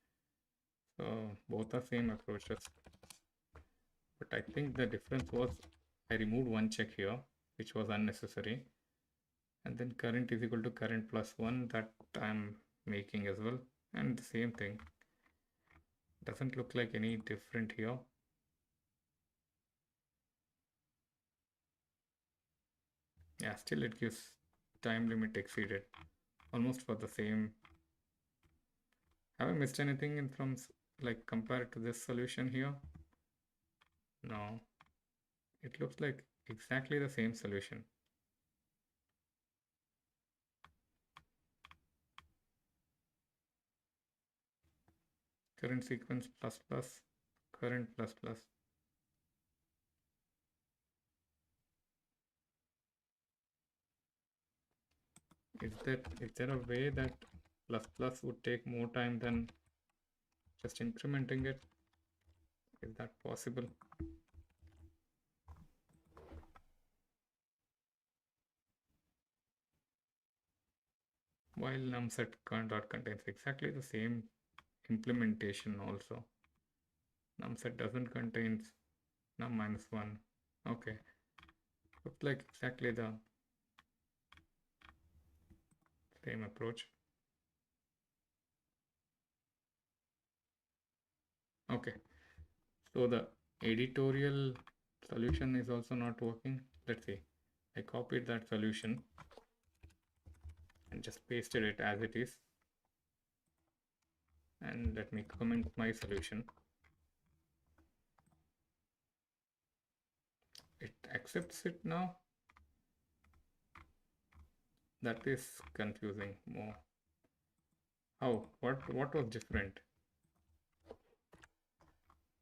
So both are same approaches. But I think the difference was I removed one check here, which was unnecessary. And then current is equal to current plus 1, that I'm making as well. And the same thing. Doesn't look like any different here. Yeah, still it gives time limit exceeded. Almost for the same. Have I missed anything in from like compared to this solution here? No. It looks like exactly the same solution. Current sequence plus plus, current plus plus. Is there a way that plus plus would take more time than just incrementing it? Is that possible? While num set dot contains exactly the same implementation also. Num set doesn't contain num minus 1. Okay. Looks like exactly the same approach. Okay. So the editorial solution is also not working. Let's see. I copied that solution and just pasted it as it is. And let me comment my solution. accepts it now? That is confusing more. How? What was different?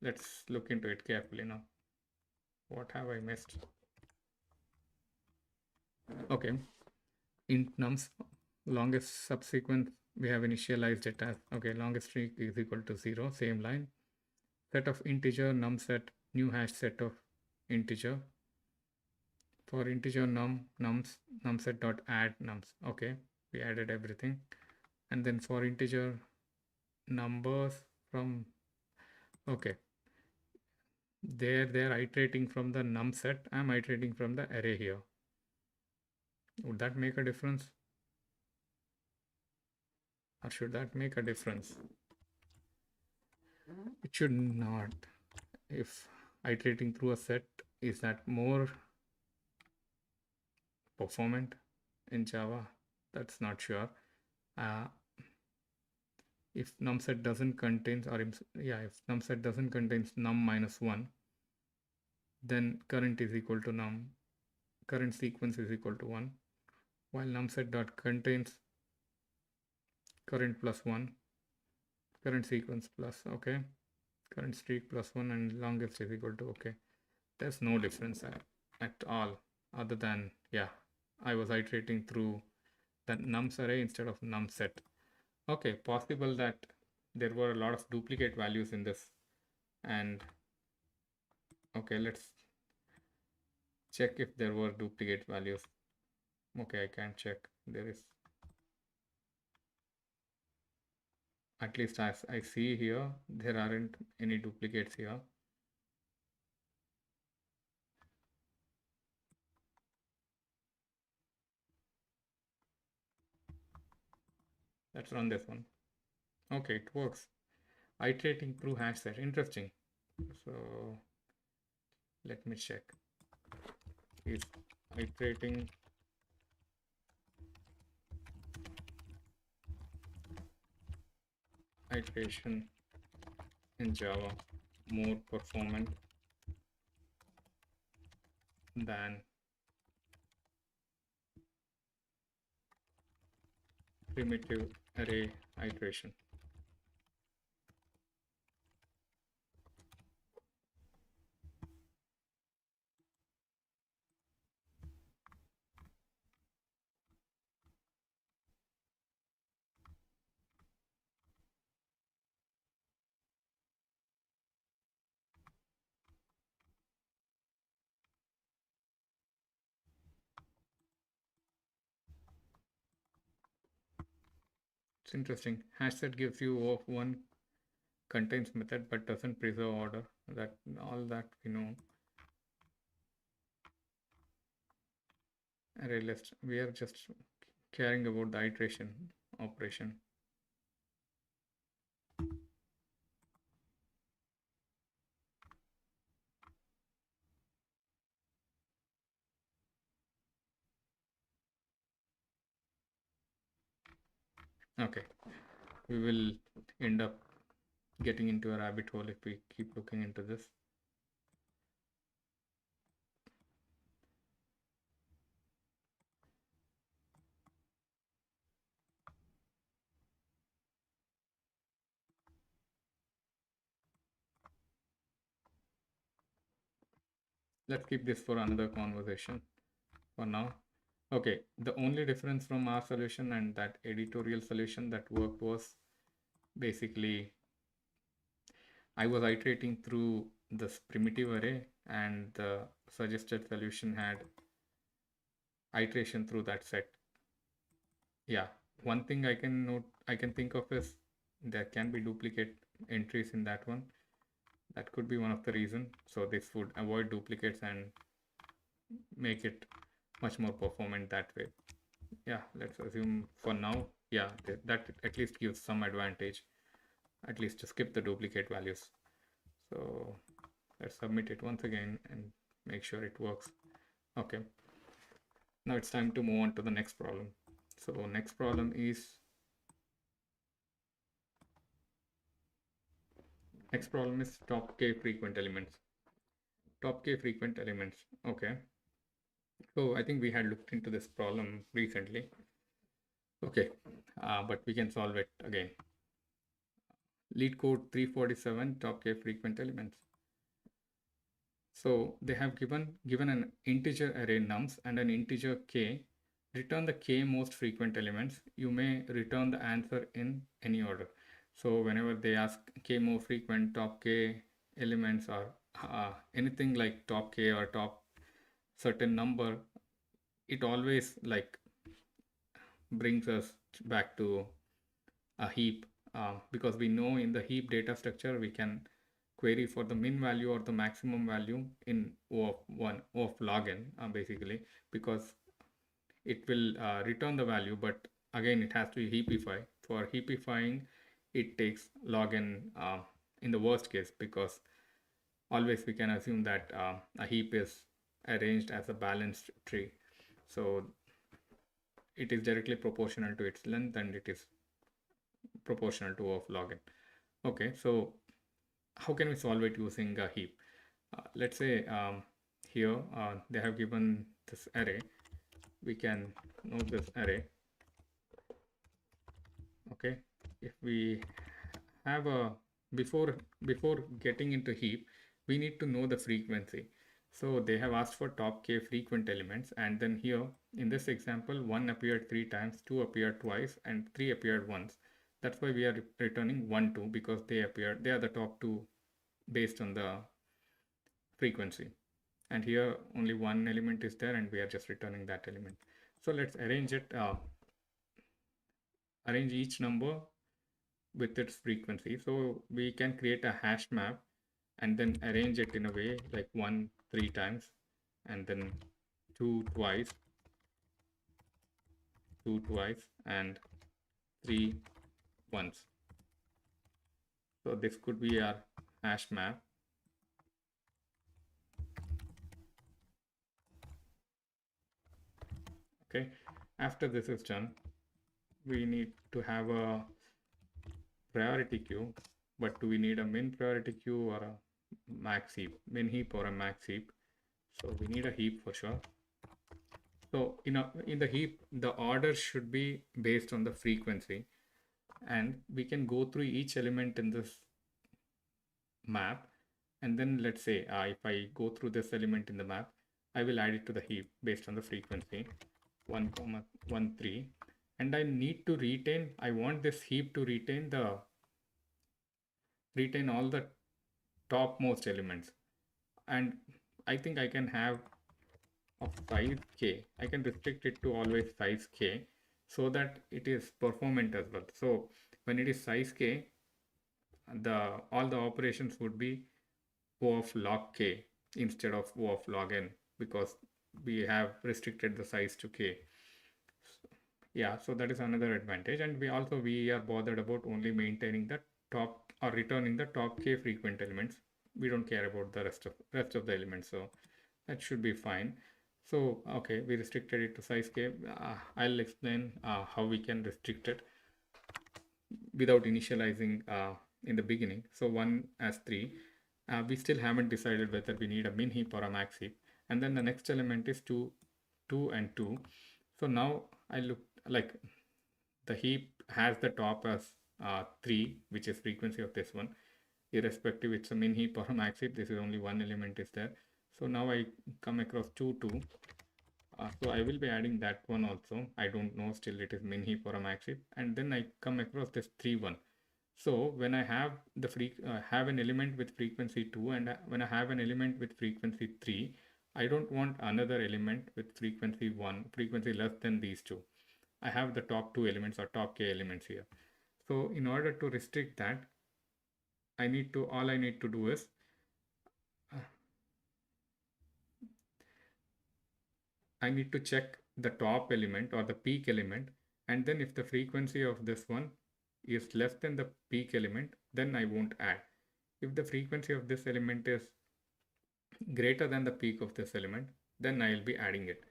Let's look into it carefully now. What have I missed? Okay, int nums longest subsequent, we have initialized it as, okay, longest string is equal to 0, same line. Set of integer num set, new hash set of integer. For integer nums set dot add nums. Okay, we added everything. And then for integer numbers from, okay, they're iterating from the num set. I'm iterating from the array here. Would that make a difference? Or should that make a difference? It should not. If iterating through a set, is that more performant in Java? That's not sure. If num set doesn't contain, or if num set doesn't contain num minus 1, then current is equal to num, current sequence is equal to 1, while num set dot contains current plus 1, current sequence plus, okay, current streak plus 1, and longest is equal to, okay. There's no difference at all, other than, yeah, I was iterating through the nums array instead of num set. Okay, possible that there were a lot of duplicate values in this. And okay, let's check if there were duplicate values. Okay, I can't check. There is, at least as I see here, there aren't any duplicates here. Let's run this one. Okay, it works. Iterating through hash set. Interesting. So let me check. Is iterating iteration in Java more performant than primitive array iteration? It's interesting. Hash set gives you of one contains method but doesn't preserve order. That all that we know. Array list. We are just caring about the iteration operation. Okay, we will end up getting into a rabbit hole if we keep looking into this. Let's keep this for another conversation for now. Okay, the only difference from our solution and that editorial solution that worked was basically I was iterating through this primitive array and the suggested solution had iteration through that set. Yeah, one thing I can think of is there can be duplicate entries in that one. That could be one of the reasons. So this would avoid duplicates and make it much more performant that way. Yeah, let's assume for now, yeah, that at least gives some advantage, at least to skip the duplicate values. So let's submit it once again and make sure it works. Okay, now it's time to move on to the next problem. So next problem is top k frequent elements. top k frequent elements. Okay. So I think we had looked into this problem recently. Okay, but we can solve it again. LeetCode 347 top k frequent elements. So they have given an integer array nums and an integer k. Return the k most frequent elements. You may return the answer in any order. So whenever they ask k more frequent, top k elements, or anything like top k or top certain number, it always like brings us back to a heap, because we know in the heap data structure we can query for the min value or the maximum value in O of 1, O of log n, basically, because it will return the value, but again it has to be heapify. For heapifying, it takes log n in the worst case, because always we can assume that a heap is arranged as a balanced tree. So it is directly proportional to its length, and it is proportional to O of log n. Okay, so how can we solve it using a heap? Let's say here they have given this array. We can know this array. Okay, if we have a before getting into heap, we need to know the frequency. So they have asked for top k frequent elements, and then here in this example, 1 appeared 3 times, 2 appeared twice, and 3 appeared once. That's why we are returning 1, 2, because they are the top 2 based on the frequency. And here only one element is there, and we are just returning that element. So let's arrange it, arrange each number with its frequency. So we can create a hash map and then arrange it in a way like 1 3 times, and then 2 twice, 2 twice, and 3 once. So this could be our hash map. Okay, after this is done, we need to have a priority queue. But do we need a min priority queue or a max heap? Min heap or a max heap? So we need a heap for sure. So in the heap, the order should be based on the frequency, and we can go through each element in this map, and then let's say if I go through this element in the map, I will add it to the heap based on the frequency 1, 1, 3, and I need to retain. I want this heap to retain all the topmost elements, and I think I can have of size k. I can restrict it to always size k, so that it is performant as well. So when it is size k, all the operations would be O of log k instead of O of log n, because we have restricted the size to k. Yeah, so that is another advantage, and we are bothered about only maintaining the top or returning the top k frequent elements. We don't care about the rest of the elements, so that should be fine. So okay, we restricted it to size k. I'll explain how we can restrict it without initializing in the beginning. So 1 as 3. We still haven't decided whether we need a min heap or a max heap. And then the next element is 2, 2 and 2. So now I look like the heap has the top as 3, which is frequency of this one. Irrespective it's a min heap or a max heap, this is only one element is there. So now I come across 2, 2. So I will be adding that one also. I don't know still it is min heap or a max heap. And then I come across this 3, 1. So when I have have an element with frequency 2, and when I have an element with frequency 3, I don't want another element with frequency 1, frequency less than these two. I have the top 2 elements or top k elements here. So in order to restrict that, all I need to do is I need to check the top element or the peak element, and then if the frequency of this one is less than the peak element, then I won't add. If the frequency of this element is greater than the peak of this element, then I will be adding it.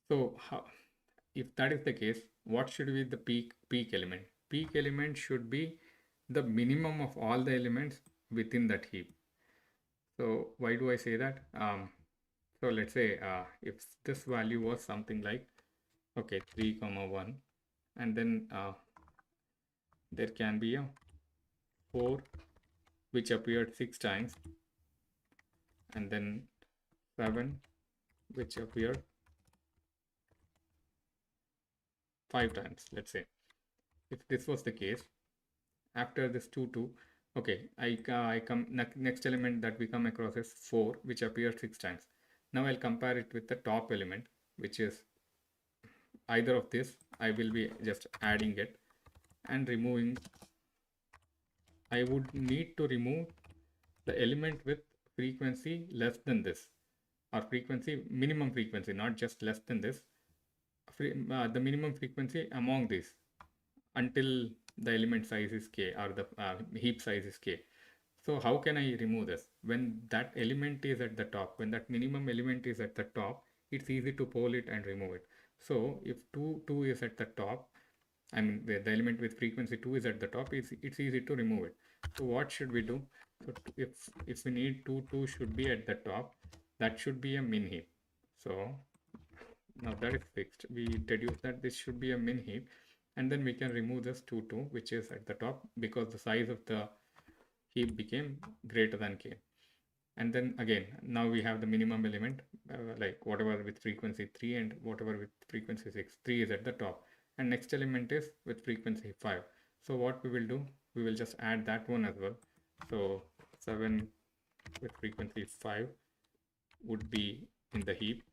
So if that is the case, what should be the peak element? Peak element should be the minimum of all the elements within that heap. So why do I say that? So let's say if this value was something like, okay, 3 comma 1, and then there can be a 4 which appeared 6 times, and then 7 which appeared 5 times, let's say. If this was the case, after this 2 okay, I come next element that we come across is 4 which appears 6 times. Now I'll compare it with the top element, which is either of this. I will be just adding it and removing. I would need to remove the element with frequency less than this, or frequency, minimum frequency, not just less than this, the minimum frequency among these, until the element size is k, or the heap size is k. So how can I remove this? When that element is at the top, when that minimum element is at the top, it's easy to pull it and remove it. So if 2 is at the top, I mean the element with frequency 2 is at the top, it's easy to remove it. So what should we do? So if we need 2 should be at the top, that should be a min heap. So now that is fixed. We deduce that this should be a min heap, and then we can remove this 2 which is at the top, because the size of the heap became greater than k. And then again, now we have the minimum element, like whatever with frequency 3 and whatever with frequency 6. 3 is at the top, and next element is with frequency 5. So what we will do, we will just add that one as well. So 7 with frequency 5 would be in the heap,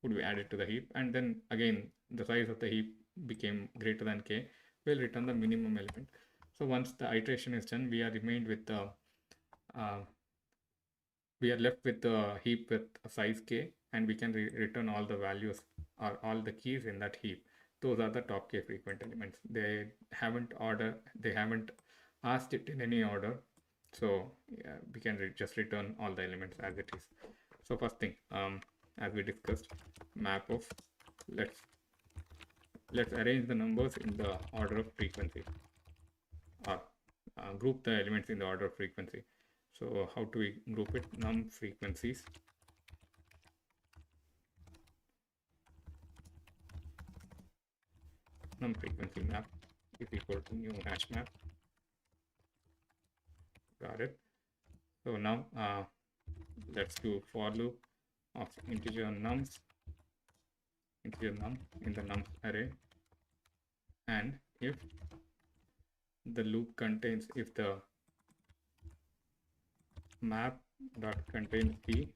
would be added to the heap, and then again the size of the heap became greater than k, we'll return the minimum element. So once the iteration is done, we are remained with the we are left with the heap with a size k, and we can return all the values or all the keys in that heap. Those are the top k frequent elements. They haven't asked it in any order, so yeah, we can just return all the elements as it is. So first thing, as we discussed, map of, let's arrange the numbers in the order of frequency, or group the elements in the order of frequency. So how do we group it? Num frequencies, num frequency map is equal to new hash map. Got it. So now let's do for loop of integer nums in the nums array, and if the loop contains, if the map dot contains key,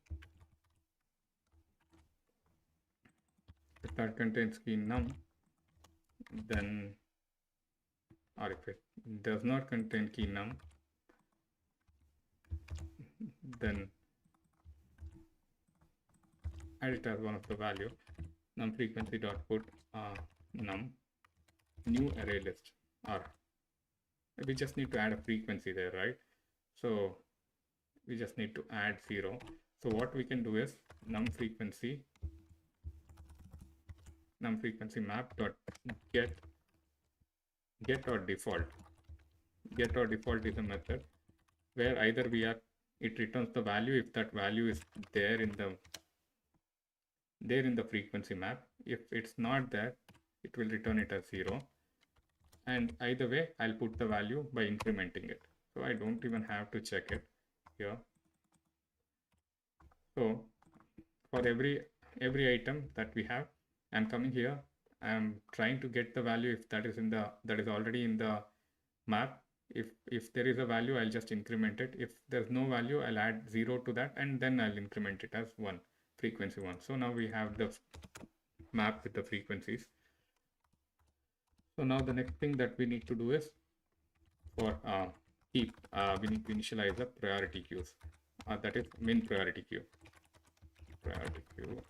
if that contains key num, then, or if it does not contain key num, then add it as one of the value. Num frequency dot put num new array list, or we just need to add a frequency there, right? So we just need to add 0. So what we can do is num frequency map dot get or default. Get or default is a method where either it returns the value if that value is there in the frequency map. If it's not there, it will return it as 0. And either way, I'll put the value by incrementing it. So I don't even have to check it here. So for every item that we have, I'm coming here, I'm trying to get the value if that is already in the map. If there is a value, I'll just increment it. If there's no value, I'll add 0 to that, and then I'll increment it as 1, frequency 1. So now we have the map with the frequencies. So now the next thing that we need to do is, for heap, we need to initialize the priority queues. That is min priority queue. Priority queue.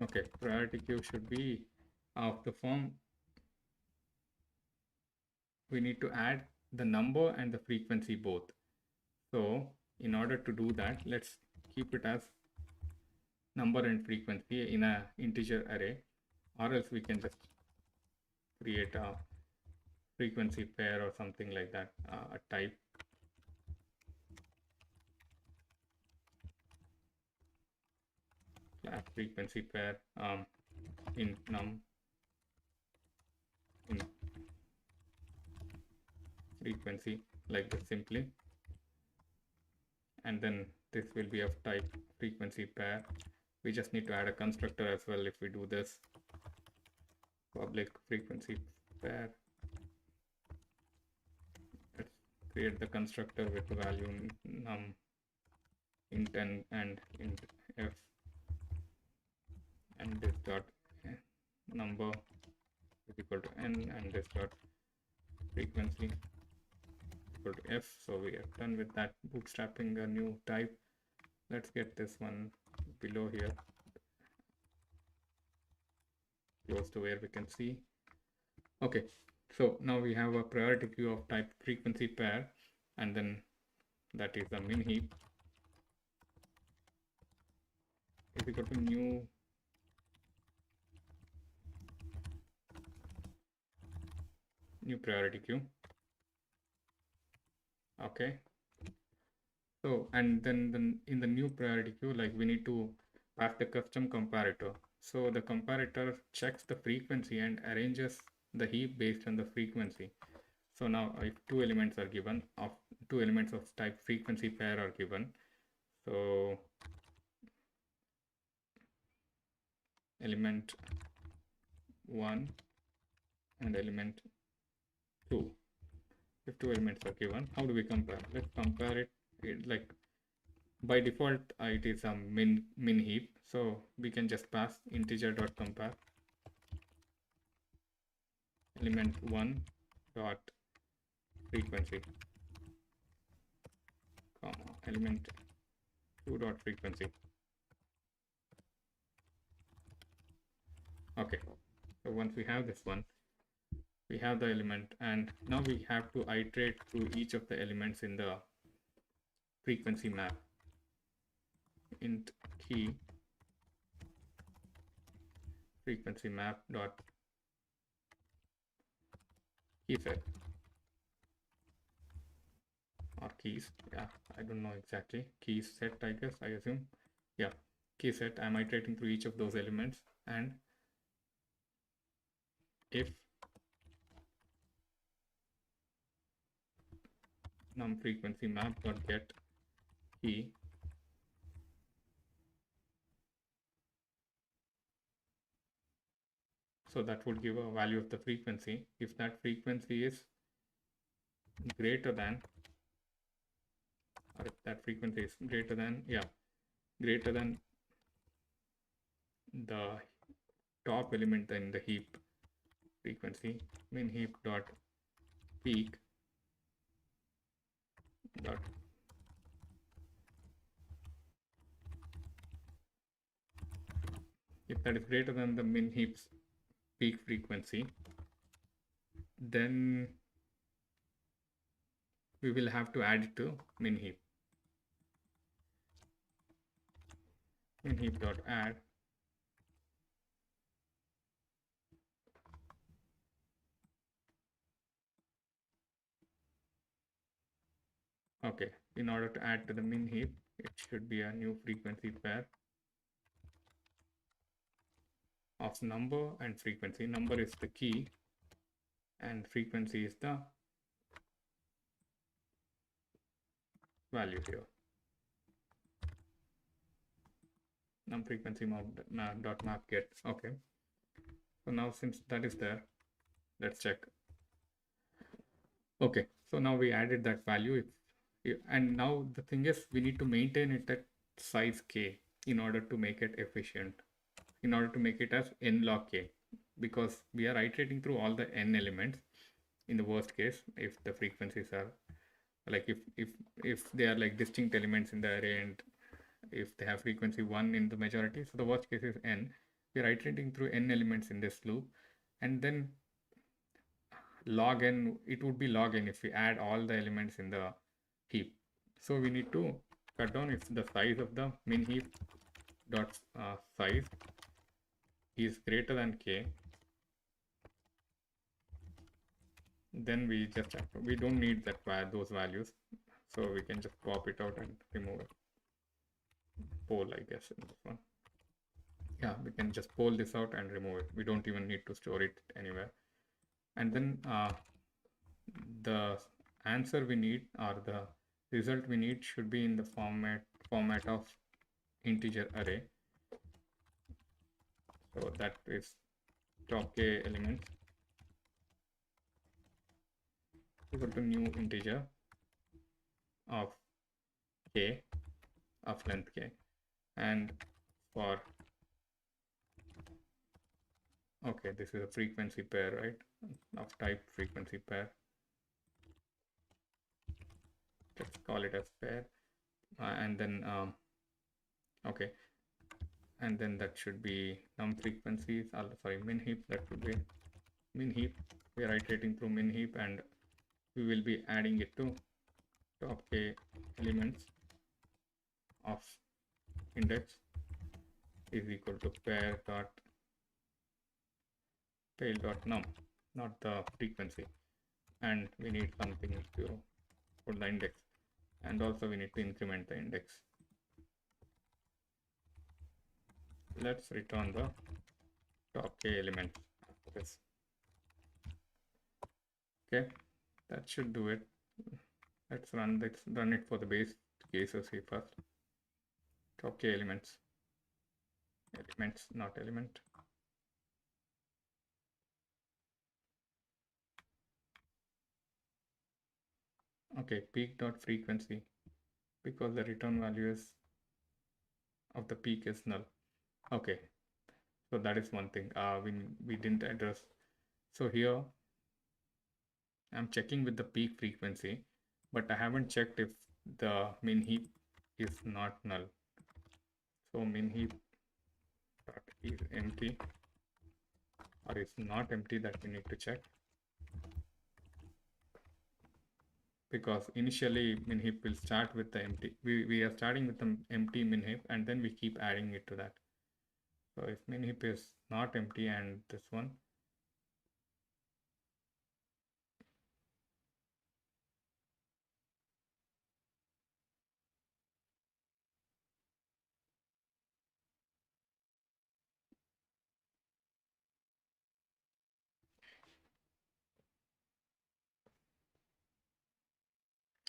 Okay, priority queue should be of the form, we need to add the number and the frequency both. So in order to do that, let's keep it as number and frequency in a integer array, or else we can just create a frequency pair or something like that, a type. Class frequency pair in num in frequency, like this simply, and then this will be of type frequency pair. We just need to add a constructor as well if we do this. Public frequency pair. Let's create the constructor with the value num int n and int f, and this dot number is equal to n, and this dot frequency equal to f. So we are done with that, bootstrapping a new type. Let's get this one below here, close to where we can see. Okay, so now we have a priority queue of type frequency pair, and then that is the min heap is equal to new priority queue. Okay, so and then in the new priority queue, like we need to pass the custom comparator. So the comparator checks the frequency and arranges the heap based on the frequency. So now if two elements are given, of two elements of type frequency pair are given, so element 1 and element 2, if two elements are given, how do we compare? Let's compare it like by default it is a min heap, so we can just pass integer.compare element 1 dot frequency, comma element 2 dot frequency. Okay, so once we have this one, we have the element, and now we have to iterate through each of the elements in the frequency map. Int key frequency map dot key set or keys. Yeah, I don't know exactly. Key set, I guess, I assume. Yeah, key set. I'm iterating through each of those elements, and if num frequency map dot get key, so that would give a value of the frequency. If that frequency is greater than, or if that frequency is greater than, yeah, greater than the top element in the heap frequency, min heap dot peak dot if that is greater than the min heap's peak frequency, then we will have to add it to min heap. Min heap dot add okay, in order to add to the min heap, it should be a new frequency pair of number and frequency. Number is the key and frequency is the value here. Num frequency dot map get. Okay, so now since that is there, let's check. Okay, so now we added that value, and now the thing is we need to maintain it at size k in order to make it efficient, in order to make it as n log k, because we are iterating through all the n elements. In the worst case, if the frequencies are like if they are like distinct elements in the array, and if they have frequency 1 in the majority, so the worst case is n. We are iterating through n elements in this loop, and then log n, it would be log n if we add all the elements in the heap. So we need to cut down if the size of the min heap dot size is greater than k, then we just have to, we don't need that those values, so we can just pop it out and remove it. Poll, I guess, in this one. Yeah, we can just pull this out and remove it. We don't even need to store it anywhere. And then the answer we need, or the result we need, should be in the format of integer array. So that is top k elements equal to new integer of k, of length k. And for, okay, this is a frequency pair, right, of type frequency pair. Let's call it as pair. And then okay, and then that should be num frequencies, sorry, min heap. That would be min heap. We are iterating through min heap, and we will be adding it to top k elements of index is equal to pair dot tail dot num, not the frequency. And we need something to put the index, and also we need to increment the index. Let's return the top k element after this. Okay, that should do it. Let's run it for the base cases here first. Top k elements, not element. Okay, peak dot frequency, because the return value is of the peak is null. Okay, so that is one thing we didn't address. So here I'm checking with the peak frequency, but I haven't checked if the min heap is not null. So min heap dot is empty or is not empty, that we need to check, because initially min heap will start with the empty. We are starting with the empty min heap, and then we keep adding it to that. So if min heap is not empty and this one,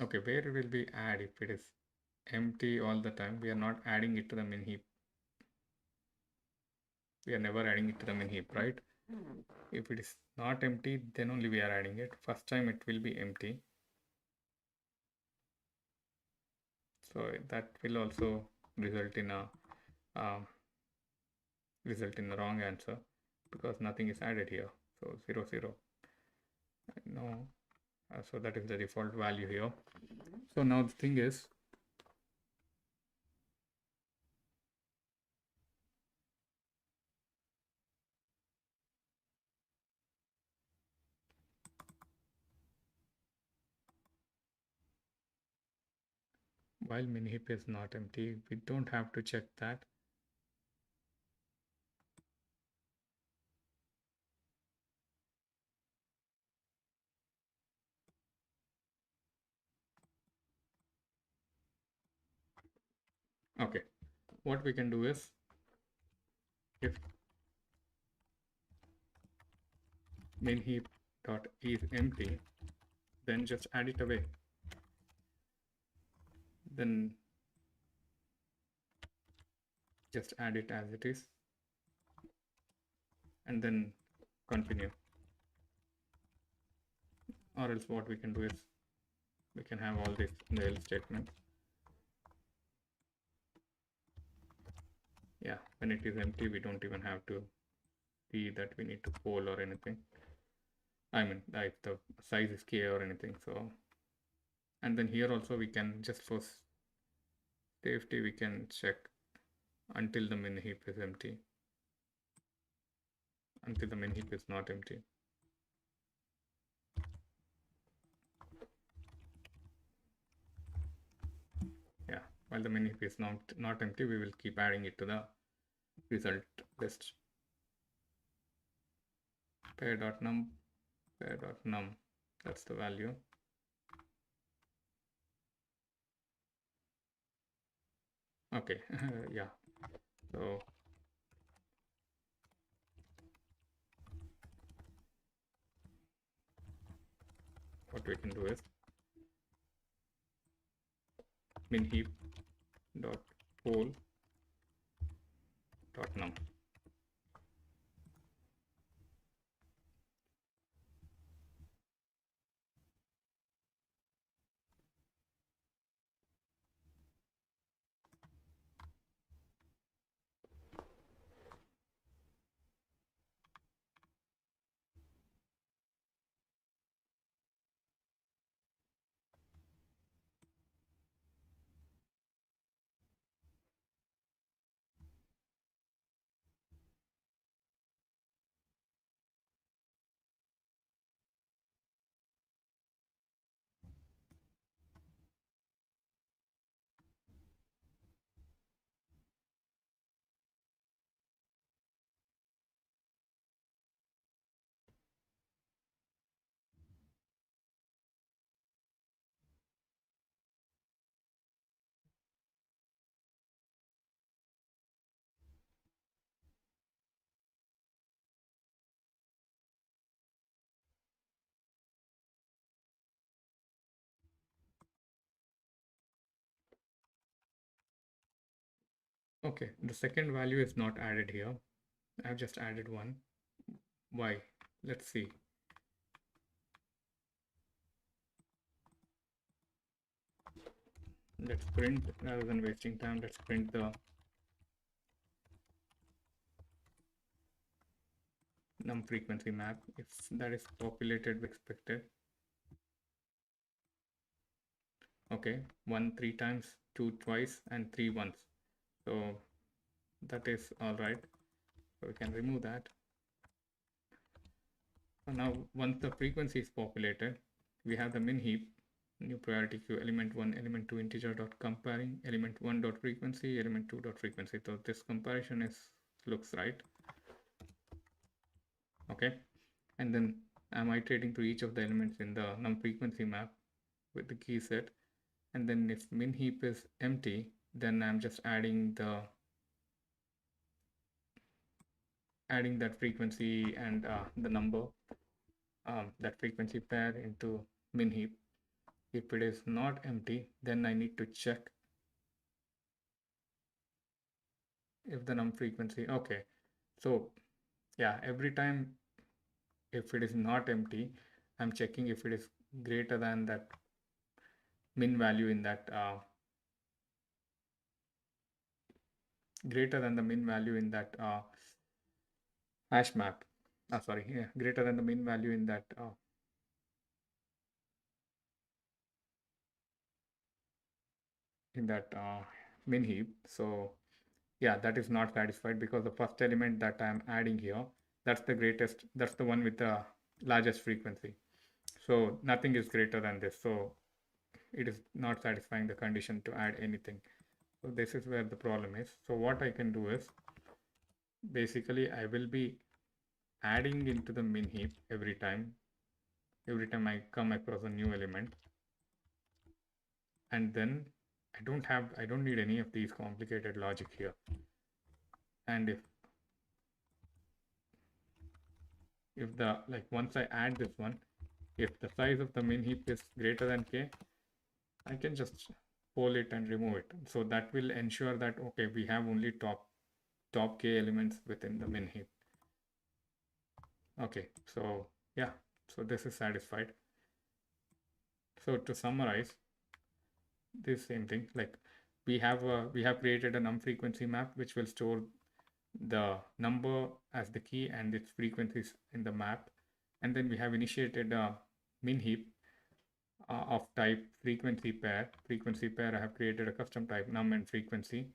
okay, where will we add if it is empty all the time? We are not adding it to the min heap. We are never adding it to the min heap, right? If it is not empty, then only we are adding it. First time it will be empty. So that will also result in a wrong answer, because nothing is added here. So 0 0. No. So that is the default value here. So now the thing is, while min heap is not empty, we don't have to check that. Okay, what we can do is, if min heap dot is empty, then just add it away. Then just add it as it is, and then continue. Or else what we can do is, we can have all this in the else statement. Yeah, when it is empty, we don't even have to see that we need to poll or anything. I mean, like the size is k or anything. So, and then here also we can, just for safety, we can check until the min heap is empty, until the min heap is not empty. Yeah, while the min heap is not empty, we will keep adding it to the result list. Pair.num, pair.num. That's the value. Okay, yeah. So what we can do is min heap dot poll dot num. Okay, the second value is not added here. I've just added one. Why? Let's see. Let's print, rather than wasting time, let's print the num frequency map if that is populated with expected. Okay, 1 3 times, 2 twice, and 3 once. So that is all right. So we can remove that. So now once the frequency is populated, we have the min heap, new priority queue, element 1, element 2 integer dot comparing, element 1 dot frequency, element 2 dot frequency. So this comparison is looks right. Okay, and then I'm iterating through each of the elements in the num frequency map with the key set. And then if min heap is empty, then I'm just adding that frequency and the number, that frequency pair into min heap. If it is not empty, then I need to check if the num frequency. Okay, so yeah, every time if it is not empty, I'm checking if it is greater than that min value in that greater than the min value in that hash map. Sorry, yeah, greater than the min value in that min heap. So yeah, that is not satisfied because the first element that I'm adding here, that's the greatest, that's the one with the largest frequency. So nothing is greater than this. So it is not satisfying the condition to add anything. So this is where the problem is. So what I can do is basically I will be adding into the min heap every time I come across a new element. And then I don't need any of these complicated logic here. And if the, like, once I add this one, if the size of the min heap is greater than k, I can just poll it and remove it. So that will ensure that, okay, we have only top k elements within the min heap. Okay, so yeah, so this is satisfied. So to summarize, this same thing, like we have created a num frequency map which will store the number as the key and its frequencies in the map, and then we have initiated a min heap of type frequency pair. I have created a custom type num and frequency,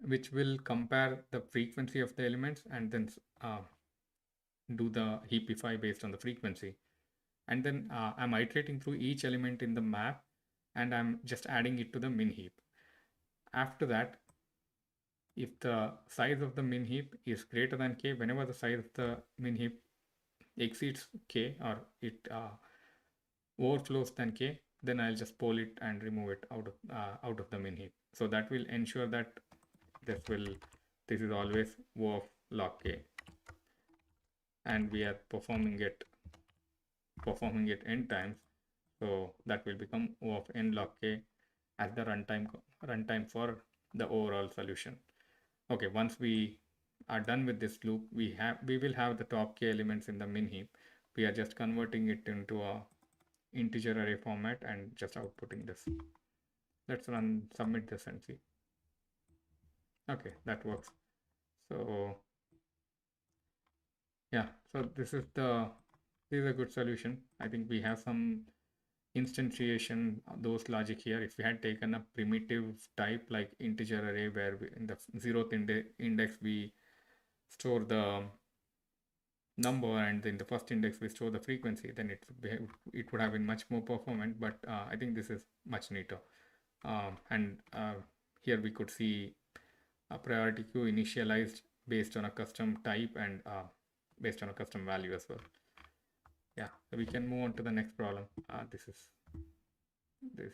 which will compare the frequency of the elements and then do the heapify based on the frequency. And then I'm iterating through each element in the map and I'm just adding it to the min heap. After that, if the size of the min heap is greater than k, whenever the size of the min heap exceeds k, or it overflows than k, then I'll just poll it and remove it out of the min heap. So that will ensure that this is always O of log k, and we are performing it n times. So that will become O of n log k as the runtime for the overall solution. Okay, once we are done with this loop, we will have the top k elements in the min heap. We are just converting it into a integer array format and just outputting this. Let's submit this and see. Okay, that works. So yeah, so this is a good solution. I think we have some instantiation of those logic here. If we had taken a primitive type like integer array, where in the 0th index we store the number, and in the first index we store the frequency, then it would have been much more performant. But I think this is much neater. And here we could see a priority queue initialized based on a custom type and based on a custom value as well. Yeah, so we can move on to the next problem. This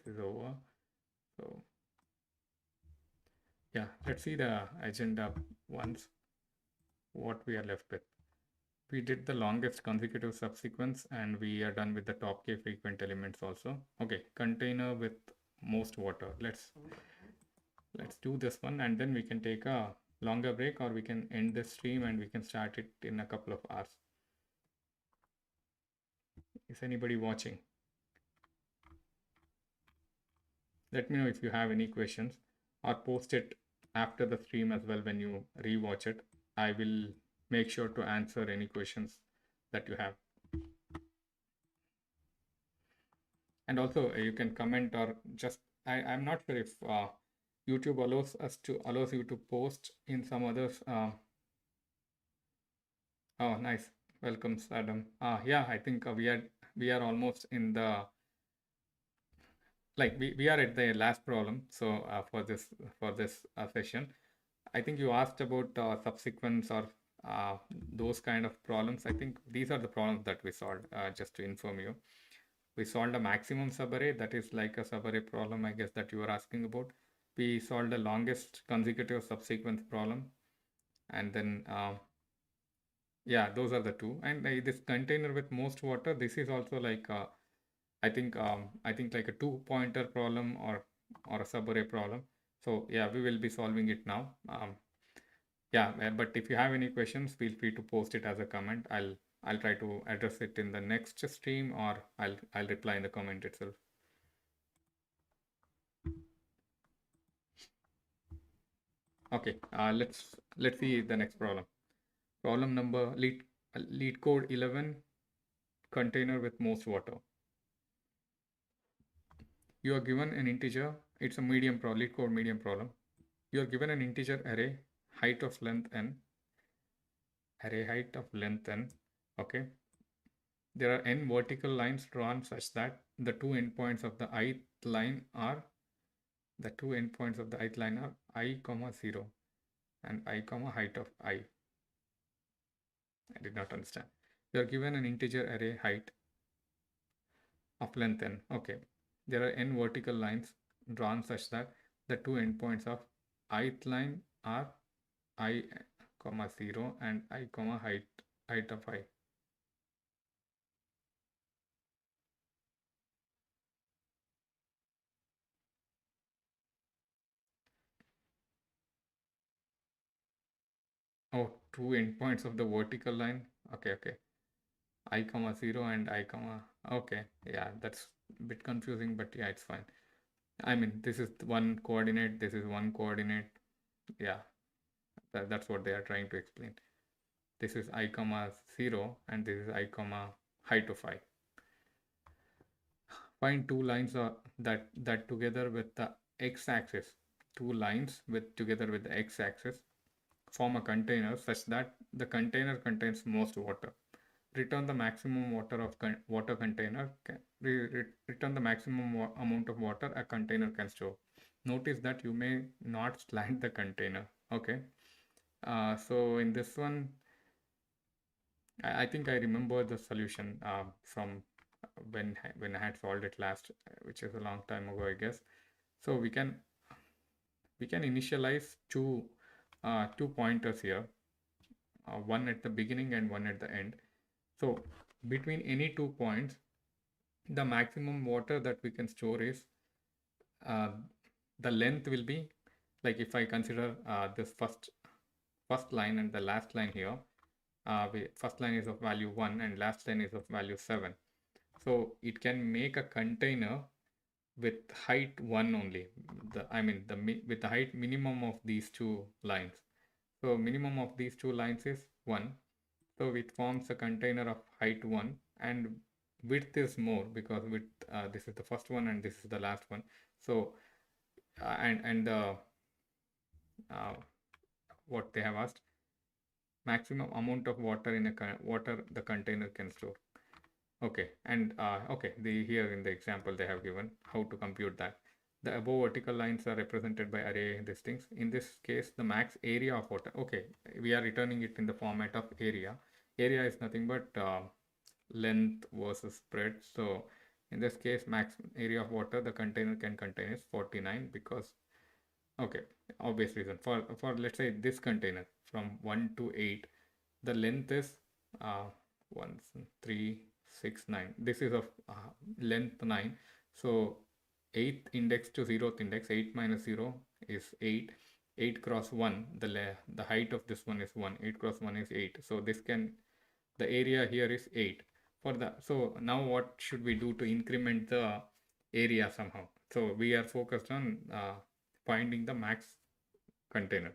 is over. So yeah, let's see the agenda once, what we are left with. We did the longest consecutive subsequence, and we are done with the top k frequent elements also. Okay, container with most water. Let's do this one, and then we can take a longer break, or we can end the stream and we can start it in a couple of hours. Is anybody watching? Let me know if you have any questions, or post it after the stream as well. When you rewatch it, I will make sure to answer any questions that you have. And also you can comment, or just I'm not sure if YouTube allows you to post in some others. Oh, nice. Welcome, Adam. Yeah, I think we are almost in the, like, we are at the last problem. So for this session, I think you asked about subsequence, or those kind of problems. I think these are the problems that we solved. Just to inform you, we solved a maximum subarray, that is like a subarray problem, I guess, that you were asking about. We solved the longest consecutive subsequence problem, and then yeah, those are the two. And this container with most water, this is also like I think like a 2-pointer problem, or a subarray problem. So yeah, we will be solving it now. Yeah, but if you have any questions, feel free to post it as a comment. I'll try to address it in the next stream, or I'll reply in the comment itself. Okay, let's see the next problem. Problem number LeetCode 11, container with most water. You are given an integer. It's a medium problem, LeetCode medium problem. You are given an integer array, height of length n. Array height of length n. Okay. There are n vertical lines drawn such that the two endpoints of the ith line are I, 0 and I, height of I. I did not understand. You are given an integer array height of length n. Okay. There are n vertical lines drawn such that the two endpoints of ith line are I, 0 and I, height of I. Oh, two endpoints of the vertical line. Okay. I, 0 and I, okay. Yeah, that's a bit confusing, but yeah, it's fine. I mean, this is one coordinate, this is one coordinate. Yeah, that's what they are trying to explain. This is I, 0 and this is I, height of I. Find two lines that together with the x-axis, two lines together with the x-axis form a container such that the container contains most water. Return the maximum water container. Return the maximum amount of water a container can store. Notice that you may not slant the container. Okay. So in this one, I think I remember the solution from when I had solved it last, which is a long time ago, I guess. So we can initialize two pointers here, one at the beginning and one at the end. So between any 2 points, the maximum water that we can store is uh, the length will be, like if I consider this first line and the last line here, first line is of value 1 and last line is of value 7. So it can make a container with height 1 only. With the height minimum of these two lines. So minimum of these two lines is 1. So it forms a container of height 1, and width is more because this is the first one and this is the last one. So and the what they have asked, maximum amount of water in water the container can store. Okay, and okay, here in the example they have given how to compute that. The above vertical lines are represented by array these things. In this case, the max area of water. Okay, we are returning it in the format of area. Area is nothing but length versus spread. So in this case, max area of water the container can contain is 49 because, okay, obvious reason. For let's say this container from 1 to 8, the length is 1, 3, 6, 9. This is of length 9. So 8th index to 0th index, 8 minus 0 is 8. 8 cross 1, the height of this one is 1. 8 cross 1 is 8. So the area here is 8. So now what should we do to increment the area somehow? So we are focused on finding the max container.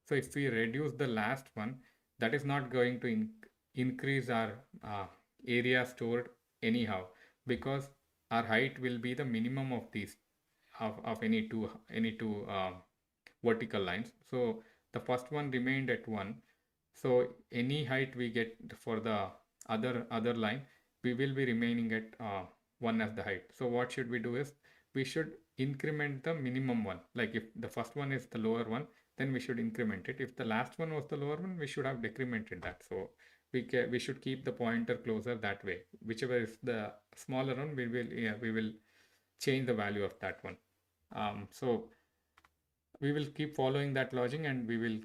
So if we reduce the last one, that is not going to increase our area stored anyhow, because our height will be the minimum of these of any two vertical lines. So the first one remained at 1. So any height we get for the other line, we will be remaining at 1 as the height. So what should we do is we should increment the minimum one. Like if the first one is the lower one, then we should increment it. If the last one was the lower one, we should have decremented that. So we should keep the pointer closer that way. Whichever is the smaller one, we will change the value of that one. So we will keep following that logic, and we will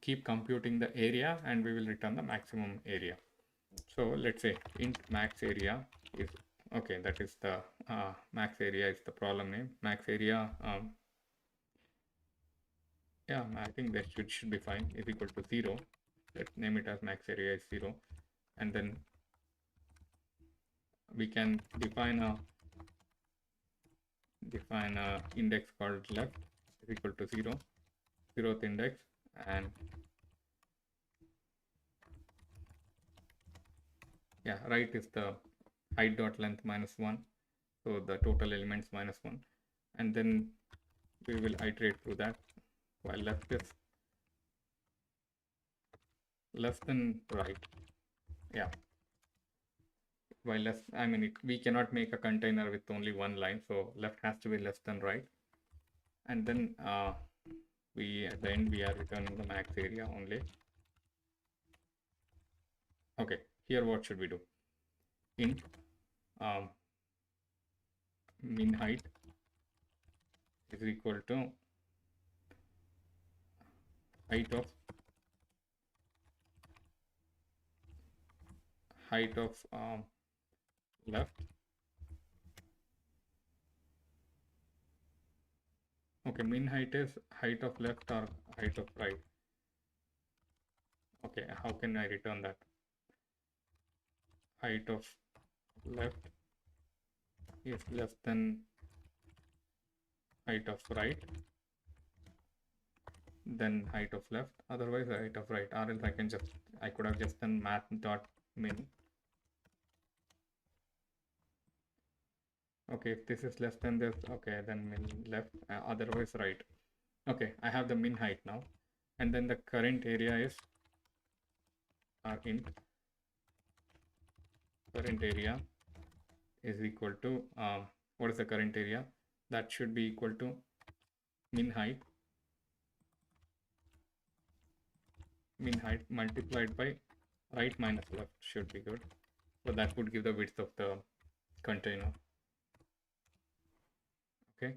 keep computing the area, and we will return the maximum area. So let's say int max area is, okay, that is the max area is the problem name. Max area, yeah, I think that should be fine, is equal to 0. Let's name it as max area is 0, and then we can define a index called left is equal to 0, 0th index, and yeah, right is the height dot length minus 1, so the total elements minus 1, and then we will iterate through that, while left is less than right. Yeah, while less, we cannot make a container with only one line, so left has to be less than right, and then we at the end we are returning the max area only. Okay, here what should we do? Int min height is equal to height of left. Okay, min height is height of left or height of right. Okay, how can I return that? Height of left is less than height of right, then height of left, otherwise height of right, or else I could have just done math dot min. Okay, if this is less than this, okay, then min left, otherwise right. Okay, I have the min height now, and then the current area is int current area is equal to what is the current area? That should be equal to min height multiplied by right minus left should be good. So that would give the width of the container. Okay.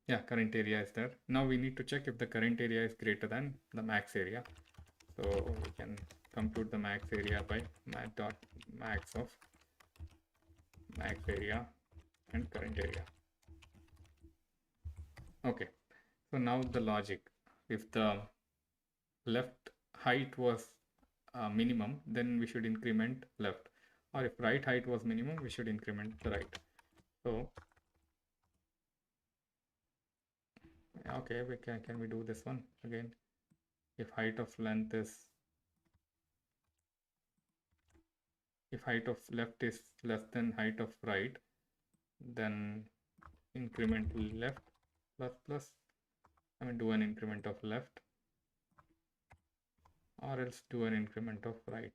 Yeah, current area is there. Now we need to check if the current area is greater than the max area. So we can compute the max area by mat.max of max area and current area. Okay, so now the logic. If the left height was minimum, then we should increment left. Or if right height was minimum, we should increment the right. So, okay, can we do this one again? If height of length is, if height of left is less than height of right, then increment left plus, do an increment of left, or else do an increment of right.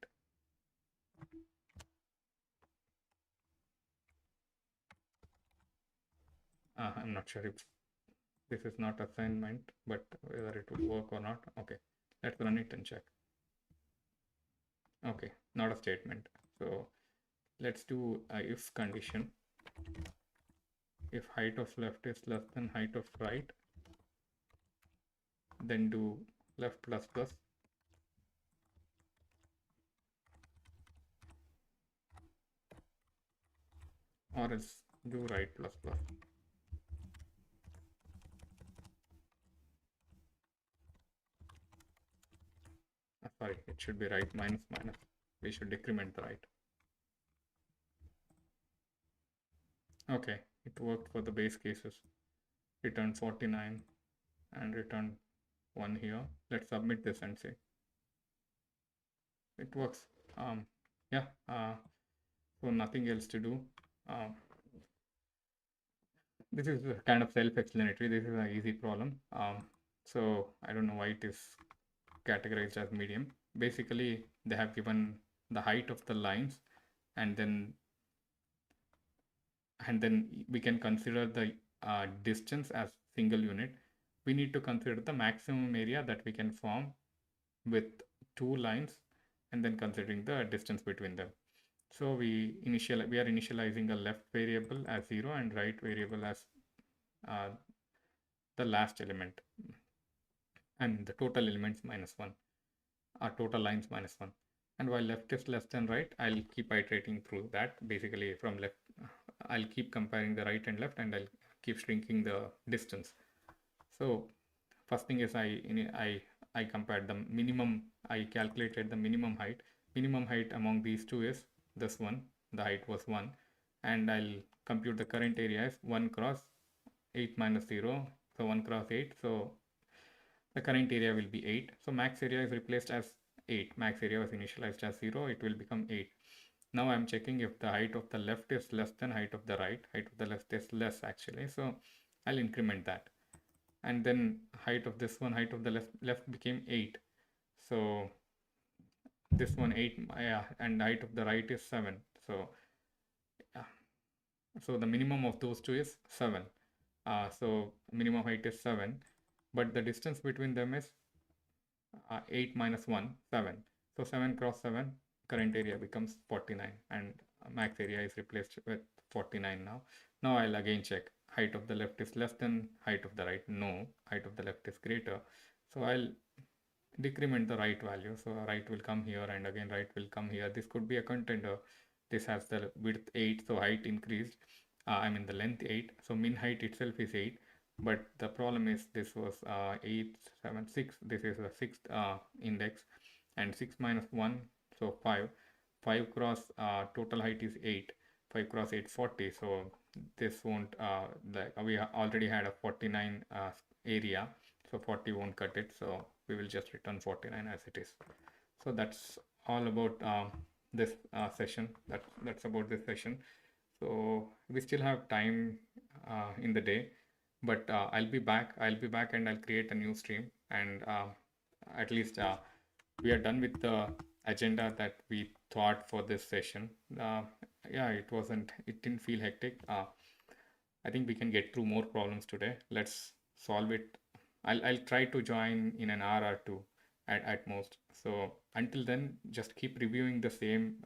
I'm not sure if this is not assignment, but whether it will work or not. Okay, let's run it and check. Okay, not a statement. So let's do a if condition. If height of left is less than height of right, then do left plus plus, or else do right plus plus. Sorry, it should be right minus minus. We should decrement the right. Okay, it worked for the base cases. Return 49 and return 1 here. Let's submit this and see. It works. Yeah, so nothing else to do. This is kind of self-explanatory. This is an easy problem. So I don't know why it is categorized as medium. Basically, they have given the height of the lines, and then we can consider the distance as single unit. We need to consider the maximum area that we can form with two lines, and then considering the distance between them. So we are initializing a left variable as 0 and right variable as the last element, and the total elements minus 1, or total lines minus 1. And while left is less than right, I'll keep iterating through that. Basically from left, I'll keep comparing the right and left, and I'll keep shrinking the distance. So first thing is I compared the minimum. I calculated the minimum height. Minimum height among these two is this one. The height was 1, and I'll compute the current area as 1 cross 8 minus 0. So 1 cross 8. So the current area will be 8. So max area is replaced as 8. Max area was initialized as 0. It will become 8. Now I'm checking if the height of the left is less than height of the right. Height of the left is less actually. So I'll increment that. And then height of this one, height of the left became 8. So this one 8, and height of the right is 7. So so the minimum of those two is 7. So minimum height is 7, but the distance between them is 8 minus 1, 7. So 7 cross 7, current area becomes 49, and max area is replaced with 49 now. Now I'll again check. Height of the left is less than height of the right. No, height of the left is greater. So I'll decrement the right value. So right will come here, and again right will come here. This could be a contender. This has the width 8, so height increased. The length 8. So min height itself is 8. But the problem is this was 8, 7, 6. This is the sixth index, and 6 minus 1, so 5. 5 cross total height is 8. 5 cross 8, 40. So this won't, we already had a 49 area, so 40 won't cut it. So we will just return 49 as it is. So that's all about this session. That's about this session. So we still have time in the day, but I'll be back and I'll create a new stream, and at least we are done with the agenda that we thought for this session. Yeah, it didn't feel hectic. I think we can get through more problems today. Let's solve it. I'll try to join in an hour or two. at most. So until then, just keep reviewing the same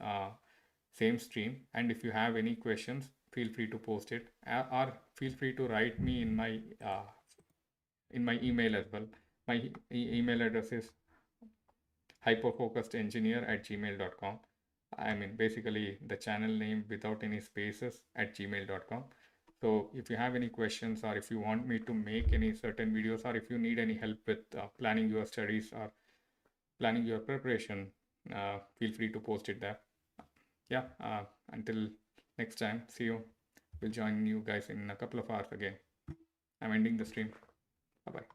stream, and if you have any questions, feel free to post it, or feel free to write me in my email as well. My email address is hyperfocusedengineer@gmail.com. I mean, basically the channel name without any spaces @gmail.com. So if you have any questions, or if you want me to make any certain videos, or if you need any help with planning your studies or planning your preparation, feel free to post it there. Yeah, until next time, see you. We'll join you guys in a couple of hours again. I'm ending the stream. Bye bye.